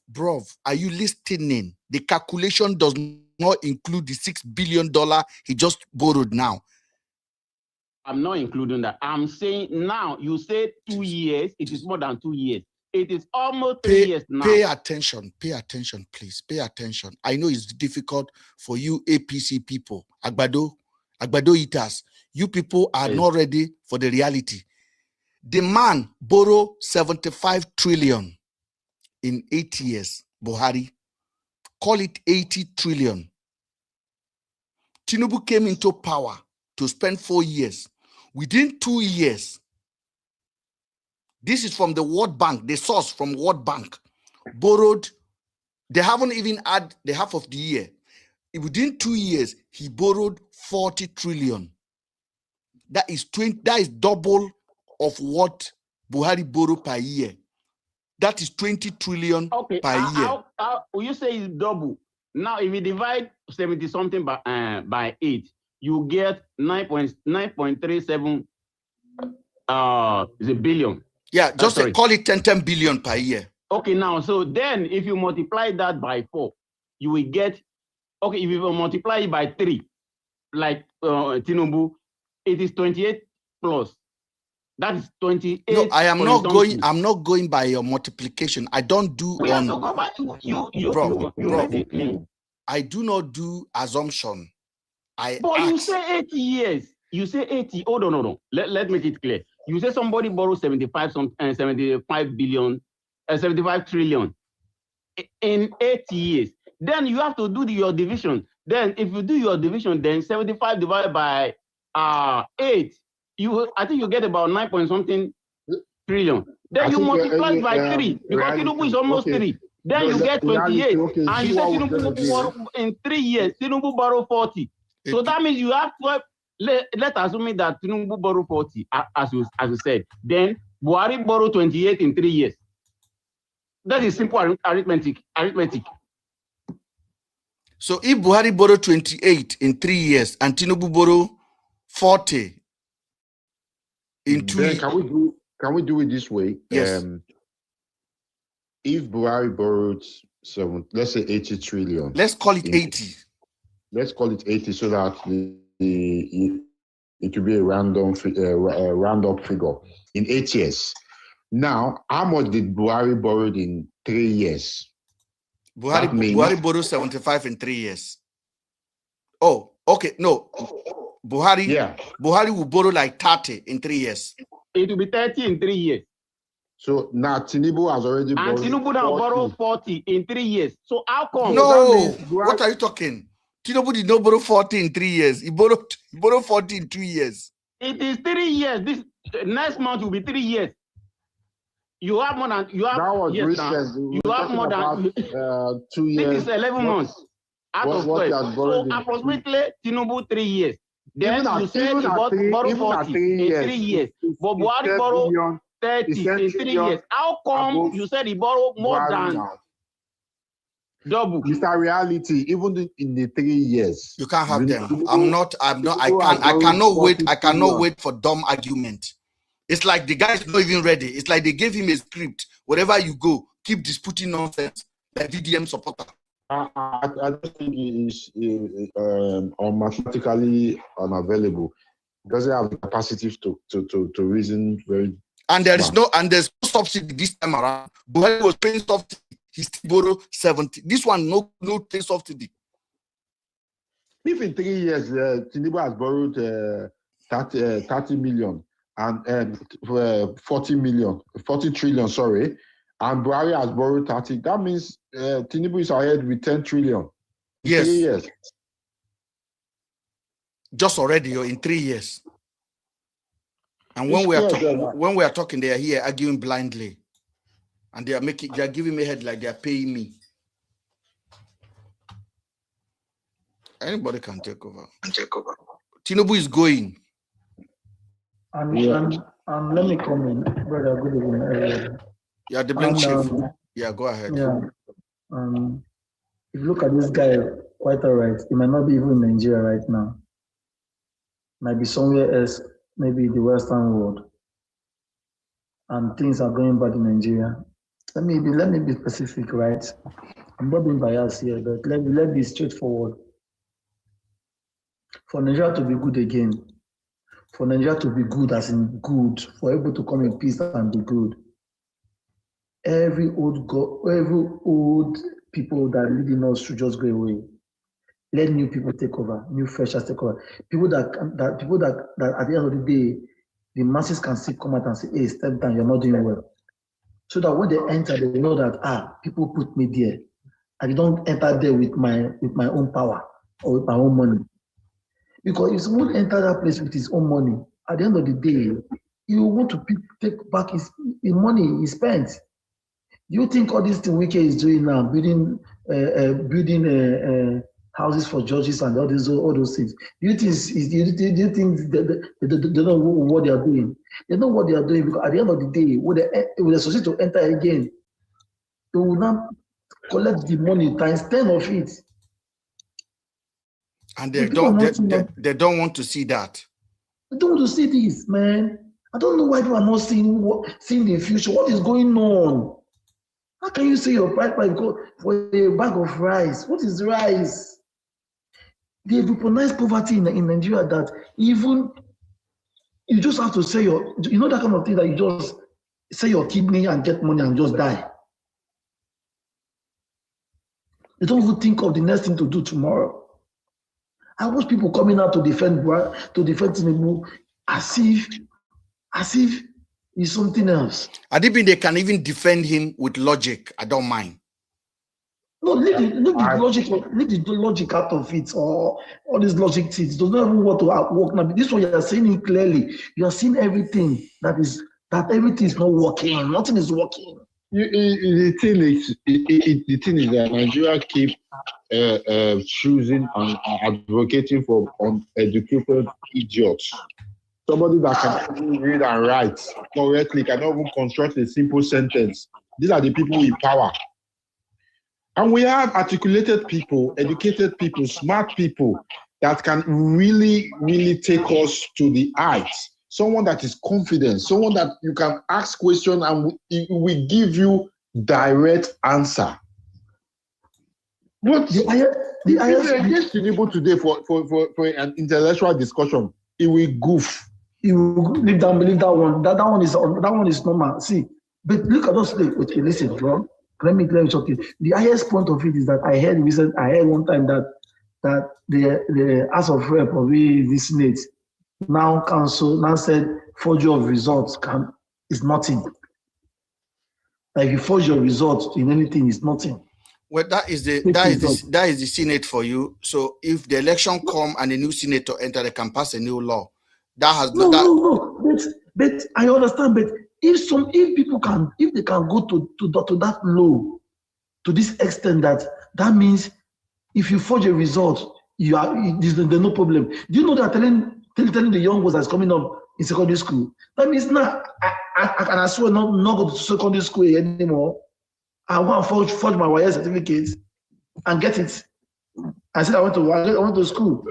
Bro, are you listening? The calculation does not include the $6 billion he just borrowed now. I'm not including that. I'm saying now you say 2 years. It is more than 2 years. It is almost 3 years now. Pay attention, please. Pay attention. I know it's difficult for you APC people, Agbado eaters. You people are not ready for the reality. The man borrowed 75 trillion in 8 years. Buhari, call it 80 trillion. Tinubu came into power to spend 4 years. Within 2 years, this is from the World Bank, the source from World Bank, borrowed, they haven't even had the half of the year. within 2 years, he borrowed 40 trillion. That is double of what Buhari borrowed per year. That is 20 trillion per year. How you say it's double? Now, if you divide 70 something by 8, you get 9.37 billion. Yeah, just call it 10 billion per year. Okay, now, so then if you multiply that by 4, you will get, okay, if you multiply it by 3, like Tinubu, it is 28 plus. That is 28. No, I am not going. I'm not going by your multiplication. I don't do I do not do assumption. But you say 80 years. You say 80. Oh no. Let make it clear. You say somebody borrowed 75 billion, 75 trillion in 80 years. Then you have to do your division. Then if you do your division, then 75 divided by 8. I think you get about 9 point something trillion. Then you multiply it by 3 because Tinubu is almost 3. Then you get 28. And you say Tinubu borrow in 3 years. Tinubu borrow 40. So that means you have 12. Let's assume that Tinubu borrow 40, as you said. Then Buhari borrow 28 in 3 years. That is simple arithmetic. So if Buhari borrow 28 in 3 years and Tinubu borrow 40 in 2 years, can we do it this way? Yes. If Buhari borrowed let's say 80 trillion. Let's call it 80. Let's call it 80 so that it will be a round-up figure in 8 years. Now, how much did Buhari borrow in 3 years? Buhari borrowed 75 in 3 years. Oh, okay. No. Buhari will borrow like 30 in 3 years. It will be 30 in 3 years. So now Tinubu has already borrowed. And Tinubu now borrow 40 in 3 years. So how come? No. What are you talking? Tinubu did not borrow 40 in 3 years. He borrowed 40 in 2 years. It is 3 years. This next month will be 3 years. You have more than you have. That was yes, recent. You have more than 2 years. This is 11 months out of 12. So approximately Tinubu 3 years. Then you said you borrow 40 in 3 years. But Buhari borrow 30 in 3 years. How come you said he borrowed more than double? Mr. Reality, even in the 3 years. You can't have them. I cannot wait for dumb argument. It's like the guy is not even ready. It's like they gave him a script. Wherever you go, keep disputing nonsense. Like VDM supporter. I don't think he is mathematically unavailable. He doesn't have the capacity to reason very. And there's no subsidy this time around. Buhari was paying subsidy. He still borrowed 70. This one no pay subsidy. If in 3 years Tinubu has borrowed 30 million and 40 trillion, sorry, and Buhari has borrowed 30, that means Tinubu is ahead with 10 trillion. Yes. 3 years. Just already in 3 years. And when we are talking, they are here arguing blindly. And they are giving me head like they are paying me. Anybody can take over. Tinubu is going. And let me come in, brother. Good evening. Yeah, the blink chief. Yeah, go ahead. Yeah. If you look at this guy, quite all right. He might not be even in Nigeria right now. Might be somewhere else, maybe the Western world. And things are going bad in Nigeria. Let me be specific, right? I'm not being biased here, but let be straightforward. For Nigeria to be good again, for Nigeria to be good as in good, for able to come in peace and be good, every old people that are leading us should just go away. Let new people take over, new freshers take over. People that at the end of the day, the masses can still come out and say, hey, step down, you're not doing well. So that when they enter, they know that people put me there. And they don't enter there with my own power or with my own money. Because if someone enter that place with his own money, at the end of the day, you want to take back his money he spent. Do you think all this thing Wike is doing now, building houses for judges and all those things. Do you think they know what they are doing? They know what they are doing because at the end of the day, when the society to enter again, they will not collect the money times 10 of it. And they don't want to see that. They don't want to see this, man. I don't know why people are not seeing the future. What is going on? How can you say your price for a bag of rice? What is rice? They weaponize poverty in Nigeria that even you just have to say that kind of thing that you just sell your kidney and get money and just die. They don't even think of the next thing to do tomorrow. I watch people coming out to defend Tinubu as if he's something else. I think they can even defend him with logic. I don't mind. No, leave the logic out of it, or all these logic things. Does not even want to work now. This one you are saying it clearly. You are seeing everything that everything is not working. Nothing is working. The thing is that Nigeria keep choosing and advocating for uneducated idiots. Somebody that can read and write correctly, cannot even construct a simple sentence. These are the people in power. And we have articulated people, educated people, smart people that can really, really take us to the heights. Someone that is confident, someone that you can ask questions and we give you direct answer. What the against Tinubu today for an intellectual discussion, it will goof. You will leave that one. That one is normal. See, but look at us. Okay, listen, bro. Let me tell you something. The highest point of it is that I heard one time that the House of Rep of the Senate now said forgery of results is nothing. Like you forge your results in anything is nothing. Well, that is the Senate for you. So if the election come and a new senator enter, they can pass a new law. That has no. But I understand. But if people can go to that low, to this extent that means if you forge a result, there's no problem. Do you know that telling the young ones that's coming up in secondary school? That means now I swear not go to secondary school anymore. I want to forge my YS certificate and get it. I said I went to school.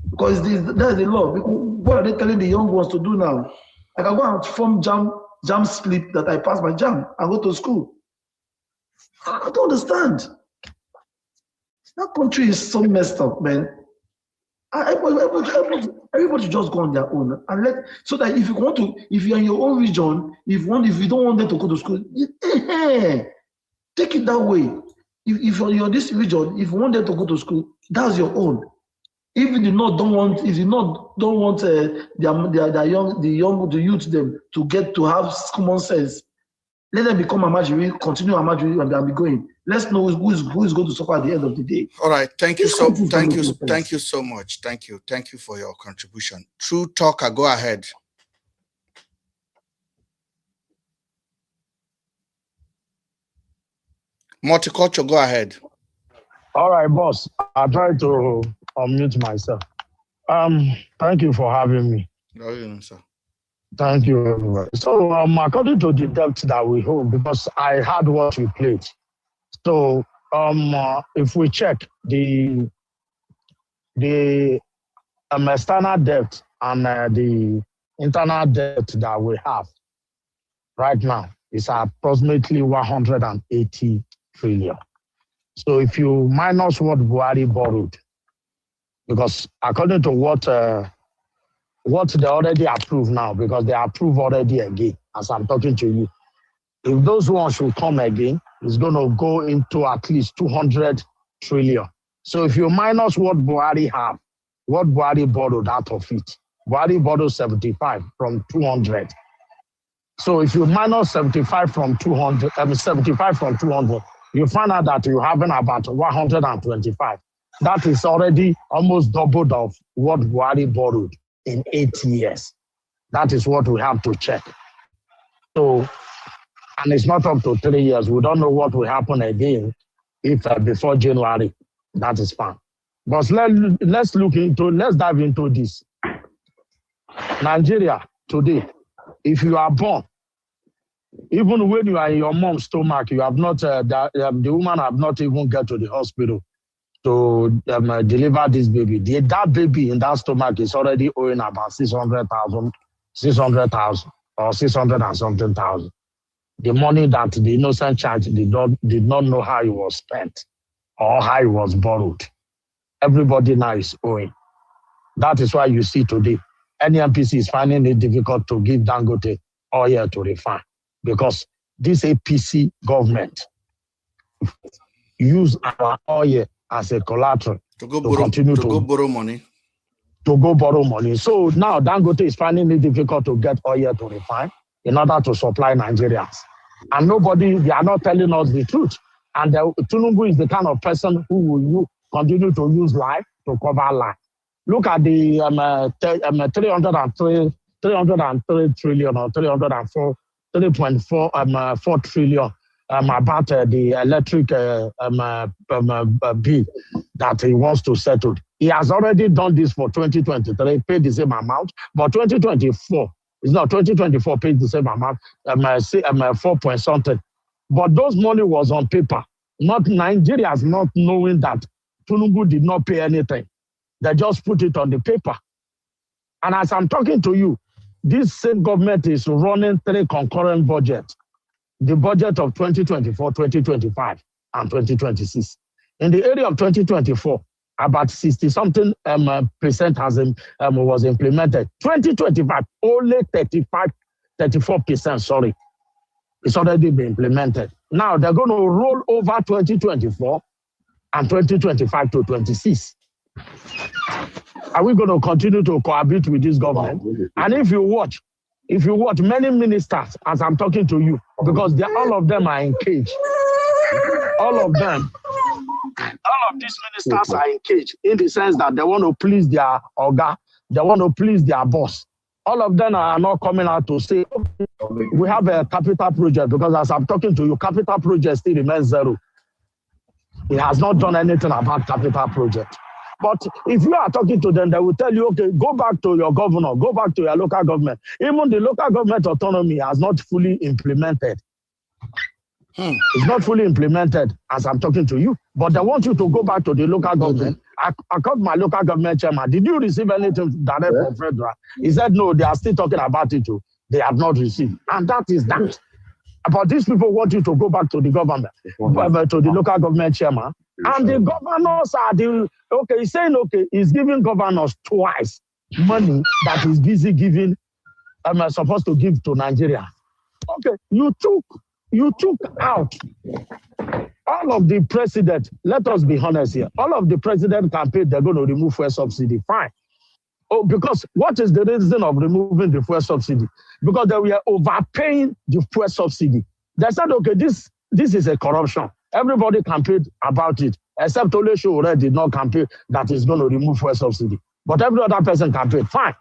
Because that's the law. What are they telling the young ones to do now? I can go and form jam slip that I pass my jam and go to school. I don't understand. That country is so messed up, man. Everybody just go on their own and so that if you're in your own region, if you don't want them to go to school, take it that way. If you're in this region, if you want them to go to school, that's your own. If you don't want the youth them to have common sense, let them become Amajiri, continue Amajiri and be going. Let's know who is going to suffer at the end of the day. All right, thank you so much. Thank you for your contribution. True Talker, go ahead. Multicultural, go ahead. All right, boss. I'll try to unmute myself. Thank you for having me. No, sir. Thank you, everybody. So, according to the debt that we hold, because I heard what you played. So, if we check the external debt and the internal debt that we have right now is approximately 180 trillion. So, if you minus what Buhari borrowed, because according to what they already approved now, because they approve already again, as I'm talking to you, if those ones should come again, it's going to go into at least 200 trillion. So if you minus what Buhari have, what Buhari borrowed out of it, Buhari borrowed 75 from 200. So if you minus 75 from 200, you find out that you're having about 125. That is already almost doubled of what Buhari borrowed in 8 years. That is what we have to check. So, and it's not up to 3 years. We don't know what will happen again if before January. That is fine. But let's dive into this. Nigeria today, if you are born, even when you are in your mom's stomach, you have not the woman have not even get to the hospital to deliver this baby. That baby in that stomach is already owing about 600,000 or 600 and something thousand. The money that the innocent child did not know how it was spent or how it was borrowed. Everybody now is owing. That is why you see today, NMPC is finding it difficult to give Dangote oil to refine because this APC government use our oil as a collateral to go borrow money. So now Dangote is finding it difficult to get oil to refine in order to supply Nigerians. And they are not telling us the truth. And Tinubu is the kind of person who will continue to use lie to cover lie. Look at the 303 trillion or 3.4 trillion about the electric bill that he wants to settle. He has already done this for 2023, paid the same amount, but 2024 paid the same amount, 4 point something. But those money was on paper, not Nigerians not knowing that Tinubu did not pay anything. They just put it on the paper. And as I'm talking to you, this same government is running 3 concurrent budgets. The budget of 2024, 2025, and 2026. In the area of 2024, about 60-something percent was implemented. 2025, only 34%, sorry. It's already been implemented. Now they're going to roll over 2024 and 2025 to 26. Are we going to continue to cohabit with this government? And if you watch many ministers, as I'm talking to you, because all of them are engaged. All of these ministers are engaged in the sense that they want to please their oga, they want to please their boss. All of them are not coming out to say, okay, we have a capital project, because as I'm talking to you, capital project still remains zero. He has not done anything about capital project. But if you are talking to them, they will tell you, okay, go back to your governor, go back to your local government. Even the local government autonomy has not fully implemented. It's not fully implemented as I'm talking to you. But they want you to go back to the local government. I called my local government chairman. Did you receive anything direct from federal? He said, no, they are still talking about it too. They have not received. And that is that. But these people want you to go back to the government, to the local government chairman. And the governors are he's saying, he's giving governors twice money that he's busy giving, supposed to give to Nigeria. Okay, you took out all of the president, let us be honest here, all of the president campaign, they're going to remove fuel subsidy, fine. Oh, because what is the reason of removing the fuel subsidy? Because they were overpaying the fuel subsidy. They said, okay, this is a corruption. Everybody campaigned about it, except Ole Sowore did not campaign that is going to remove fuel subsidy. But every other person campaigned, fine.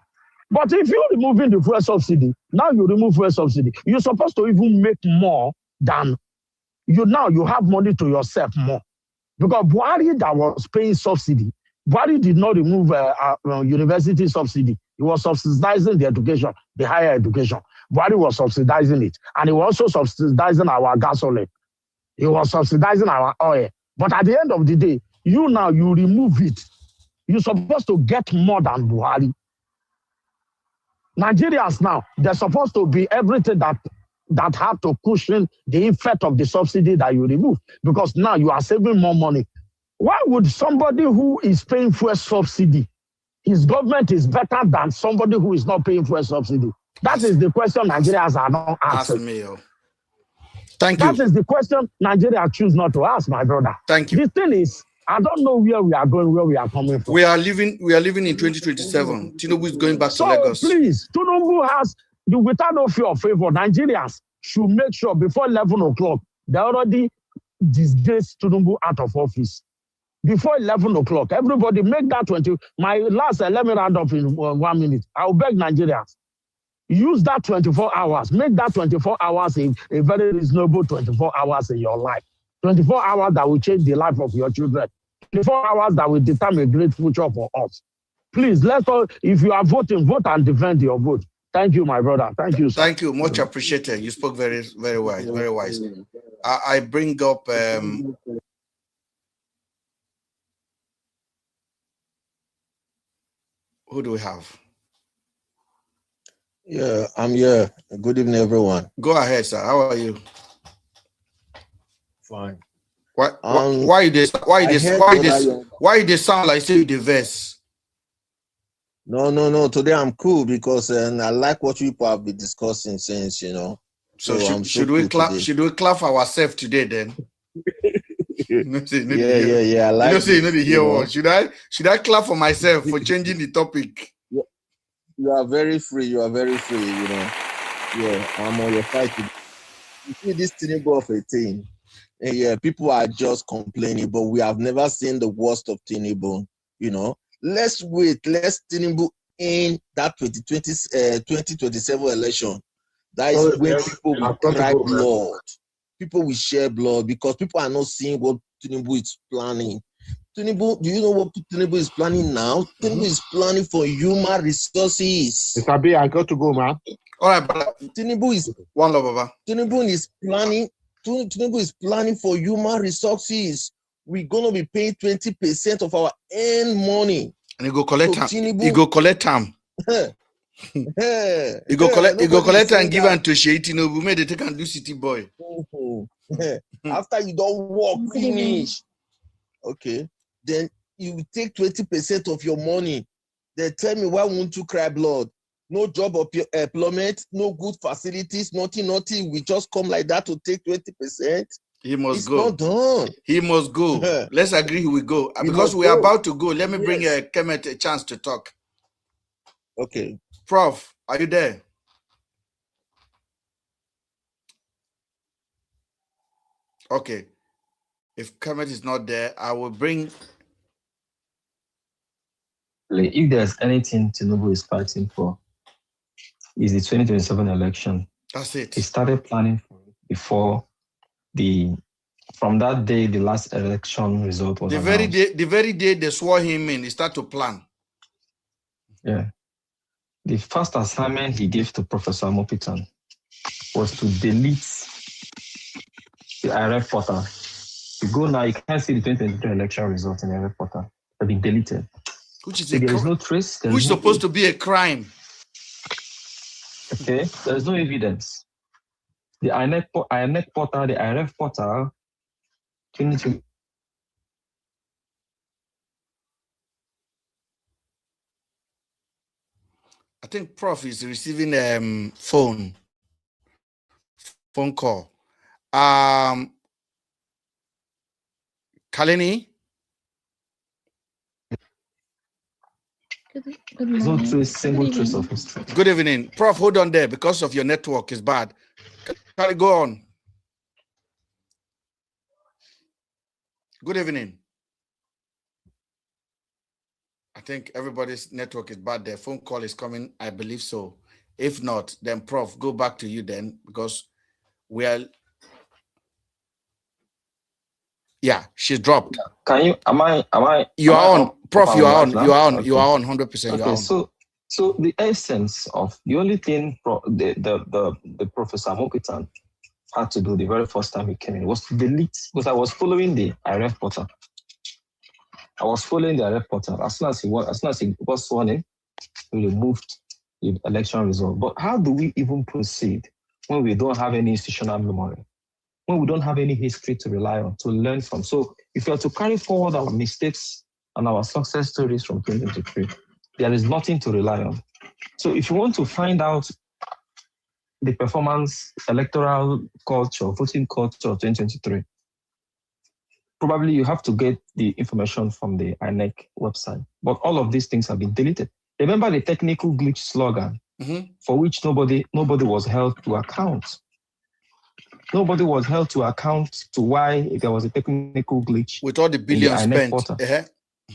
But if you're removing the fuel subsidy, now you remove fuel subsidy, you're supposed to even make more than you have money to yourself more. Because Buhari that was paying subsidy, Buhari did not remove university subsidy. He was subsidizing the education, the higher education. Buhari was subsidizing it. And he was also subsidizing our gasoline. He was subsidizing our oil. But at the end of the day, you remove it. You're supposed to get more than Buhari. Nigerians now, they're supposed to be everything that have to cushion the effect of the subsidy that you remove. Because now you are saving more money. Why would somebody who is paying fuel subsidy, his government is better than somebody who is not paying fuel subsidy? That is the question Nigerians are not asking. Thank you. That is the question Nigeria choose not to ask, my brother. Thank you. The thing is, I don't know where we are going, where we are coming from. We are living in 2027. Tinubu is going back to Lagos. So please, Tinubu has, without no fear of favor, Nigerians should make sure before 11 o'clock, they already disgrace Tinubu out of office. Before 11 o'clock, everybody make that 20. My last, let me round up in 1 minute. I will beg Nigerians. Use that 24 hours. Make that 24 hours a very reasonable 24 hours in your life. 24 hours that will change the life of your children. 24 hours that will determine a great future for us. Please, let's all, if you are voting, vote and defend your vote. Thank you, my brother. Thank you, sir. Thank you. Much appreciated. You spoke very, very wise. Very wise. I bring up who do we have? Yeah, I'm here. Good evening, everyone. Go ahead, sir. How are you? Fine. Why they sound like say the verse? No. Today I'm cool because I like what people have been discussing since, you know. So should we clap? Today. Should we clap for ourselves today then? Yeah. I like. You know the hear one. Should I clap for myself for changing the topic? You are very free. You know. Yeah, I'm on your side today. You see this Tinubu of a thing. Yeah, people are just complaining, but we have never seen the worst of Tinubu. You know, let's wait. Let's Tinubu in that 2027 election. That is when people will cry blood. People will share blood because people are not seeing what Tinubu is planning. Tinubu, do you know what Tinubu is planning now? Tinubu is planning for human resources. Mr. B, I got to go, man. All right, but Tinubu is one love, Baba. Tinubu is planning for human resources. We're gonna be paying 20% of our earned money. And you go collect so them. You go collect them. You go collect and give them to Shei Tinubu. Maybe they can do city boy. After you don't work finish, okay, then you take 20% of your money. Then tell me, why won't you cry blood? No job of employment, no good facilities, nothing. We just come like that to take 20%. He must it's go. Not done. He must go. Let's agree he will go. Because we are about to go, let me bring Kemet a chance to talk. Okay. Prof, are you there? Okay. If Kemet is not there, I will bring... If there's anything Tinubu is fighting for, is the 2027 election. That's it. He started planning for it before from that day, the last election result was announced. The very day they swore him in, he started to plan. Yeah. The first assignment he gave to Professor Mopitan was to delete the IRF portal. You go now, you can't see the 2023 election results in the IRF portal. They've been deleted. Which is so there is no trace. Which is supposed to be a crime. Okay, there is no evidence. The INEC portal, the IRF portal, I think Prof is receiving phone call. Kalini? There's no single trace of history. Good evening. Prof, hold on there because of your network is bad. Can you go on? Good evening. I think everybody's network is bad. Their phone call is coming. I believe so. If not, then Prof, go back to you then because we are... Yeah, she's dropped. Can you? Am I? You are on, Prof. You are on. You are on. Okay. You are on. 100%. Okay. So the essence of the only thing the Professor Mopitan had to do the very first time he came in was to delete, because I was following the IRF portal. As soon as he was sworn in, he removed the election result. But how do we even proceed when we don't have any institutional memory? When we don't have any history to rely on, to learn from? So if we are to carry forward our mistakes and our success stories from 2023, there is nothing to rely on. So if you want to find out the performance, electoral culture, voting culture of 2023, probably you have to get the information from the INEC website. But all of these things have been deleted. Remember the technical glitch slogan, for which nobody was held to account. Nobody was held to account to why there was a technical glitch. With all the billions spent.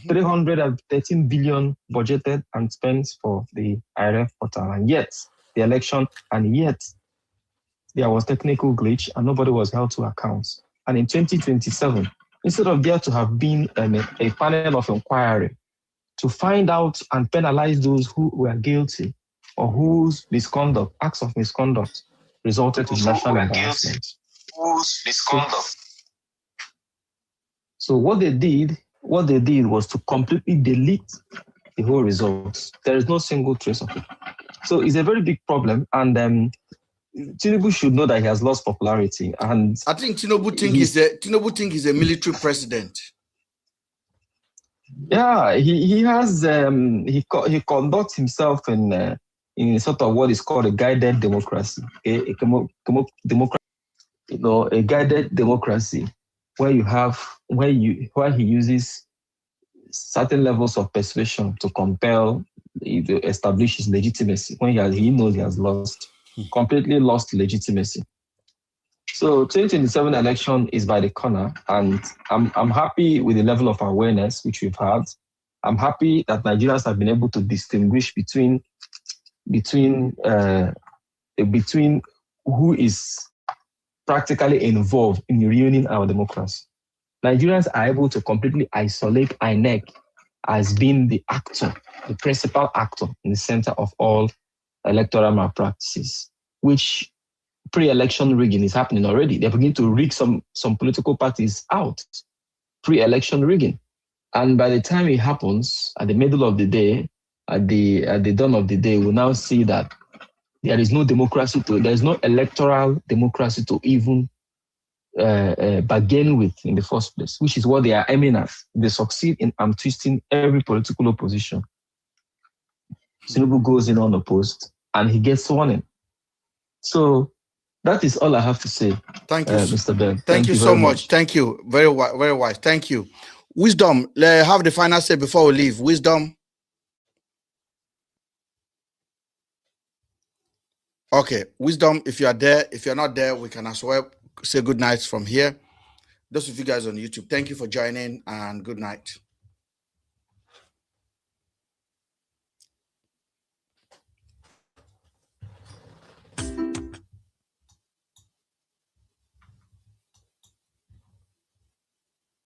313 billion budgeted and spent for the IRF portal. And yet, the election, and yet, there was technical glitch and nobody was held to account. And in 2027, instead of there to have been a panel of inquiry to find out and penalize those who were guilty or whose misconduct, acts of misconduct, resulted in national embarrassment. Whose misconduct. So what they did was to completely delete the whole results. There is no single trace of it. So it's a very big problem, and Tinubu should know that he has lost popularity. And I think Tinubu think he's a military president. Yeah, he has he conducts himself in sort of what is called a guided democracy, a guided democracy where he uses certain levels of persuasion to compel to establish his legitimacy when he knows he has completely lost legitimacy. So 2027 election is by the corner, and I'm happy with the level of awareness which we've had. I'm happy that Nigerians have been able to distinguish between who is practically involved in ruining our democracy. Nigerians are able to completely isolate INEC as being the principal actor in the center of all electoral malpractices, which pre-election rigging is happening already. They're beginning to rig some political parties out, pre-election rigging. And by the time it happens, at the middle of the day, at the dawn of the day, we'll now see that there is no electoral democracy to even bargain with in the first place, which is what they are aiming at. They succeed in arm twisting every political opposition. Tinubu goes in unopposed and he gets sworn in. So that is all I have to say. Thank you, Mr. Ben. Thank you so much. Thank you. Very wise. Thank you. Wisdom, let's have the final say before we leave. Wisdom. Okay, Wisdom, if you are there, if you're not there, we can as well say good night from here. Those of you guys on YouTube, thank you for joining and good night.